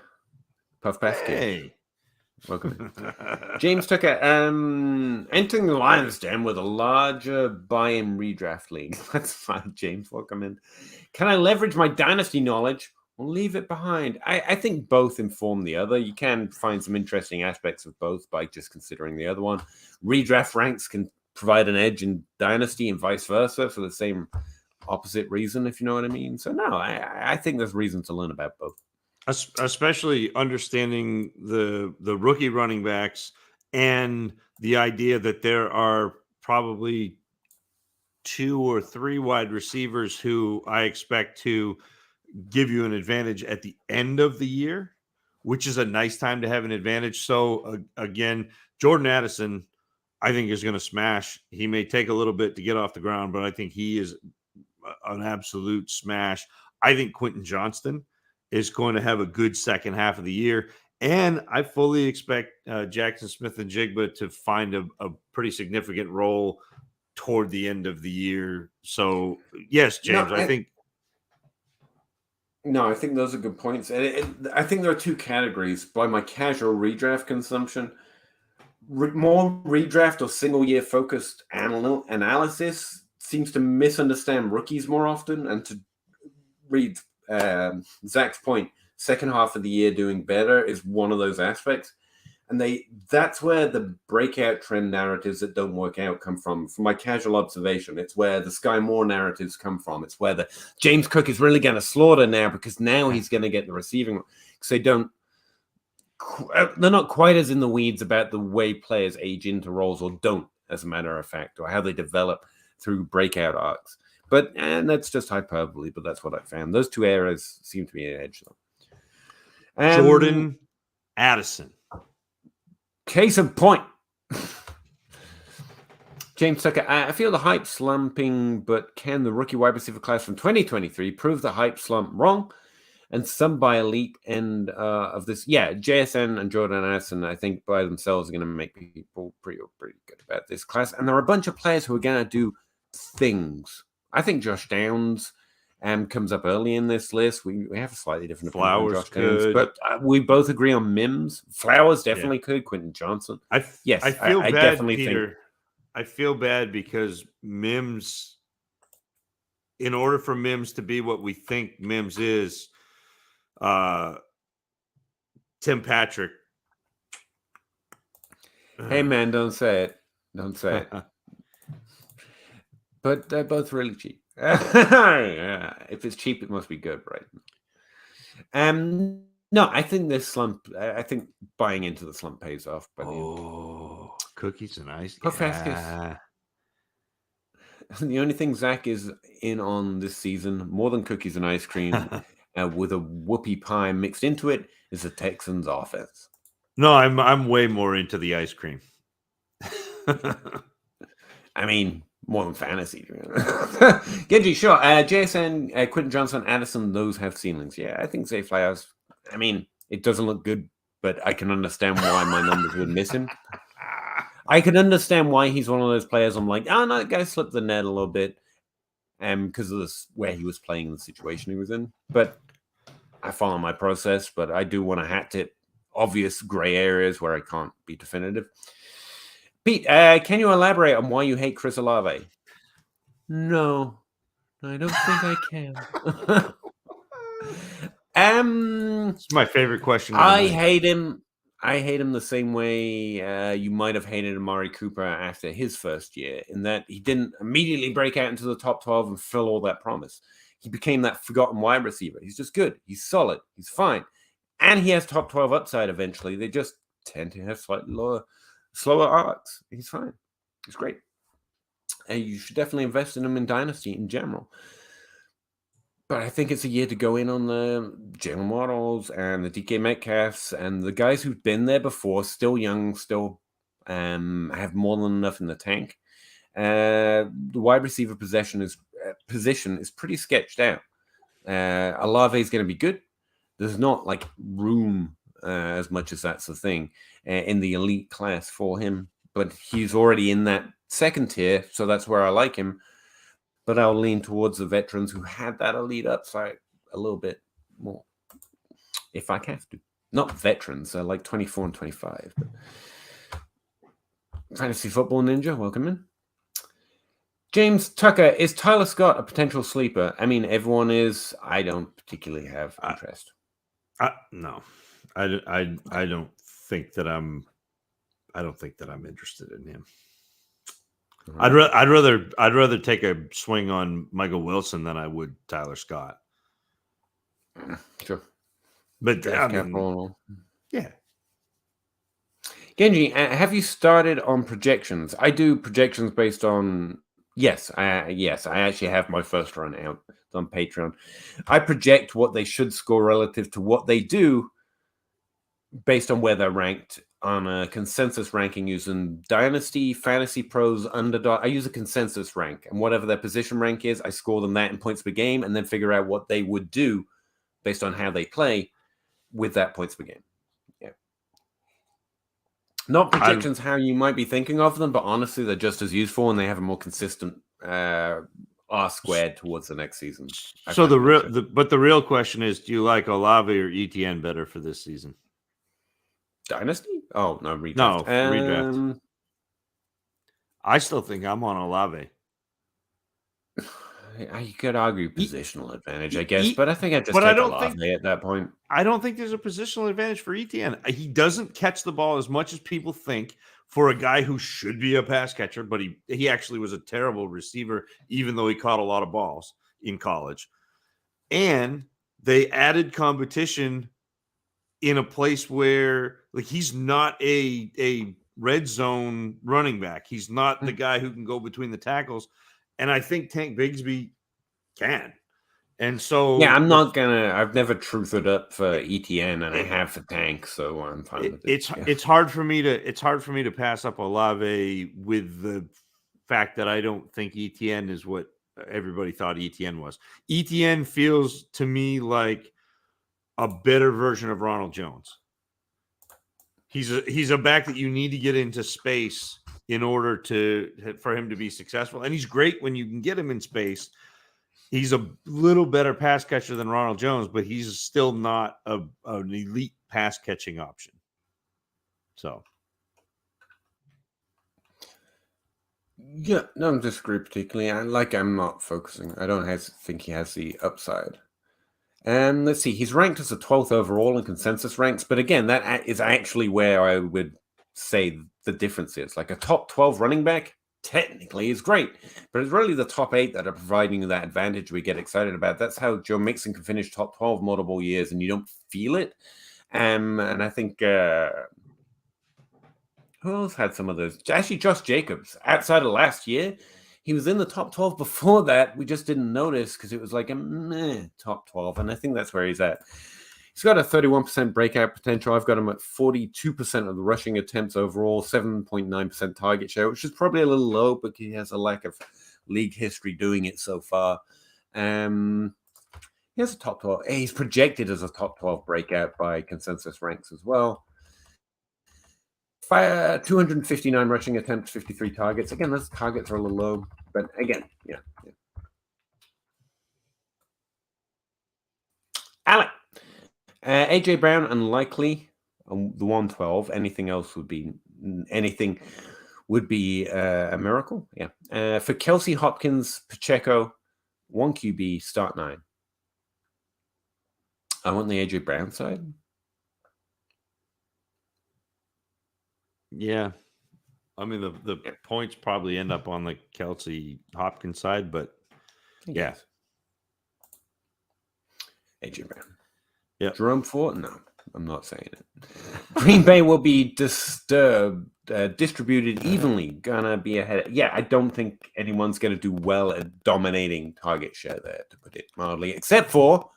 Puff Pass Kid. Hey, welcome, James Tucker. Entering the Lions Den with a larger buy-in redraft league. That's fine, James. Welcome in. Can I leverage my dynasty knowledge? We'll leave it behind. I think both inform the other. You can find some interesting aspects of both by just considering the other one. Redraft ranks can provide an edge in Dynasty and vice versa for the same opposite reason, if you know what I mean. So, no, I think there's reason to learn about both. Especially understanding the rookie running backs and the idea that there are probably 2 or 3 wide receivers who I expect to give you an advantage at the end of the year, which is a nice time to have an advantage. So again, Jordan Addison, I think is going to smash. He may take a little bit to get off the ground, but I think he is an absolute smash. I think Quentin Johnston is going to have a good second half of the year. And I fully expect Jackson Smith and Jigba to find a pretty significant role toward the end of the year. So yes, James, I think those are good points. And I think there are 2 categories. By my casual redraft consumption, more redraft or single-year focused analysis seems to misunderstand rookies more often. And to read Zach's point, second half of the year doing better is one of those aspects. And that's where the breakout trend narratives that don't work out come from. From my casual observation, it's where the Sky Moore narratives come from. It's where the James Cook is really going to slaughter now because now he's going to get the receiving. Because they're not quite as in the weeds about the way players age into roles or don't, as a matter of fact, or how they develop through breakout arcs. But and that's just hyperbole, but that's what I found. Those two eras seem to be an edge, though. Jordan Addison. Case in point. James Tucker, I feel the hype slumping, but can the rookie wide receiver class from 2023 prove the hype slump wrong? And some by elite end of this. Yeah, JSN and Jordan Addison, I think by themselves are going to make people pretty good about this class. And there are a bunch of players who are going to do things. I think Josh Downs comes up early in this list. We have a slightly different opinion on Josh Downs, but we both agree on Mims. Flowers definitely could. Quentin Johnson. I feel bad, definitely Peter. I feel bad because Mims, in order for Mims to be what we think Mims is, Tim Patrick. Hey man, don't say it. Don't say it. But they're both really cheap. Yeah. If it's cheap, it must be good, right? No, I think this slump. I think buying into the slump pays off. But cookies and ice. Yeah. The only thing Zach is in on this season, more than cookies and ice cream, with a whoopie pie mixed into it, is the Texans' offense. No, I'm way more into the ice cream. I mean, more than fantasy. Genji, sure. JSN, Quentin Johnson, Addison, those have ceilings. Yeah, I think Zay Flowers. I mean, it doesn't look good, but I can understand why my numbers would miss him. I can understand why he's one of those players. I'm like, oh no, that guy slipped the net a little bit, because of this where he was playing and the situation he was in. But I follow my process. But I do want to hat tip obvious gray areas where I can't be definitive. Pete, can you elaborate on why you hate Chris Olave? No, I don't think I can. It's my favorite question. I hate him. I hate him the same way you might have hated Amari Cooper after his first year, in that he didn't immediately break out into the top 12 and fill all that promise. He became that forgotten wide receiver. He's just good. He's solid. He's fine. And he has top 12 upside eventually. They just tend to have slightly slower arcs. He's fine. He's great. And you should definitely invest in him in Dynasty in general. But I think it's a year to go in on the Jalen Waddles and the DK Metcalfs and the guys who've been there before, still young, still have more than enough in the tank. The wide receiver position is pretty sketched out. Olave is going to be good. There's not like room as much as that's the thing in the elite class for him, but he's already in that second tier, so that's where I like him. But I'll lean towards the veterans who had that elite upside a little bit more, if I have to. Not veterans, like 24 and 25. But Fantasy Football Ninja, welcome in. James Tucker, is Tyler Scott a potential sleeper? I mean, everyone is. I don't particularly have interest. No, I don't think that I'm. I don't think that I'm interested in him. I'd rather take a swing on Michael Wilson than I would Tyler Scott. Sure, but yeah. Genji, have you started on projections? I do projections based on yes. I actually have my first run out on Patreon. I project what they should score relative to what they do, based on where they're ranked on a consensus ranking using Dynasty, Fantasy Pros, Underdog. I use a consensus rank, and whatever their position rank is, I score them that in points per game, and then figure out what they would do based on how they play with that points per game. Yeah. Not projections how you might be thinking of them, but honestly, they're just as useful, and they have a more consistent R squared towards the next season. So the real question is, do you like Olave or ETN better for this season? Dynasty? Oh, no, redraft. No, redraft. I still think I'm on Olave. You could argue positional advantage, I guess, but I think I just take Olave at that point. I don't think there's a positional advantage for ETN. He doesn't catch the ball as much as people think for a guy who should be a pass catcher, but he actually was a terrible receiver, even though he caught a lot of balls in college. And they added competition in a place where like he's not a red zone running back. He's not the guy who can go between the tackles. And I think Tank Bigsby can. And so yeah, I've never truthed up for ETN, and I have for Tank, so I'm fine with it. It's hard for me to pass up Olave with the fact that I don't think ETN is what everybody thought ETN was. ETN feels to me like a better version of Ronald Jones. He's a back that you need to get into space in order for him to be successful. And he's great when you can get him in space. He's a little better pass catcher than Ronald Jones, but he's still not an elite pass catching option. So, yeah, no, I don't disagree particularly. I'm not focusing. I don't think he has the upside. And let's see, he's ranked as the 12th overall in consensus ranks, but again, that is actually where I would say the difference is. Like a top 12 running back technically is great, but it's really the top 8 that are providing you that advantage we get excited about. That's how Joe Mixon can finish top 12 multiple years and you don't feel it. And I think who else had some of those? Actually, Josh Jacobs. Outside of last year, he was in the top 12 before that. We just didn't notice because it was like a meh top 12. And I think that's where he's at. He's got a 31% breakout potential. I've got him at 42% of the rushing attempts overall, 7.9% target share, which is probably a little low, but he has a lack of league history doing it so far. He has a top 12. He's projected as a top 12 breakout by consensus ranks as well. 259 rushing attempts, 53 targets. Again, those targets are a little low, but again, yeah. Alec. AJ Brown, unlikely on the 112. Anything would be a miracle. Yeah. For Kelsey, Hopkins, Pacheco, 1 QB, start 9. I want the AJ Brown side. Yeah. I mean, the points probably end up on the Kelsey Hopkins side, but yeah. AJ Brown. Yeah. Jerome Ford? No, I'm not saying it. Green Bay will be distributed evenly. Gonna be ahead. Yeah, I don't think anyone's going to do well at dominating target share there, to put it mildly, except for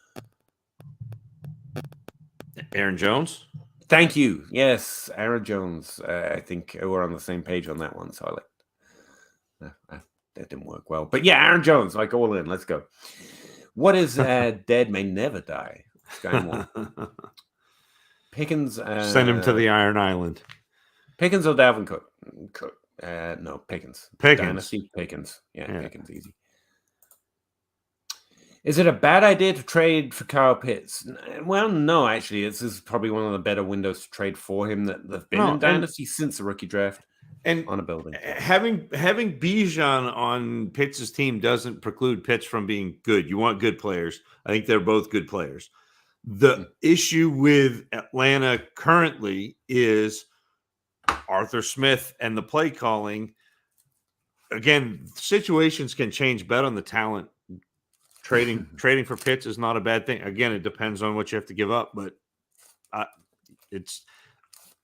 Aaron Jones. Thank you. Yes, Aaron Jones. I think we're on the same page on that one. So that didn't work well. But yeah, Aaron Jones, like all in. Let's go. What is dead may never die? Pickens. Send him to the Iron Island. Pickens or Dalvin Cook? Cook. No, Pickens. Dynasty Pickens. Yeah, Pickens easy. Is it a bad idea to trade for Kyle Pitts? Well, no, actually. This is probably one of the better windows to trade for him that have been in Dynasty since the rookie draft. And on a building. Having Bijan on Pitts' team doesn't preclude Pitts from being good. You want good players. I think they're both good players. The issue with Atlanta currently is Arthur Smith and the play calling. Again, situations can change. Bet on the talent. Trading for Pitts is not a bad thing. Again, it depends on what you have to give up, but it's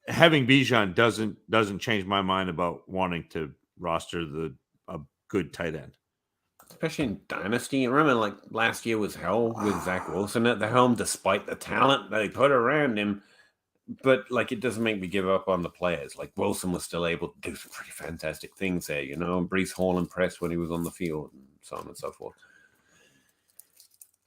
having Bijan doesn't change my mind about wanting to roster a good tight end. Especially in Dynasty. Remember, like last year was hell with Zach Wilson at the helm, despite the talent they put around him. But like, it doesn't make me give up on the players. Like Wilson was still able to do some pretty fantastic things there, and Breece Hall impressed when he was on the field, and so on and so forth.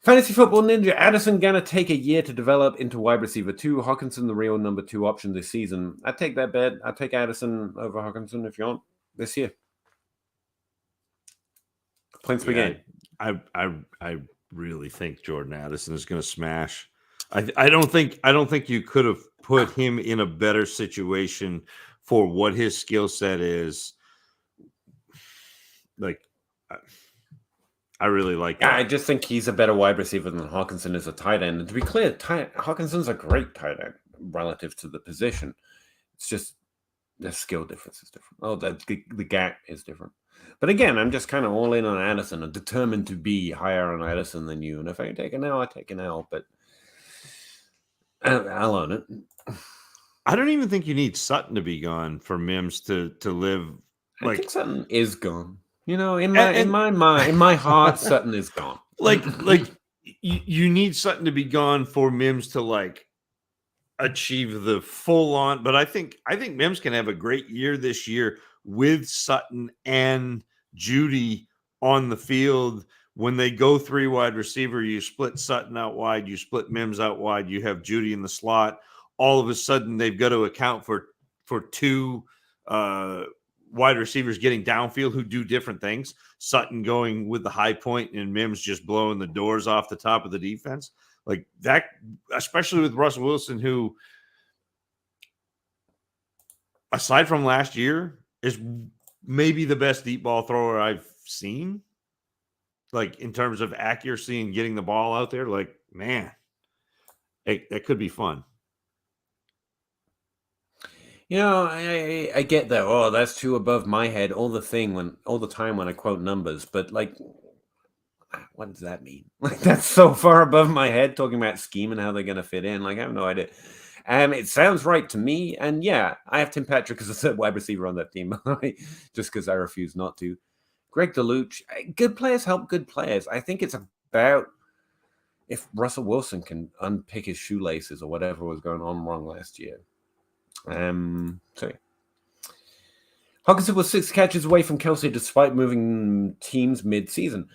Fantasy Football Ninja, Addison gonna take a year to develop into wide receiver 2. Hawkinson, the real number 2 option this season. I take that bet. I take Addison over Hawkinson if you want this year. Points per game. I really think Jordan Addison is going to smash. I don't think you could have put him in a better situation for what his skill set is. Like, I really like that. I just think he's a better wide receiver than Hawkinson is a tight end. And to be clear, Hawkinson's a great tight end relative to the position. It's just the skill difference is different. Oh, the gap is different. But again, I'm just kind of all in on Addison and determined to be higher on Addison than you. And if I can take an L, I take an L. But I'll own it. I don't even think you need Sutton to be gone for Mims to live. I think Sutton is gone. You know, in And- my mind, in my heart, Sutton is gone. like you need Sutton to be gone for Mims to like achieve the full on. But I think Mims can have a great year this year with Sutton and Judy on the field. When they go 3 wide receiver, you split Sutton out wide, you split Mims out wide, you have Judy in the slot. All of a sudden, they've got to account for 2 wide receivers getting downfield who do different things. Sutton going with the high point and Mims just blowing the doors off the top of the defense. Like that, especially with Russell Wilson, who, aside from last year, is maybe the best deep ball thrower I've seen. Like in terms of accuracy and getting the ball out there, like, man, that could be fun. You know, I get that. Oh, that's too above my head. All the time when I quote numbers, but like, what does that mean? Like, that's so far above my head. Talking about scheme and how they're going to fit in, like, I have no idea. It sounds right to me. And yeah, I have Tim Patrick as a third wide receiver on that team, just because I refuse not to. Greg DeLuch, good players help good players. I think it's about if Russell Wilson can unpick his shoelaces or whatever was going on wrong last year. Sorry. Hawkinson was 6 catches away from Kelsey despite moving teams mid-season.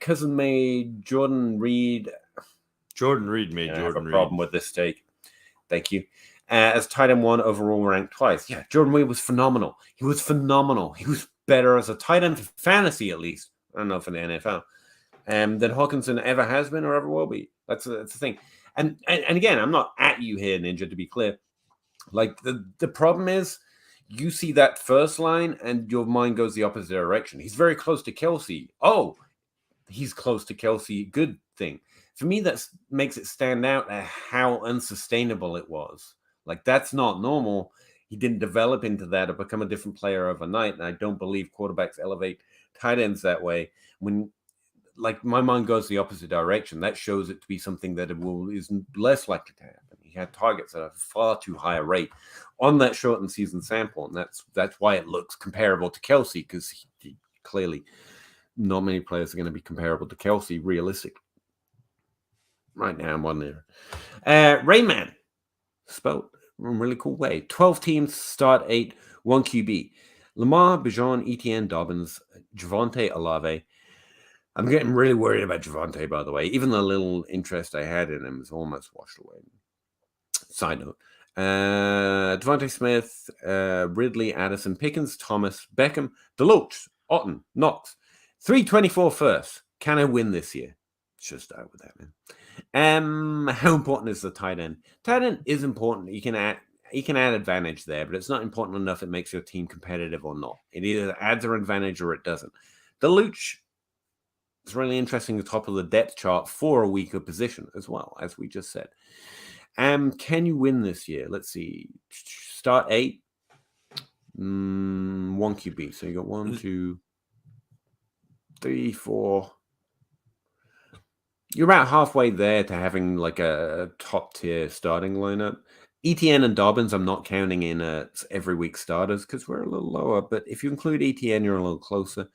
Cousin made Jordan Reed. Jordan Reed made I have Jordan a Reed. problem with this take. Thank you. As tight end 1 overall ranked twice. Yeah, Jordan Reed was phenomenal. He was phenomenal. He was better as a tight end for fantasy, at least. I don't know for the NFL. Than Hawkinson ever has been or ever will be. That's the thing. And again, I'm not at you here, Ninja, to be clear. Like the problem is you see that first line and your mind goes the opposite direction. He's very close to Kelsey. Oh, he's close to Kelsey. Good thing. For me, that makes it stand out at how unsustainable it was. Like, that's not normal. He didn't develop into that or become a different player overnight. And I don't believe quarterbacks elevate tight ends that way. When, like, my mind goes the opposite direction, that shows it to be something that is less likely to happen. He had targets at a far too high a rate on that shortened season sample. And that's why it looks comparable to Kelsey, because he clearly not many players are going to be comparable to Kelsey realistically. Right now, I'm on there. Rayman, spelled in a really cool way. 12 teams, start 8, 1 QB. Lamar, Bijan, Etienne, Dobbins, Javonte, Olave. I'm getting really worried about Javonte, by the way. Even the little interest I had in him is almost washed away. Side note. Devontae Smith, Ridley, Addison, Pickens, Thomas, Beckham, DeLoach, Otten, Knox. 324 first. Can I win this year? Should start with that, man. How important is the tight end? Tight end is important. You can add advantage there, but it's not important enough it makes your team competitive or not. It either adds an advantage or it doesn't. DeLoach is really interesting, the top of the depth chart for a weaker position as well, as we just said. Can you win this year? Let's see. Start 8. 1 QB. So you got 1, 2, 3, 4. You're about halfway there to having like a top tier starting lineup. Etienne and Dobbins, I'm not counting in every week starters because we're a little lower. But if you include Etienne, you're a little closer.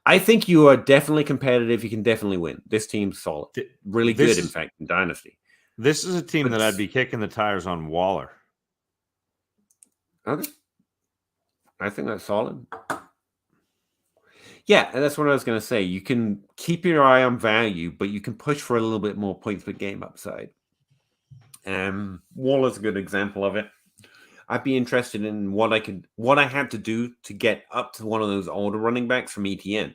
I think you are definitely competitive. You can definitely win. This team's solid. Really good, in fact, in Dynasty. This is a team that I'd be kicking the tires on Waller. Okay. I think that's solid. Yeah, and that's what I was going to say. You can keep your eye on value, but you can push for a little bit more points per game upside. Waller's a good example of it. I'd be interested in what I had to do to get up to one of those older running backs from ETN.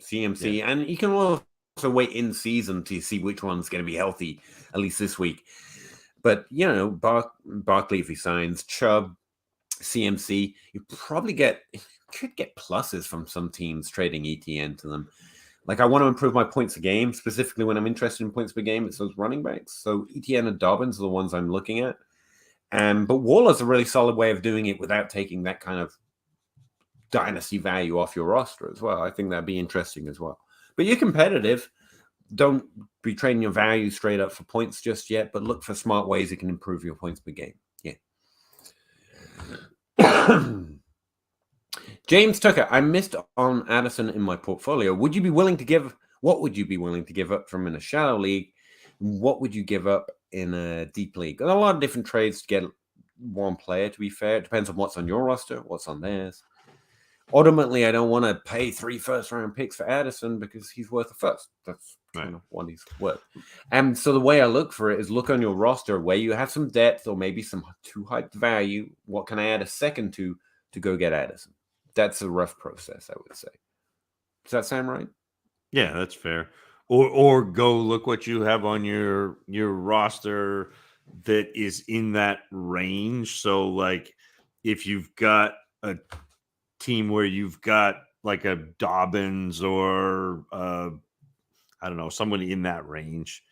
CMC, yeah. And you can also wait in season to see which one's going to be healthy, at least this week. But, you know, Barkley, if he signs, Chubb, CMC, you could get pluses from some teams trading ETN to them. Like, I want to improve my points a game, specifically when I'm interested in points per game. It's those running backs. So ETN and Dobbins are the ones I'm looking at. But Waller's a really solid way of doing it without taking that kind of dynasty value off your roster as well. I think that'd be interesting as well. But you're competitive. don't be trading your value straight up for points just yet, but look for smart ways you can improve your points per game. Yeah. James Tucker, I missed on Addison in my portfolio. What would you be willing to give up from in a shallow league? What would you give up in a deep league? Got a lot of different trades to get one player, to be fair. It depends on what's on your roster, what's on theirs. Ultimately, I don't want to pay 3 first-round picks for Addison because he's worth a first. That's kind of what he's worth. And so the way I look for it is look on your roster where you have some depth or maybe some too hyped value. What can I add a second to go get Addison? That's a rough process, I would say. Does that sound right? Yeah, that's fair. Or go look what you have on your roster that is in that range. So, like, if you've got a team where you've got like a Dobbins or I don't know, somebody in that range.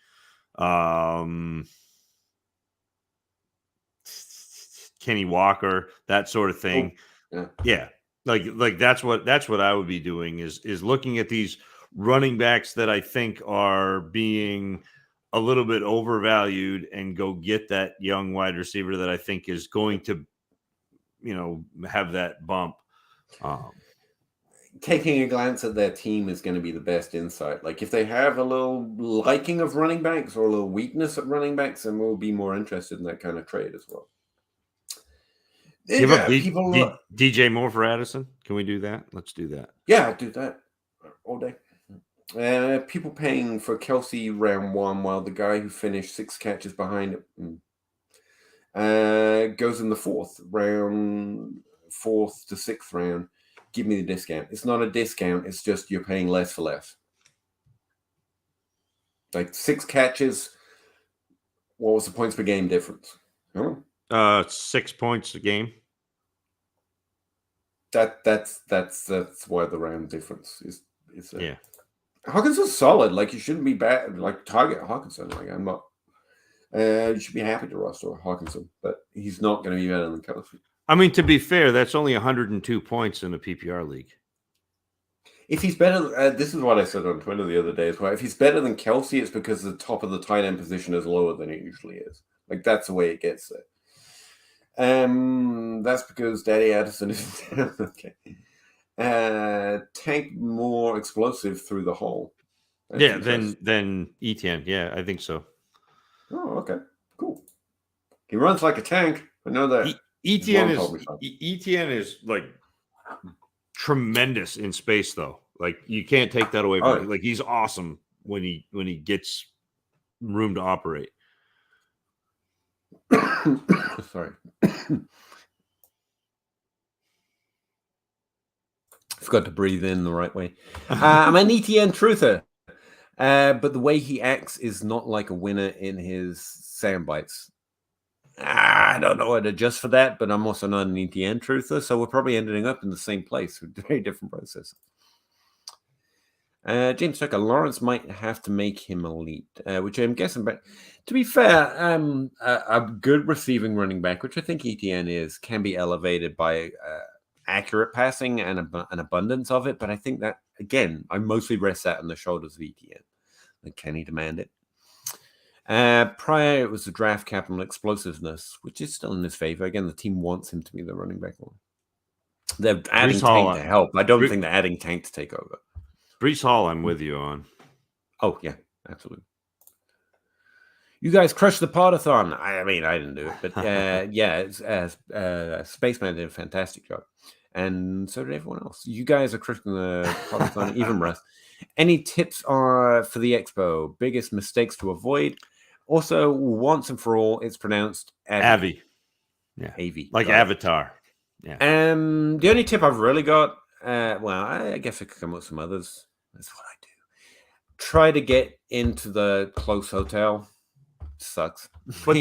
Kenny Walker, that sort of thing. Oh, yeah. Like that's what I would be doing is looking at these running backs that I think are being a little bit overvalued and go get that young wide receiver that I think is going to, have that bump. Taking a glance at their team is going to be the best insight. Like if they have a little liking of running backs or a little weakness at running backs, then we'll be more interested in that kind of trade as well. Give up DJ Moore for Addison. Can we do that? Let's do that. Yeah, I'd do that all day. People paying for Kelsey round 1 while the guy who finished 6 catches behind him goes in the 4th to 6th round. Give me the discount. It's not a discount. It's just you're paying less for less. Like 6 catches. What was the points per game difference? 6 points a game. That's why the round difference is. Yeah. Hawkinson's solid. Like you shouldn't be bad. Like target Hawkinson. Like I'm not. You should be happy to roster Hawkinson, but he's not going to be better than Kelsey. I mean, to be fair, that's only 102 points in a PPR league. If he's better, this is what I said on Twitter the other day as well. If he's better than Kelsey, it's because the top of the tight end position is lower than it usually is. Like that's the way it gets there. That's because Daddy Addison is okay. Tank more explosive through the hole. Yeah, than Etienne. Yeah, I think so. Oh, okay, cool. He runs like a tank. I know that. Etienne is like tremendous in space, though. Like you can't take that away from him. Like he's awesome when he gets room to operate. Sorry. Forgot to breathe in the right way. I'm an ETN truther, but the way he acts is not like a winner in his sound bites. I don't know how to adjust for that, but I'm also not an ETN truther, so we're probably ending up in the same place with very different processes. James Tucker, Lawrence might have to make him elite, which I'm guessing. But to be fair, a good receiving running back, which I think ETN is, can be elevated by accurate passing and an abundance of it. But I think that, again, I mostly rest that on the shoulders of ETN. Like, can he demand it? Prior, it was the draft capital explosiveness, which is still in his favor. Again, the team wants him to be the running back one. They're adding Tank to help. I don't think they're adding Tank to take over. Brees Hall, I'm with you on. Oh, yeah, absolutely. You guys crushed the podathon. I mean, I didn't do it, but yeah, Spaceman did a fantastic job. And so did everyone else. You guys are crushing the podathon, even Russ. Any tips for the expo? Biggest mistakes to avoid? Also, once and for all, it's pronounced Avi. Yeah. Avi. Like Avatar. Yeah. The only tip I've really got, well, I guess I could come up with some others. That's what I do. Try to get into the close hotel. Sucks. But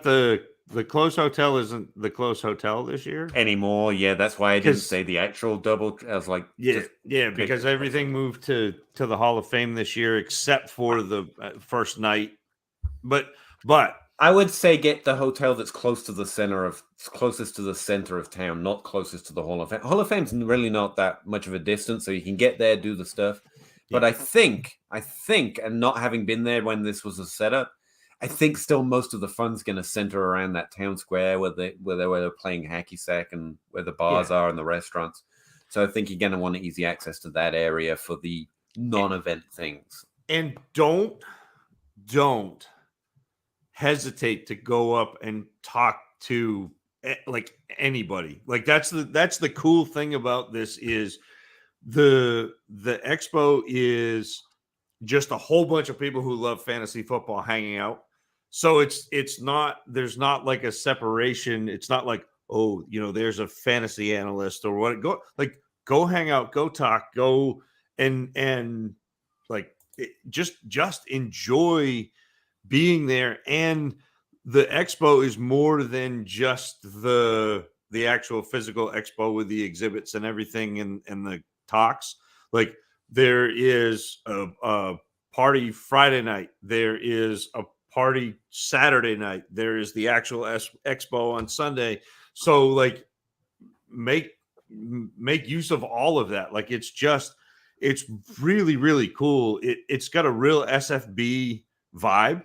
the close hotel isn't the close hotel this year anymore. Yeah, that's why I didn't say the actual double. I was like, yeah, because everything moved to the Hall of Fame this year except for the first night. But I would say get the hotel that's closest to the center of town, not closest to the Hall of Fame. Hall of Fame's really not that much of a distance, so you can get there, do the stuff. But I think, and not having been there when this was a setup, I think still most of the fun's going to center around that town square where they're playing hacky sack and where the bars are and the restaurants. So I think you're going to want easy access to that area for the non-event things. And don't hesitate to go up and talk to like anybody. Like that's the cool thing about this is the expo is just a whole bunch of people who love fantasy football hanging out. So it's not, there's not like a separation. It's not like, oh, there's a fantasy analyst or what. Go hang out, go talk, go and like just enjoy being there. And the expo is more than just the actual physical expo with the exhibits and everything and the talks. Like there is a party Friday night. There is a party Saturday night. There is the actual expo on Sunday. So like make use of all of that. Like it's really, really cool. It's got a real SFB vibe.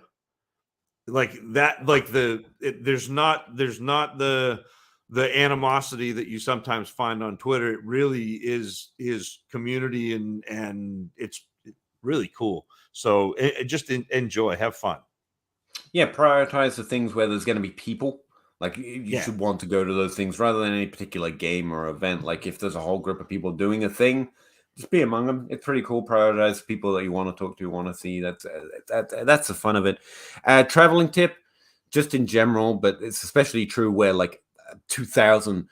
Like that, like there's not the animosity that you sometimes find on Twitter. It really is community and it's really cool. So just enjoy, have fun. Yeah, prioritize the things where there's going to be people. Like you should want to go to those things rather than any particular game or event. Like if there's a whole group of people doing a thing, just be among them. It's pretty cool. Prioritize people that you want to talk to, want to see. That's the fun of it. Traveling tip, just in general, but it's especially true where like 2,000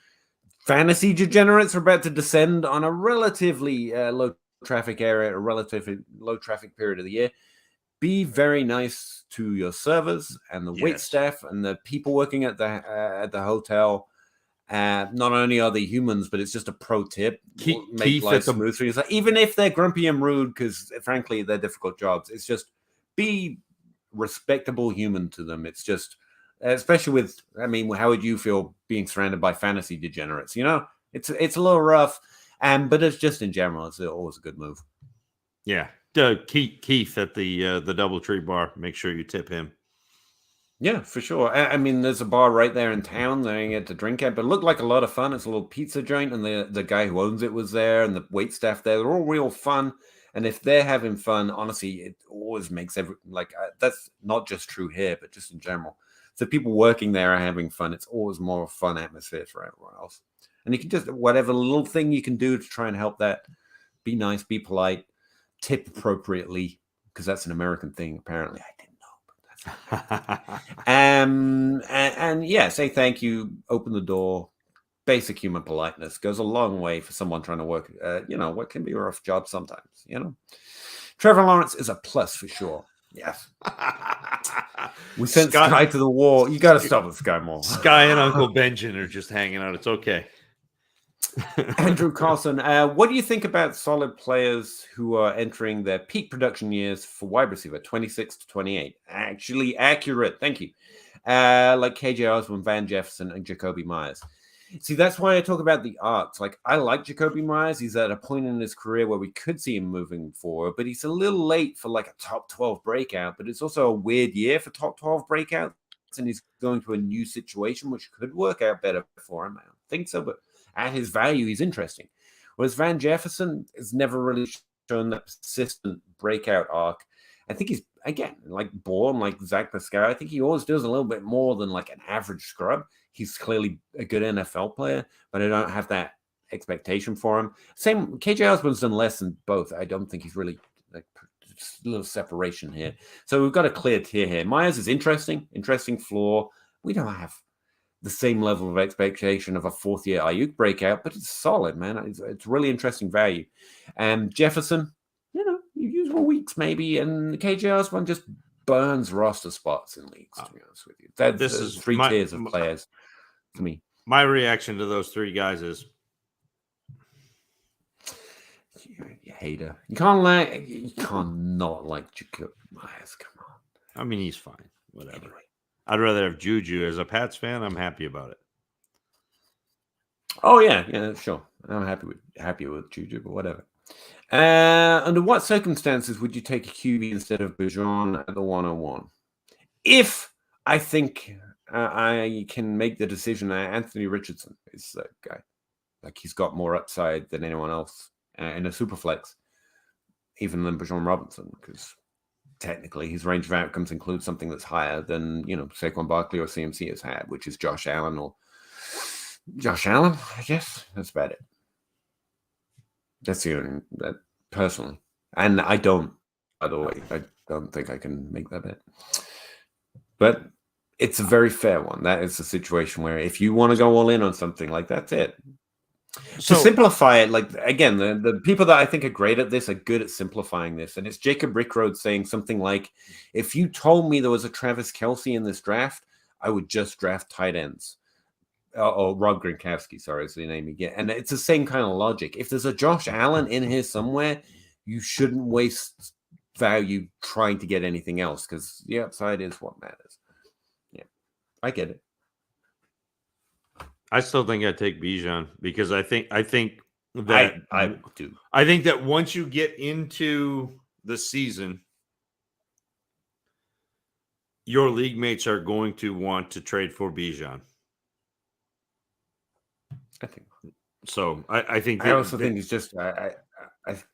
fantasy degenerates are about to descend on a relatively low traffic area, a relatively low traffic period of the year. Be very nice to your servers and the wait staff and the people working at the hotel. Not only are they humans, but it's just a pro tip. Make life smooth for you. Even if they're grumpy and rude, because frankly they're difficult jobs, it's just be respectable human to them. It's just, especially with, I mean, how would you feel being surrounded by fantasy degenerates? It's a little rough, but it's just in general, it's always a good move. Yeah, Keith at the DoubleTree bar. Make sure you tip him. Yeah, for sure. I mean, there's a bar right there in town that I get to drink at, but it looked like a lot of fun. It's a little pizza joint, and the guy who owns it was there, and the wait staff there. They're all real fun. And if they're having fun, honestly, it always makes that's not just true here, but just in general. So people working there are having fun. It's always more fun atmosphere for everyone else. And you can just, whatever little thing you can do to try and help that, be nice, be polite, tip appropriately, because that's an American thing, apparently. I didn't know, but that's and yeah, say thank you, open the door. Basic human politeness goes a long way for someone trying to work, what can be a rough job sometimes, Trevor Lawrence is a plus for sure. Yes. We sent Sky to the wall. You got to stop with Sky more. Sky and Uncle Benjamin are just hanging out. It's okay. Andrew Carlson, what do you think about solid players who are entering their peak production years for wide receiver, 26 to 28? Actually accurate. Thank you. Like KJ Osborne, Van Jefferson, and Jacoby Myers. See, that's why I talk about the arcs. Like, I like Jacoby Myers. He's at a point in his career where we could see him moving forward, but he's a little late for like a top 12 breakout. But it's also a weird year for top 12 breakouts, and he's going to a new situation, which could work out better for him. I don't think so, but at his value, he's interesting. Whereas Van Jefferson has never really shown that persistent breakout arc. I think he's, again, like born like Zach Pascal. I think he always does a little bit more than like an average scrub. He's clearly a good NFL player, but I don't have that expectation for him. Same, KJ Osborne's done less than both. I don't think he's really like a little separation here. So we've got a clear tier here. Myers is interesting floor. We don't have the same level of expectation of a fourth-year Ayuk breakout, but it's solid, man. It's really interesting value. And Jefferson, usual weeks maybe, and KJ Osborne just burns roster spots in leagues, to be honest with you. This is three tiers of players to me. My reaction to those three guys is, you hater. You can't not like Jacob Myers. Come on. I mean, he's fine. Whatever. Anyway. I'd rather have Juju. As a Pats fan, I'm happy about it. Oh yeah, sure. I'm happy with Juju, but whatever. Under what circumstances would you take a QB instead of Bijan at the 101? If I think I can make the decision, Anthony Richardson is that guy. Like, he's got more upside than anyone else in a super flex, even than Bijan Robinson, because technically his range of outcomes includes something that's higher than, Saquon Barkley or CMC has had, which is Josh Allen, I guess. That's about it. That's the only, that personally. And I don't, by the way, I don't think I can make that bet. But it's a very fair one. That is a situation where if you want to go all in on something, like, that's it. So, to simplify it, like, again, the people that I think are great at this are good at simplifying this. And it's Jacob Rickroad saying something like, if you told me there was a Travis Kelce in this draft, I would just draft tight ends. Or Rob Gronkowski, sorry, is the name you get. And it's the same kind of logic. If there's a Josh Allen in here somewhere, you shouldn't waste value trying to get anything else, because the upside is what matters. Yeah, I get it. I still think I'd take Bijan, because I think that I do. I think that once you get into the season, your league mates are going to want to trade for Bijan. I think so. I think. I also think it's just I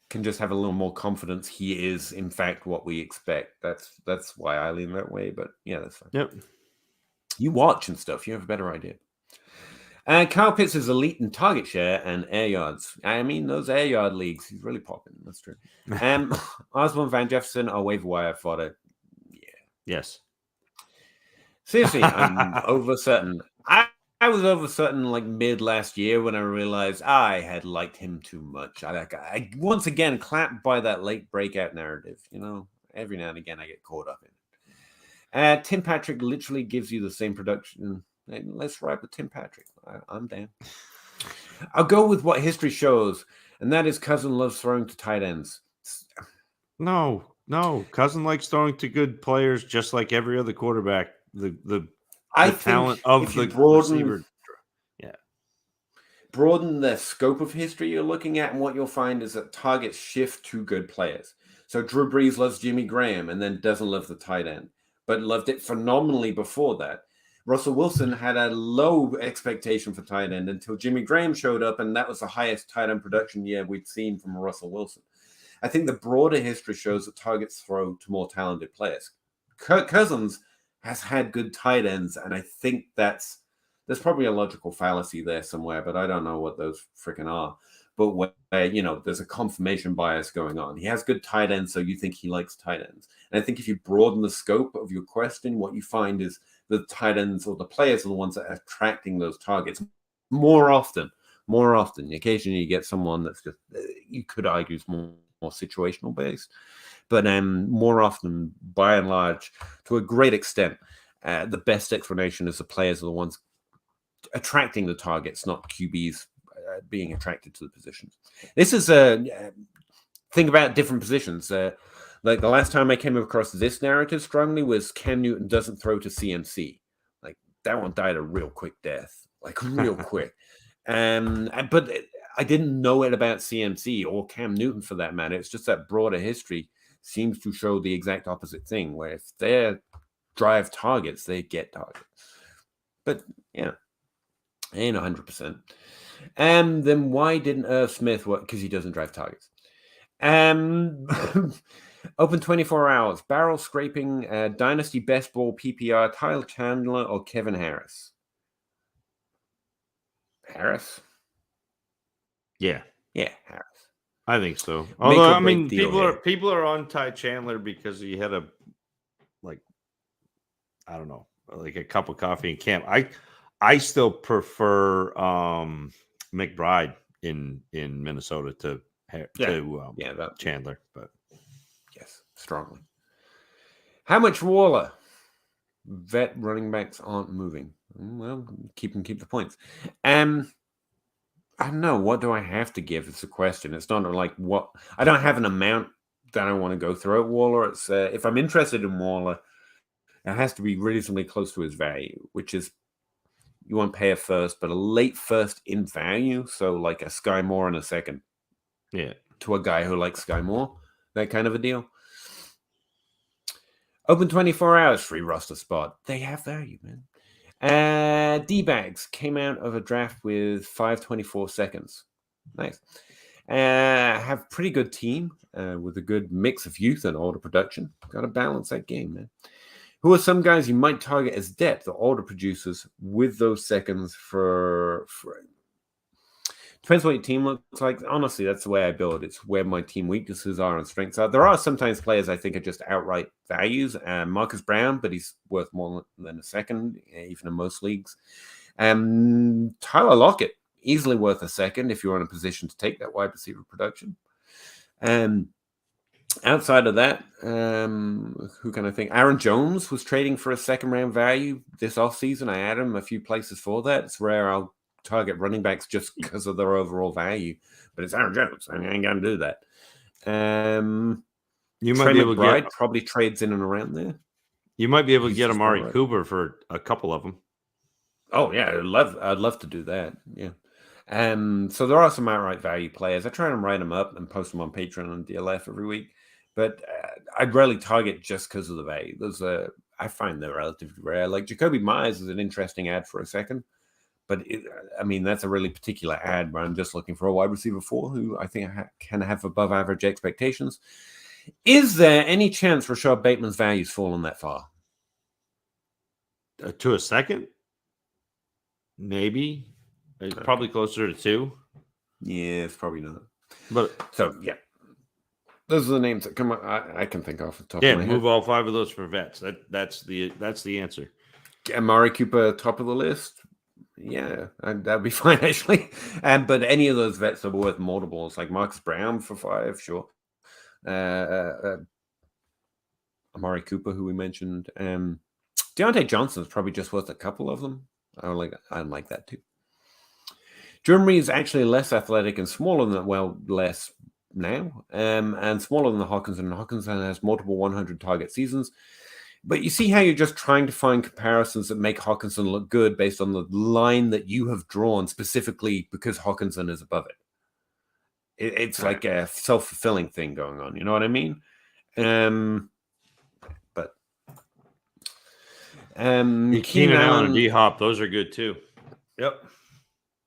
can just have a little more confidence he is in fact what we expect. That's why I lean that way. But yeah, that's fine. Yep. You watch and stuff, you have a better idea. Kyle Pitts is elite in target share and air yards. I mean, those air yard leagues, he's really popping. That's true. Osborne, Van Jefferson are waiver wire fodder. Yeah. Yes. Seriously, I'm over certain. I was over certain like mid last year when I realized I had liked him too much. I once again clamped by that late breakout narrative. Every now and again I get caught up in it. Tim Patrick literally gives you the same production. Let's ride with Tim Patrick. I'm down. I'll go with what history shows, and that is Cousin loves throwing to tight ends. No. Cousin likes throwing to good players, just like every other quarterback. The talent of the receiver. Yeah. Broaden the scope of history you're looking at, and what you'll find is that targets shift to good players. So Drew Brees loves Jimmy Graham and then doesn't love the tight end, but loved it phenomenally before that. Russell Wilson had a low expectation for tight end until Jimmy Graham showed up, and that was the highest tight end production year we'd seen from Russell Wilson. I think the broader history shows that targets throw to more talented players. Kirk Cousins has had good tight ends, and I think there's probably a logical fallacy there somewhere, but I don't know what those freaking are. But where, there's a confirmation bias going on. He has good tight ends, so you think he likes tight ends. And I think if you broaden the scope of your question, what you find is the tight ends or the players are the ones that are attracting those targets more often. Occasionally you get someone that's just, you could argue is more situational based. But more often, by and large, to a great extent, the best explanation is the players are the ones attracting the targets, not QBs being attracted to the positions. This is a thing about different positions. Like the last time I came across this narrative strongly was Cam Newton doesn't throw to CMC. Like, that one died a real quick death, like real quick. But I didn't know it about CMC or Cam Newton for that matter. It's just that broader history seems to show the exact opposite thing, where if they drive targets, they get targets. But yeah, ain't 100%. Then why didn't Irv Smith work? Because he doesn't drive targets. Open 24 hours. Barrel scraping. Dynasty best ball PPR. Tyler Chandler or Kevin Harris? Harris. Yeah, Harris. I think so. Although I mean, people are on Ty Chandler because he had a a cup of coffee in camp. I still prefer McBride in Minnesota to Chandler, but yes, strongly. How much Waller? Vet running backs aren't moving. Well, keep the points. I don't know. What do I have to give? It's a question. It's not like what I don't have an amount that I want to go through at Waller. It's if I'm interested in Waller, it has to be reasonably close to his value, which is you won't pay a first, but a late first in value. So like a Sky Moore in a second. Yeah. to a guy who likes Sky more, that kind of a deal. Open 24 hours, free roster spot. They have value, man. D-Bags came out of a draft with 524 seconds. Nice. Have pretty good team with a good mix of youth and older production. Got to balance that game, man. Who are some guys you might target as depth or older producers with those seconds for depends what your team looks like. Honestly, that's the way I build. It's where my team weaknesses are and strengths are. There are sometimes players I think are just outright values. Marcus Brown, but he's worth more than a second, even in most leagues. Tyler Lockett, easily worth a second if you're in a position to take that wide receiver production. Outside of that, who can I think? Aaron Jones was trading for a second round value this offseason. I added him a few places for that. It's rare I'll target running backs just because of their overall value, but it's Aaron Jones. I ain't gonna do that. You might be able to get probably trades in and around there. You might be able to get Amari Cooper for a couple of them. Oh yeah, I'd love to do that. Yeah. So there are some outright value players. I try and write them up and post them on Patreon and DLF every week, but I'd rarely target just because of the value. I find they're relatively rare. Like Jacoby Myers is an interesting ad for a second, but that's a really particular ad where I'm just looking for a wide receiver 4 who I think can have above average expectations. Is there any chance Rashad Bateman's value's fallen that far? To a second? Maybe. It's probably closer to 2. Yeah, it's probably not. But so yeah, those are the names that come up. I can think off the top. of my move head. all 5 of those for vets. That's the answer. Amari Cooper top of the list. Yeah, that'd be fine actually. But any of those vets are worth multiples, like Marcus Brown for 5, sure. Amari Cooper, who we mentioned. Deontay Johnson's probably just worth a couple of them. I like that too. Jordan Reed is actually less athletic and smaller than less now, and smaller than Hockenson. Hockenson has multiple 100 target seasons. But you see how you're just trying to find comparisons that make Hockenson look good based on the line that you have drawn specifically because Hockenson is above it. It's like a self-fulfilling thing going on. You know what I mean? Keenan Allen and D-Hop, those are good too. Yep.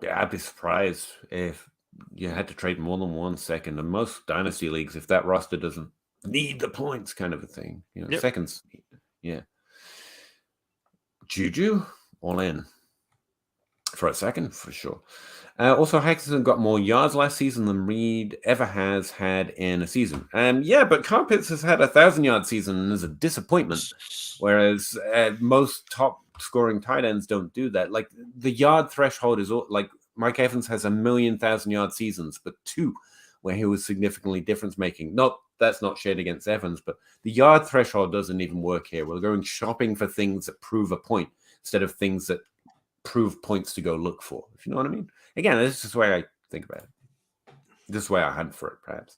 Yeah, I'd be surprised if you had to trade more than 1 second. In most dynasty leagues, if that roster doesn't need the points, kind of a thing. Seconds. Yeah. Juju, all in for a second, for sure. Also, Hockenson got more yards last season than Reed ever has had in a season. But Kyle Pitts has had 1,000-yard season and is a disappointment, whereas most top-scoring tight ends don't do that. Like, the yard threshold is like Mike Evans has 1,000,000-yard seasons, but 2 where he was significantly difference-making. That's not shared against Evans, but the yard threshold doesn't even work here. We're going shopping for things that prove a point instead of things that prove points to go look for, if you know what I mean. Again, this is just the way I think about it. This is the way I hunt for it, perhaps.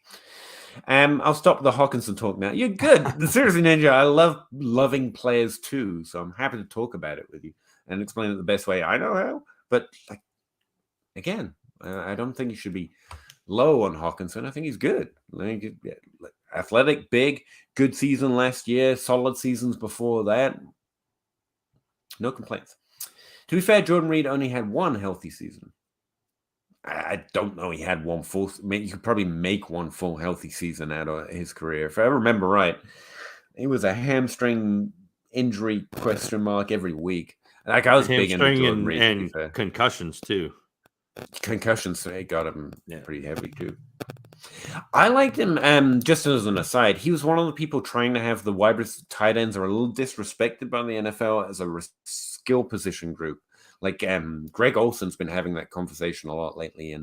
I'll stop the Hockenson talk now. You're good. Seriously, Ninja, I love loving players too, so I'm happy to talk about it with you and explain it the best way I know how. But, again, I don't think you should be low on Hockenson. I think he's good. Athletic, big, good season last year, solid seasons before that. No complaints. To be fair, Jordan Reed only had 1 healthy season. I don't know. He had 1 full. You could probably make 1 full healthy season out of his career. If I remember right, it was a hamstring injury question mark every week. Like I was big into Jordan Reed and concussions too. Concussions, they got him pretty heavy too. I liked him. Just as an aside, he was one of the people trying to have the wide tight ends are a little disrespected by the NFL as a skill position group. Like Greg Olson's been having that conversation a lot lately,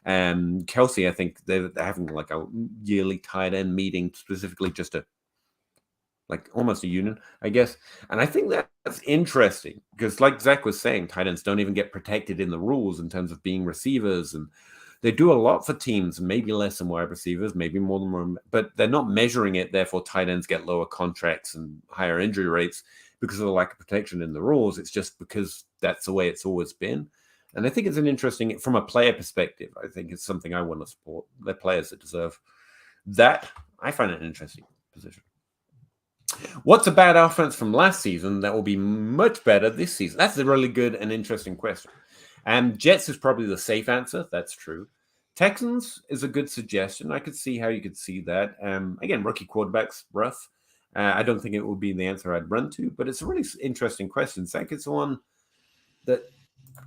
and Kelsey, I think they're having like a yearly tight end meeting specifically just to almost a union, I guess. And I think that's interesting because, like Zach was saying, tight ends don't even get protected in the rules in terms of being receivers, and they do a lot for teams, maybe less than wide receivers, maybe more than one, but they're not measuring it. Therefore, tight ends get lower contracts and higher injury rates because of the lack of protection in the rules. It's just because that's the way it's always been. And I think it's an interesting, from a player perspective, I think it's something I want to support. They're players that deserve that. I find it an interesting position. What's a bad offense from last season that will be much better this season? That's a really good and interesting question. Jets is probably the safe answer. That's true. Texans is a good suggestion. I could see how you could see that. Again, rookie quarterbacks, rough. I don't think it would be the answer I'd run to, but it's a really interesting question. Zach, it's one that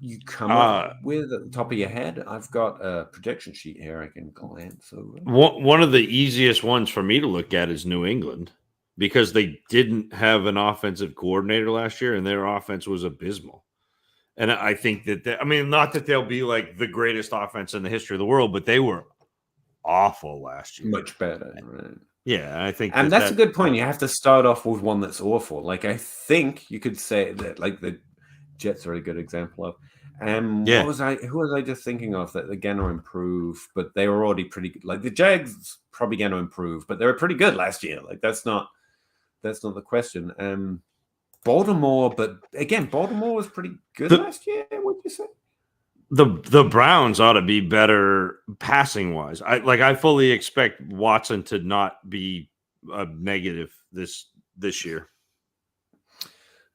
you come up with at the top of your head. I've got a projection sheet here I can glance over. One of the easiest ones for me to look at is New England, because they didn't have an offensive coordinator last year and their offense was abysmal. And I think that, not that they'll be like the greatest offense in the history of the world, but they were awful last year. Much better, right? Yeah, I think and that's a good point. You have to start off with one that's awful. Like, I think you could say that, like, the Jets are a good example of. Who was I just thinking of that they're going to improve, but they were already pretty good. Like, the Jags probably going to improve, but they were pretty good last year. Like, that's not the question. Baltimore, but again, Baltimore was pretty good last year. What'd you say? The Browns ought to be better passing wise. I fully expect Watson to not be a negative this year.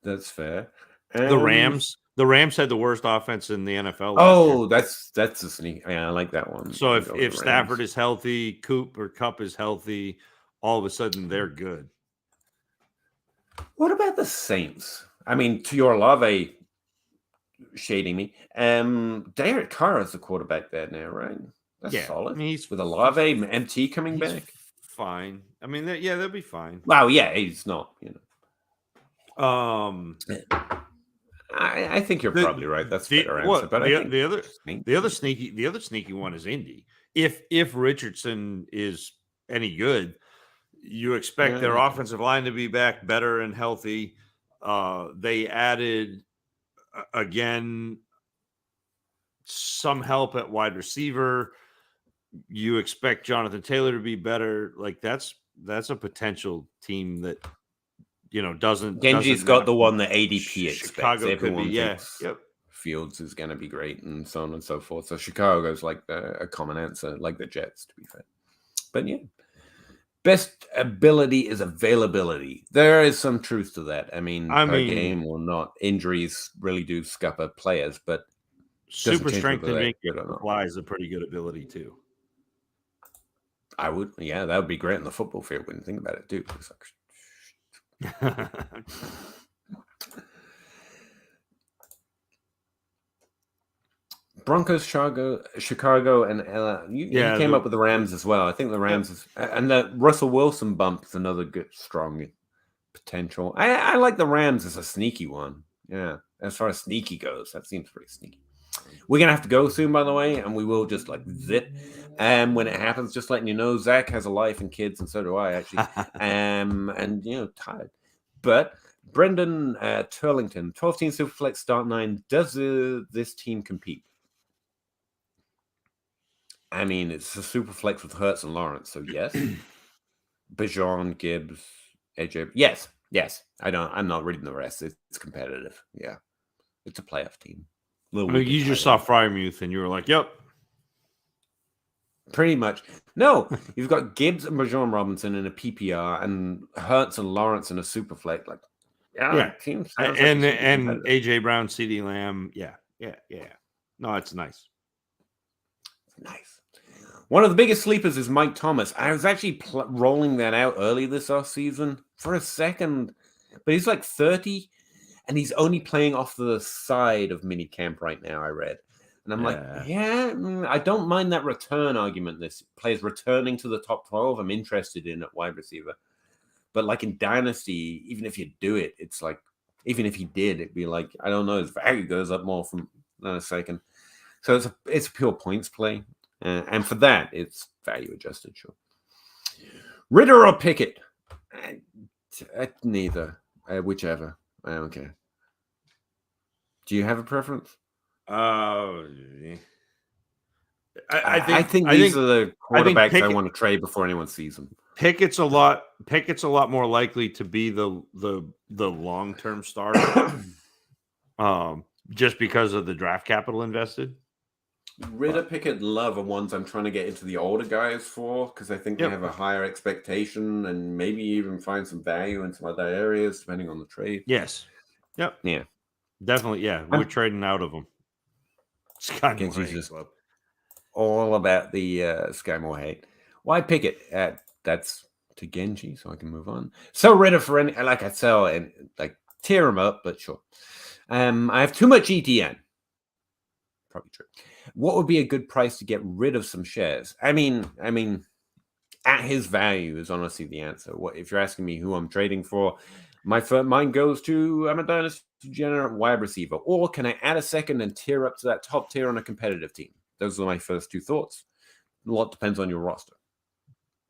That's fair. The Rams had the worst offense in the NFL. Oh, that's a sneak. Yeah, I like that one. So if Stafford is healthy, Kupp is healthy, all of a sudden they're good. What about the Saints? I mean, to your Olave shading me. Derek Carr is the quarterback there now, right? That's solid. He's with Olave, MT coming back. Fine. I mean, they'll be fine. Wow, yeah, he's not. I think you're probably right. That's a better answer. But the other sneaky one is Indy. If Richardson is any good, you expect their offensive line to be back better and healthy. They added again some help at wide receiver. You expect Jonathan Taylor to be better. Like, that's a potential team that doesn't. Genji's got the one that ADP expects. Chicago Everyone could be, thinks Fields is going to be great, and so on and so forth. So Chicago's like a common answer, like the Jets, to be fair. But yeah, best ability is availability. There is some truth to that. I mean, game or not, injuries really do scupper players, but super strength and make it fly is a pretty good ability too. I would, that would be great in the football field when you think about it too. Broncos, Chicago, and LA. You came up with the Rams as well. I think the Rams is, and the Russell Wilson bump is another good, strong potential. I like the Rams as a sneaky one. Yeah, as far as sneaky goes, that seems pretty sneaky. We're gonna have to go soon, by the way, and we will just like zip. When it happens, just letting you know, Zach has a life and kids, and so do I actually. And tired. But Brendan Turlington, 12-team Superflex start 9. Does this team compete? I mean, it's a Superflex with Hurts and Lawrence, so yes. Bijan, Gibbs, AJ. Yes. I'm not reading the rest. It's competitive. Yeah, it's a playoff team. You just saw Fryermuth and you were like, "Yep." Pretty much. No, you've got Gibbs and Bijan Robinson in a PPR, and Hurts and Lawrence in a Superflex. Like, team and AJ Brown, CD Lamb. Yeah. No, it's nice. Nice. One of the biggest sleepers is Mike Thomas. I was actually rolling that out early this offseason for a second, but he's like 30, and he's only playing off the side of minicamp right now, I read. And I'm like, I don't mind that return argument. This player's returning to the top 12. I'm interested in at wide receiver. But like in Dynasty, even if you do it, it's like, even if he did, it'd be like, I don't know, his value goes up more from a second. So it's a pure points play. And for that, it's value adjusted, sure. Ritter or Pickett? Neither. Whichever. I don't care. Do you have a preference? I think these are the quarterbacks I want to trade before anyone sees them. Pickett's a lot more likely to be the long-term starter. just because of the draft capital invested. Ritter, Pickett, Love are ones I'm trying to get into the older guys for because I think they have a higher expectation and maybe even find some value in some other areas depending on the trade. Yes. Yep. Yeah. Definitely. Yeah. We're trading out of them. Sky Moore just all about the Sky Moore hate. Why Pickett? That's to Genji, so I can move on. So Ritter for any, like I sell and like tear him up, but sure. I have too much ETN. Probably true. What would be a good price to get rid of some shares? I mean, at his value is honestly the answer. What if you're asking me who I'm trading for? Mine goes to I'm a Dynasty Grind wide receiver, or can I add a second and tier up to that top tier on a competitive team? Those are my first two thoughts. A lot depends on your roster.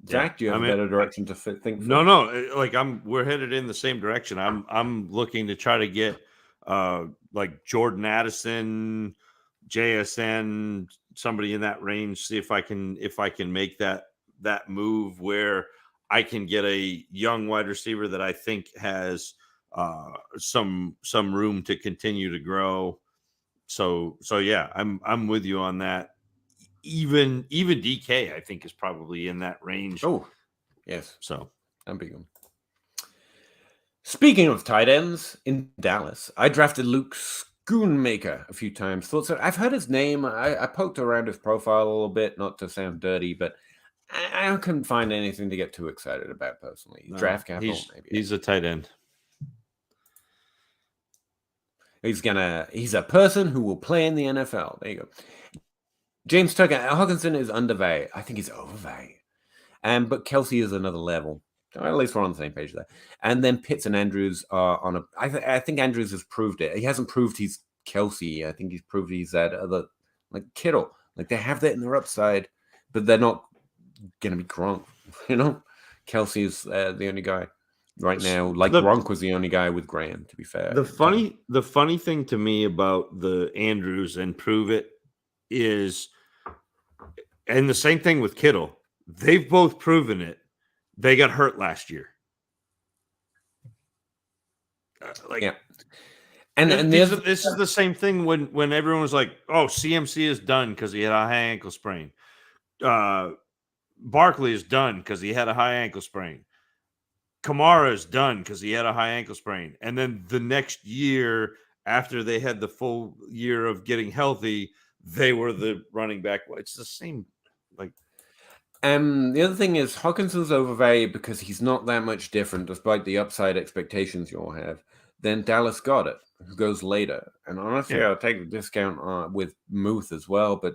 Zach, do you have a better direction to think? No. Like we're headed in the same direction. I'm looking to try to get like Jordan Addison, JSN, somebody in that range. See if I can make that move where I can get a young wide receiver that I think has some room to continue to grow. So yeah, I'm with you on that. Even DK, I think, is probably in that range. Oh, yes. So I'm big one. Speaking of tight ends, in Dallas, I drafted Luke Schoonmaker a few times. I've heard his name. I poked around his profile a little bit, not to sound dirty, but I couldn't find anything to get too excited about personally. No, Draft capital, maybe. He's a tight end. He's a person who will play in the NFL. There you go. James Tucker Hawkinson is undervalued. I think he's overvalued. But Kelsey is another level. At least we're on the same page there. And then Pitts and Andrews are on a. I think Andrews has proved it. He hasn't proved he's Kelsey. I think he's proved he's that other, like Kittle. Like they have that in their upside, but they're not going to be Gronk. You know, Kelsey is the only guy right now. Like Gronk was the only guy with Graham. To be fair, the funny thing to me about the Andrews and prove it is, and the same thing with Kittle. They've both proven it. They got hurt last year. And this is the same thing when everyone was like, "Oh, CMC is done because he had a high ankle sprain." Barkley is done because he had a high ankle sprain. Kamara is done because he had a high ankle sprain. And then the next year, after they had the full year of getting healthy, they were the running back. It's the same, like. The other thing is Hawkinson's overvalued because he's not that much different, despite the upside expectations you all have, than Dallas Goedert, who goes later. And honestly, I'll take the discount with Muth as well, but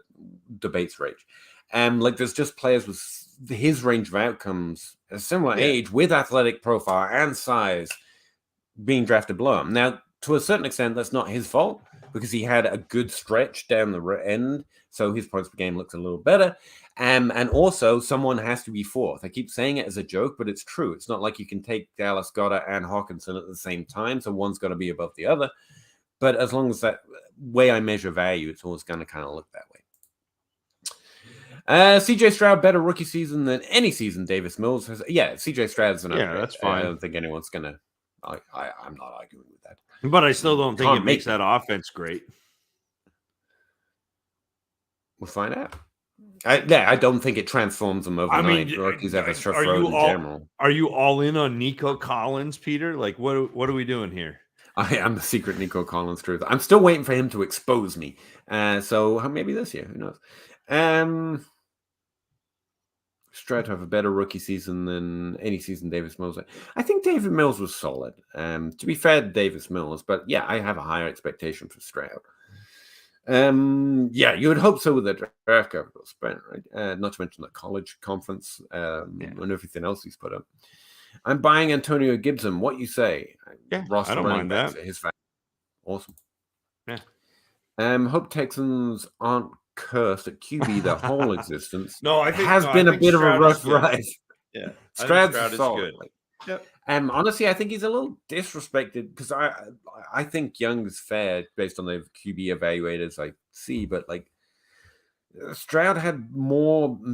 debates rage. Like there's just players with his range of outcomes, a similar age, with athletic profile and size, being drafted below him. Now, to a certain extent, that's not his fault because he had a good stretch down the end, so his points per game looks a little better. And also, someone has to be fourth. I keep saying it as a joke, but it's true. It's not like you can take Dallas Goedert and Hawkinson at the same time, so one's got to be above the other. But as long as that way I measure value, it's always going to kind of look that way. CJ Stroud, better rookie season than any season Davis Mills has. Yeah, CJ Stroud's an upgrade. That's fine. I don't think anyone's going to. I'm not arguing with that. But I still don't think it makes that offense great. We'll find out. I don't think it transforms them overnight. I mean, rookies have a rough road in general. Are you all in on Nico Collins, Peter? Like, what are we doing here? I am the secret Nico Collins truth. I'm still waiting for him to expose me. So maybe this year, who knows? Stroud to have a better rookie season than any season Davis Mills. I think David Mills was solid. To be fair to Davis Mills, but yeah, I have a higher expectation for Stroud. You would hope so with the draft capital spent, right? Not to mention the college conference and everything else he's put up. I'm buying Antonio Gibson. What you say? Yeah, I don't mind that. His awesome. Yeah. Hope Texans aren't cursed at QB their whole existence. No, I think has been a bit of a rough ride. Yeah, Stroud is solid. Good. Yep. Honestly, I think he's a little disrespected because I think Young is fair based on the QB evaluators I see, but like Stroud had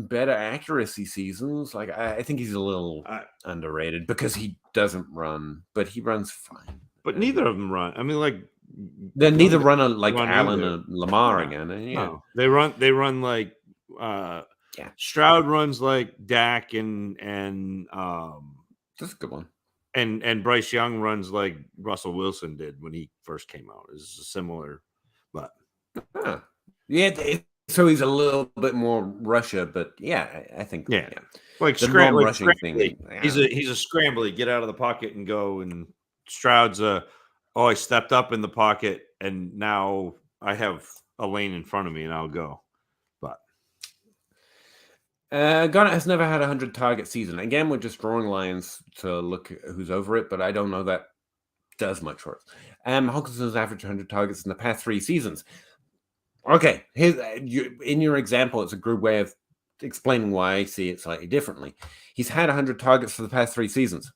better accuracy seasons. Like I think he's a little underrated because he doesn't run, but he runs fine. But neither of them run. I mean, like They neither run like run Allen either. and Lamar Yeah. again. Yeah. No, they run like Stroud runs like Dak and That's a good one. And Bryce Young runs like Russell Wilson did when he first came out. It's similar, but so he's a little bit more rusher, but I think like the non-rushing thing. Yeah. He's a scrambly, get out of the pocket and go. And Stroud's I stepped up in the pocket and now I have a lane in front of me and I'll go. But Garnett has never had a 100 target season. Again, we're just drawing lines to look at who's over it, but I don't know that does much for us. Hawkinson's averaged 100 targets in the past 3 seasons. Okay, in your example, it's a good way of explaining why I see it slightly differently. He's had 100 targets for the past 3 seasons.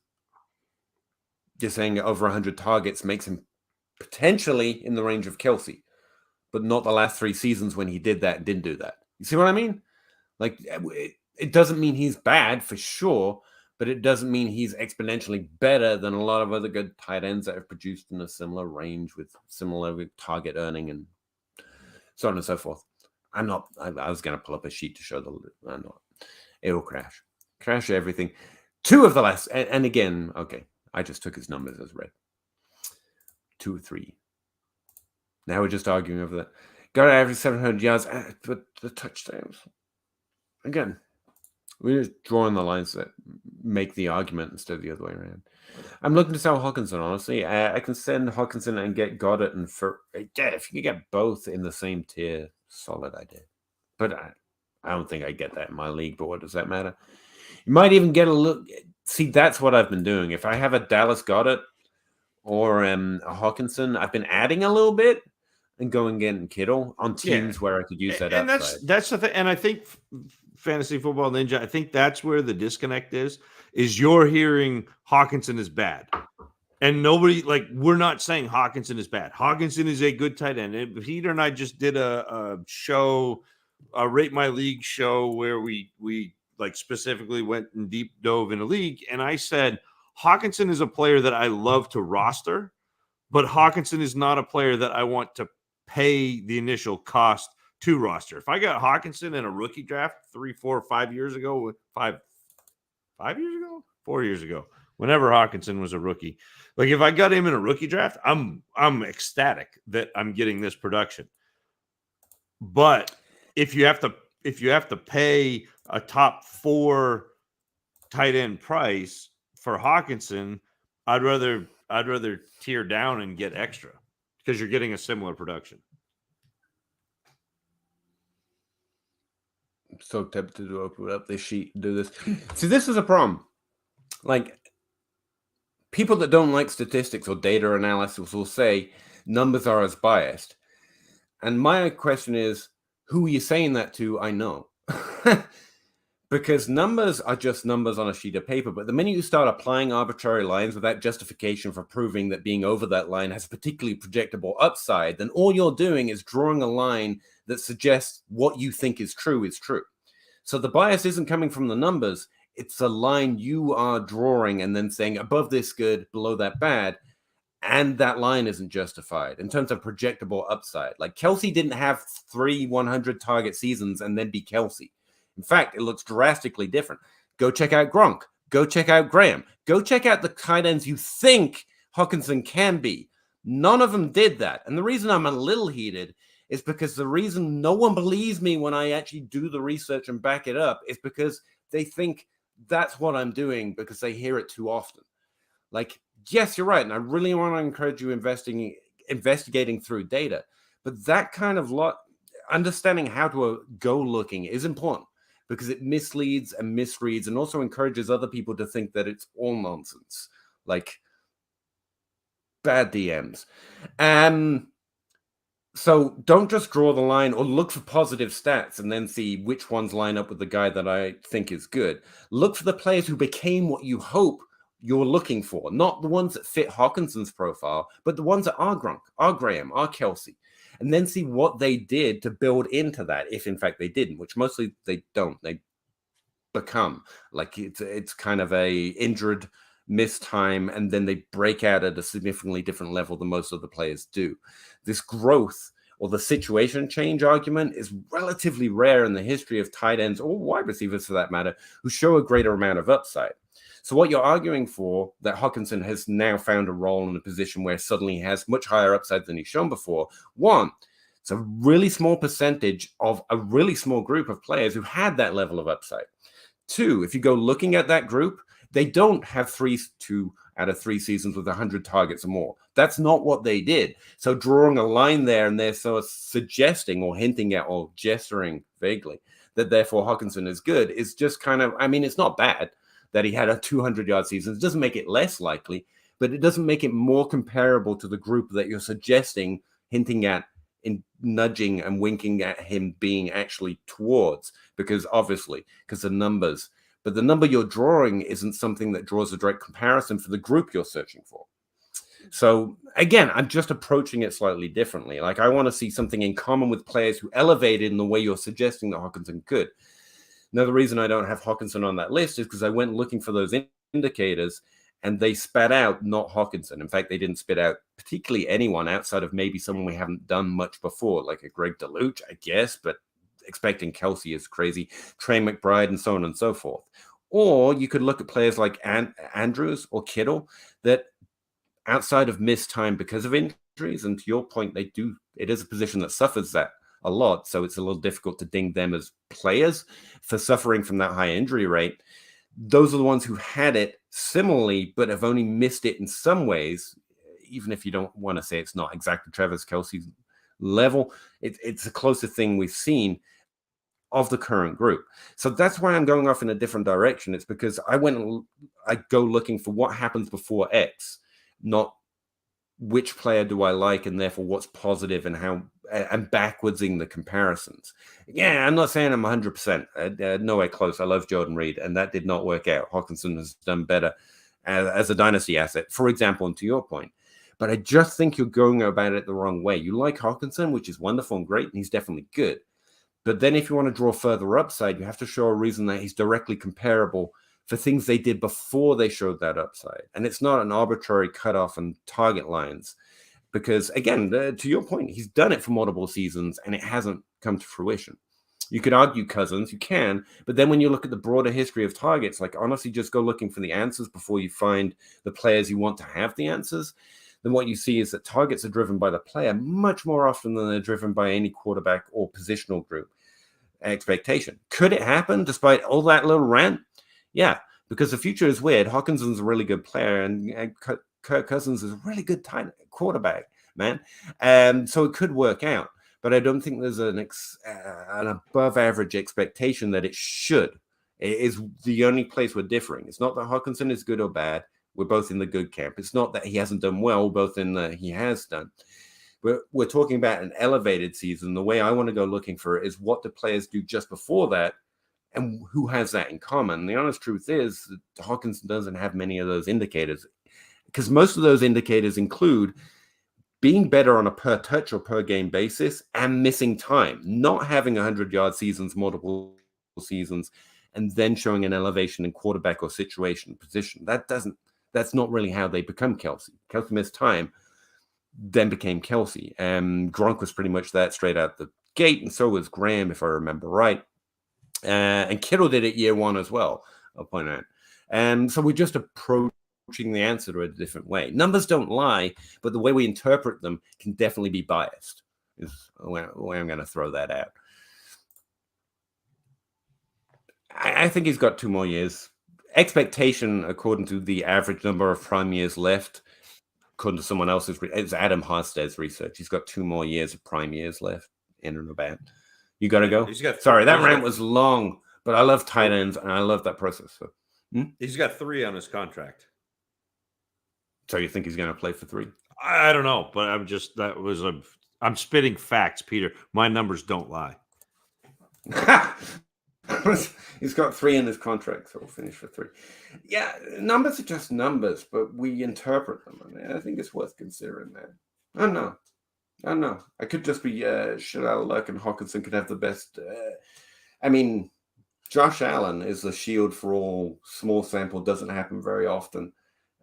Just saying over 100 targets makes him potentially in the range of Kelsey, but not the last 3 seasons when he did that and didn't do that. You see what I mean? Like, it doesn't mean he's bad for sure, but it doesn't mean he's exponentially better than a lot of other good tight ends that have produced in a similar range with similar target earning and so on and so forth. I was going to pull up a sheet to show I'm not. It will crash everything. 2 of the last, and again, okay, I just took his numbers as read. 2 or 3. Now we're just arguing over that. Got to average 700 yards, but the touchdowns. Again, we're just drawing the lines that make the argument instead of the other way around. I'm looking to sell Hawkinson, honestly. I can send Hawkinson and get Goddard, and if you get both in the same tier, solid idea. But I don't think I get that in my league, but what does that matter? You might even get a look. See, that's what I've been doing. If I have a Dallas Goddard or a Hawkinson, I've been adding a little bit and going getting Kittle on teams where I could use that and upside. That's the thing. And I think Fantasy Football Ninja, I think that's where the disconnect is you're hearing Hawkinson is bad. And nobody, like, we're not saying Hawkinson is bad. Hawkinson is a good tight end. Peter and I just did a show, a Rate My League show where we like specifically went and deep dove in a league. And I said, Hawkinson is a player that I love to roster, but Hawkinson is not a player that I want to pay the initial cost to roster. If I got Hawkinson in a rookie draft 3, 4, 5 years ago, 4 years ago, whenever Hawkinson was a rookie, like if I got him in a rookie draft, I'm ecstatic that I'm getting this production. But if you have to pay a top 4 tight end price for Hawkinson, I'd rather tear down and get extra because you're getting a similar production. I'm so tempted to open up this sheet and do this. See, this is a problem. Like, people that don't like statistics or data analysis will say numbers are as biased. And my question is, who are you saying that to? I know. Because numbers are just numbers on a sheet of paper. But the minute you start applying arbitrary lines without justification for proving that being over that line has a particularly projectable upside, then all you're doing is drawing a line that suggests what you think is true is true. So the bias isn't coming from the numbers. It's a line you are drawing and then saying above this good, below that bad. And that line isn't justified in terms of projectable upside. Like Kelsey didn't have 3 100 target seasons and then be Kelsey. In fact, it looks drastically different. Go check out Gronk. Go check out Graham. Go check out the tight ends you think Hawkinson can be. None of them did that. And the reason I'm a little heated is because the reason no one believes me when I actually do the research and back it up is because they think that's what I'm doing because they hear it too often. Like, yes, you're right. And I really want to encourage you investigating through data. But that kind of understanding how to go looking is important because it misleads and misreads and also encourages other people to think that it's all nonsense, like bad DMs. So don't just draw the line or look for positive stats and then see which ones line up with the guy that I think is good. Look for the players who became what you hope you're looking for, not the ones that fit Hawkinson's profile, but the ones that are Gronk, are Graham, are Kelsey, and then see what they did to build into that, if in fact they didn't, which mostly they don't. They become like it's kind of a injured miss time, and then they break out at a significantly different level than most of the players do. This growth or the situation change argument is relatively rare in the history of tight ends or wide receivers for that matter, who show a greater amount of upside. So what you're arguing for, that Hockenson has now found a role in a position where suddenly he has much higher upside than he's shown before. One, it's a really small percentage of a really small group of players who had that level of upside. Two, if you go looking at that group, they don't have 2 out of 3 seasons with 100 targets or more. That's not what they did. So drawing a line there, and they're sort of suggesting or hinting at or gesturing vaguely that therefore Hockenson is good, is just kind of, I mean, it's not bad that he had a 200-yard season. It doesn't make it less likely, but it doesn't make it more comparable to the group that you're suggesting, hinting at, in nudging and winking at him being actually towards, because the numbers. But the number you're drawing isn't something that draws a direct comparison for the group you're searching for. So again, I'm just approaching it slightly differently. Like, I want to see something in common with players who elevated in the way you're suggesting that Hockenson could. Another reason I don't have Hockenson on that list is because I went looking for those indicators, and they spat out not Hockenson. In fact, they didn't spit out particularly anyone outside of maybe someone we haven't done much before, like a Greg DeLuch, I guess, but expecting Kelsey is crazy, Trey McBride, and so on and so forth. Or you could look at players like Andrews or Kittle that outside of missed time because of injuries, and to your point, it is a position that suffers that a lot, so it's a little difficult to ding them as players for suffering from that high injury rate. Those are the ones who had it similarly, but have only missed it in some ways, even if you don't want to say it's not exactly Travis Kelce's level. It's the closest thing we've seen of the current group. So that's why I'm going off in a different direction. It's because I go looking for what happens before X, not which player do I like, and therefore what's positive and how, and backwardsing the comparisons. Yeah, I'm not saying I'm 100%. Nowhere close. I love Jordan Reed, and that did not work out. Hockenson has done better as a dynasty asset, for example, and to your point. But I just think you're going about it the wrong way. You like Hockenson, which is wonderful and great, and he's definitely good. But then if you want to draw further upside, you have to show a reason that he's directly comparable for things they did before they showed that upside. And it's not an arbitrary cutoff and target lines. Because, again, to your point, he's done it for multiple seasons, and it hasn't come to fruition. You could argue Cousins, you can, but then when you look at the broader history of targets, like honestly just go looking for the answers before you find the players you want to have the answers, then what you see is that targets are driven by the player much more often than they're driven by any quarterback or positional group expectation. Could it happen despite all that little rant? Yeah, because the future is weird. Hawkinson's a really good player, and Kirk Cousins is a really good quarterback, man. So it could work out, but I don't think there's an above average expectation that it should. It is the only place we're differing. It's not that Hockenson is good or bad. We're both in the good camp. It's not that he hasn't done well, both in the he has done. We're talking about an elevated season. The way I want to go looking for it is what do players do just before that, and who has that in common. The honest truth is that Hockenson doesn't have many of those indicators, because most of those indicators include being better on a per touch or per game basis and missing time, not having 100-yard seasons, multiple seasons, and then showing an elevation in quarterback or situation position. That's not really how they become Kelsey. Kelsey missed time, then became Kelsey. Gronk was pretty much that straight out the gate, and so was Graham, if I remember right. And Kittle did it year one as well, I'll point out. And so we're just approaching the answer to a different way. Numbers don't lie, but the way we interpret them can definitely be biased, is the way I'm going to throw that out. I think he's got 2 more years. Expectation, according to the average number of prime years left, according to someone else's, it's Adam Harstad's research. He's got 2 more years of prime years left in and about. You got to go? Sorry, that rant was long, but I love tight ends, and I love that process. So. He's got 3 on his contract. So you think he's going to play for 3? I don't know, but I'm spitting facts, Peter. My numbers don't lie. He's got 3 in his contract, so we'll finish for 3. Yeah, numbers are just numbers, but we interpret them. I think it's worth considering that. I don't know. I could just be shit out of luck, and Hockenson could have the best. Josh Allen is the shield for all. Small sample doesn't happen very often.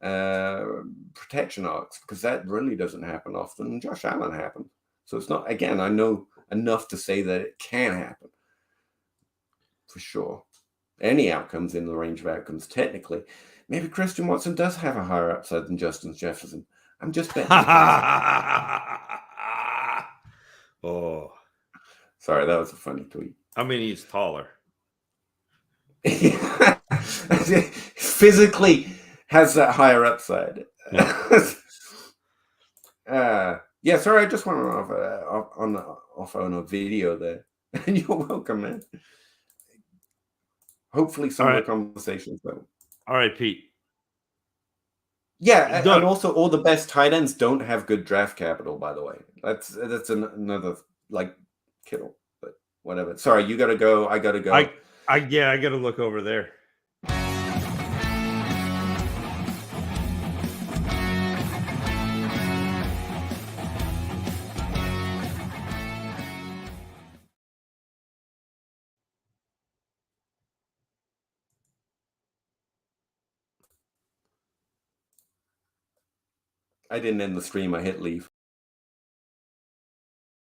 protection arcs, because that really doesn't happen often. Josh Allen happened. So it's not, again, I know enough to say that it can happen for sure. Any outcomes in the range of outcomes, technically. Maybe Christian Watson does have a higher upside than Justin Jefferson. I'm just betting. Oh, Sorry, that was a funny tweet. I mean, he's taller. Physically has that higher upside. Yeah, sorry, I just went off on a video there. You're welcome, man. Hopefully some of the conversations though. All right, Pete. Yeah, and also all the best tight ends don't have good draft capital, by the way. That's another like Kittle, but whatever. Sorry, you gotta go. I gotta go. I gotta look over there. I didn't end the stream. I hit leave.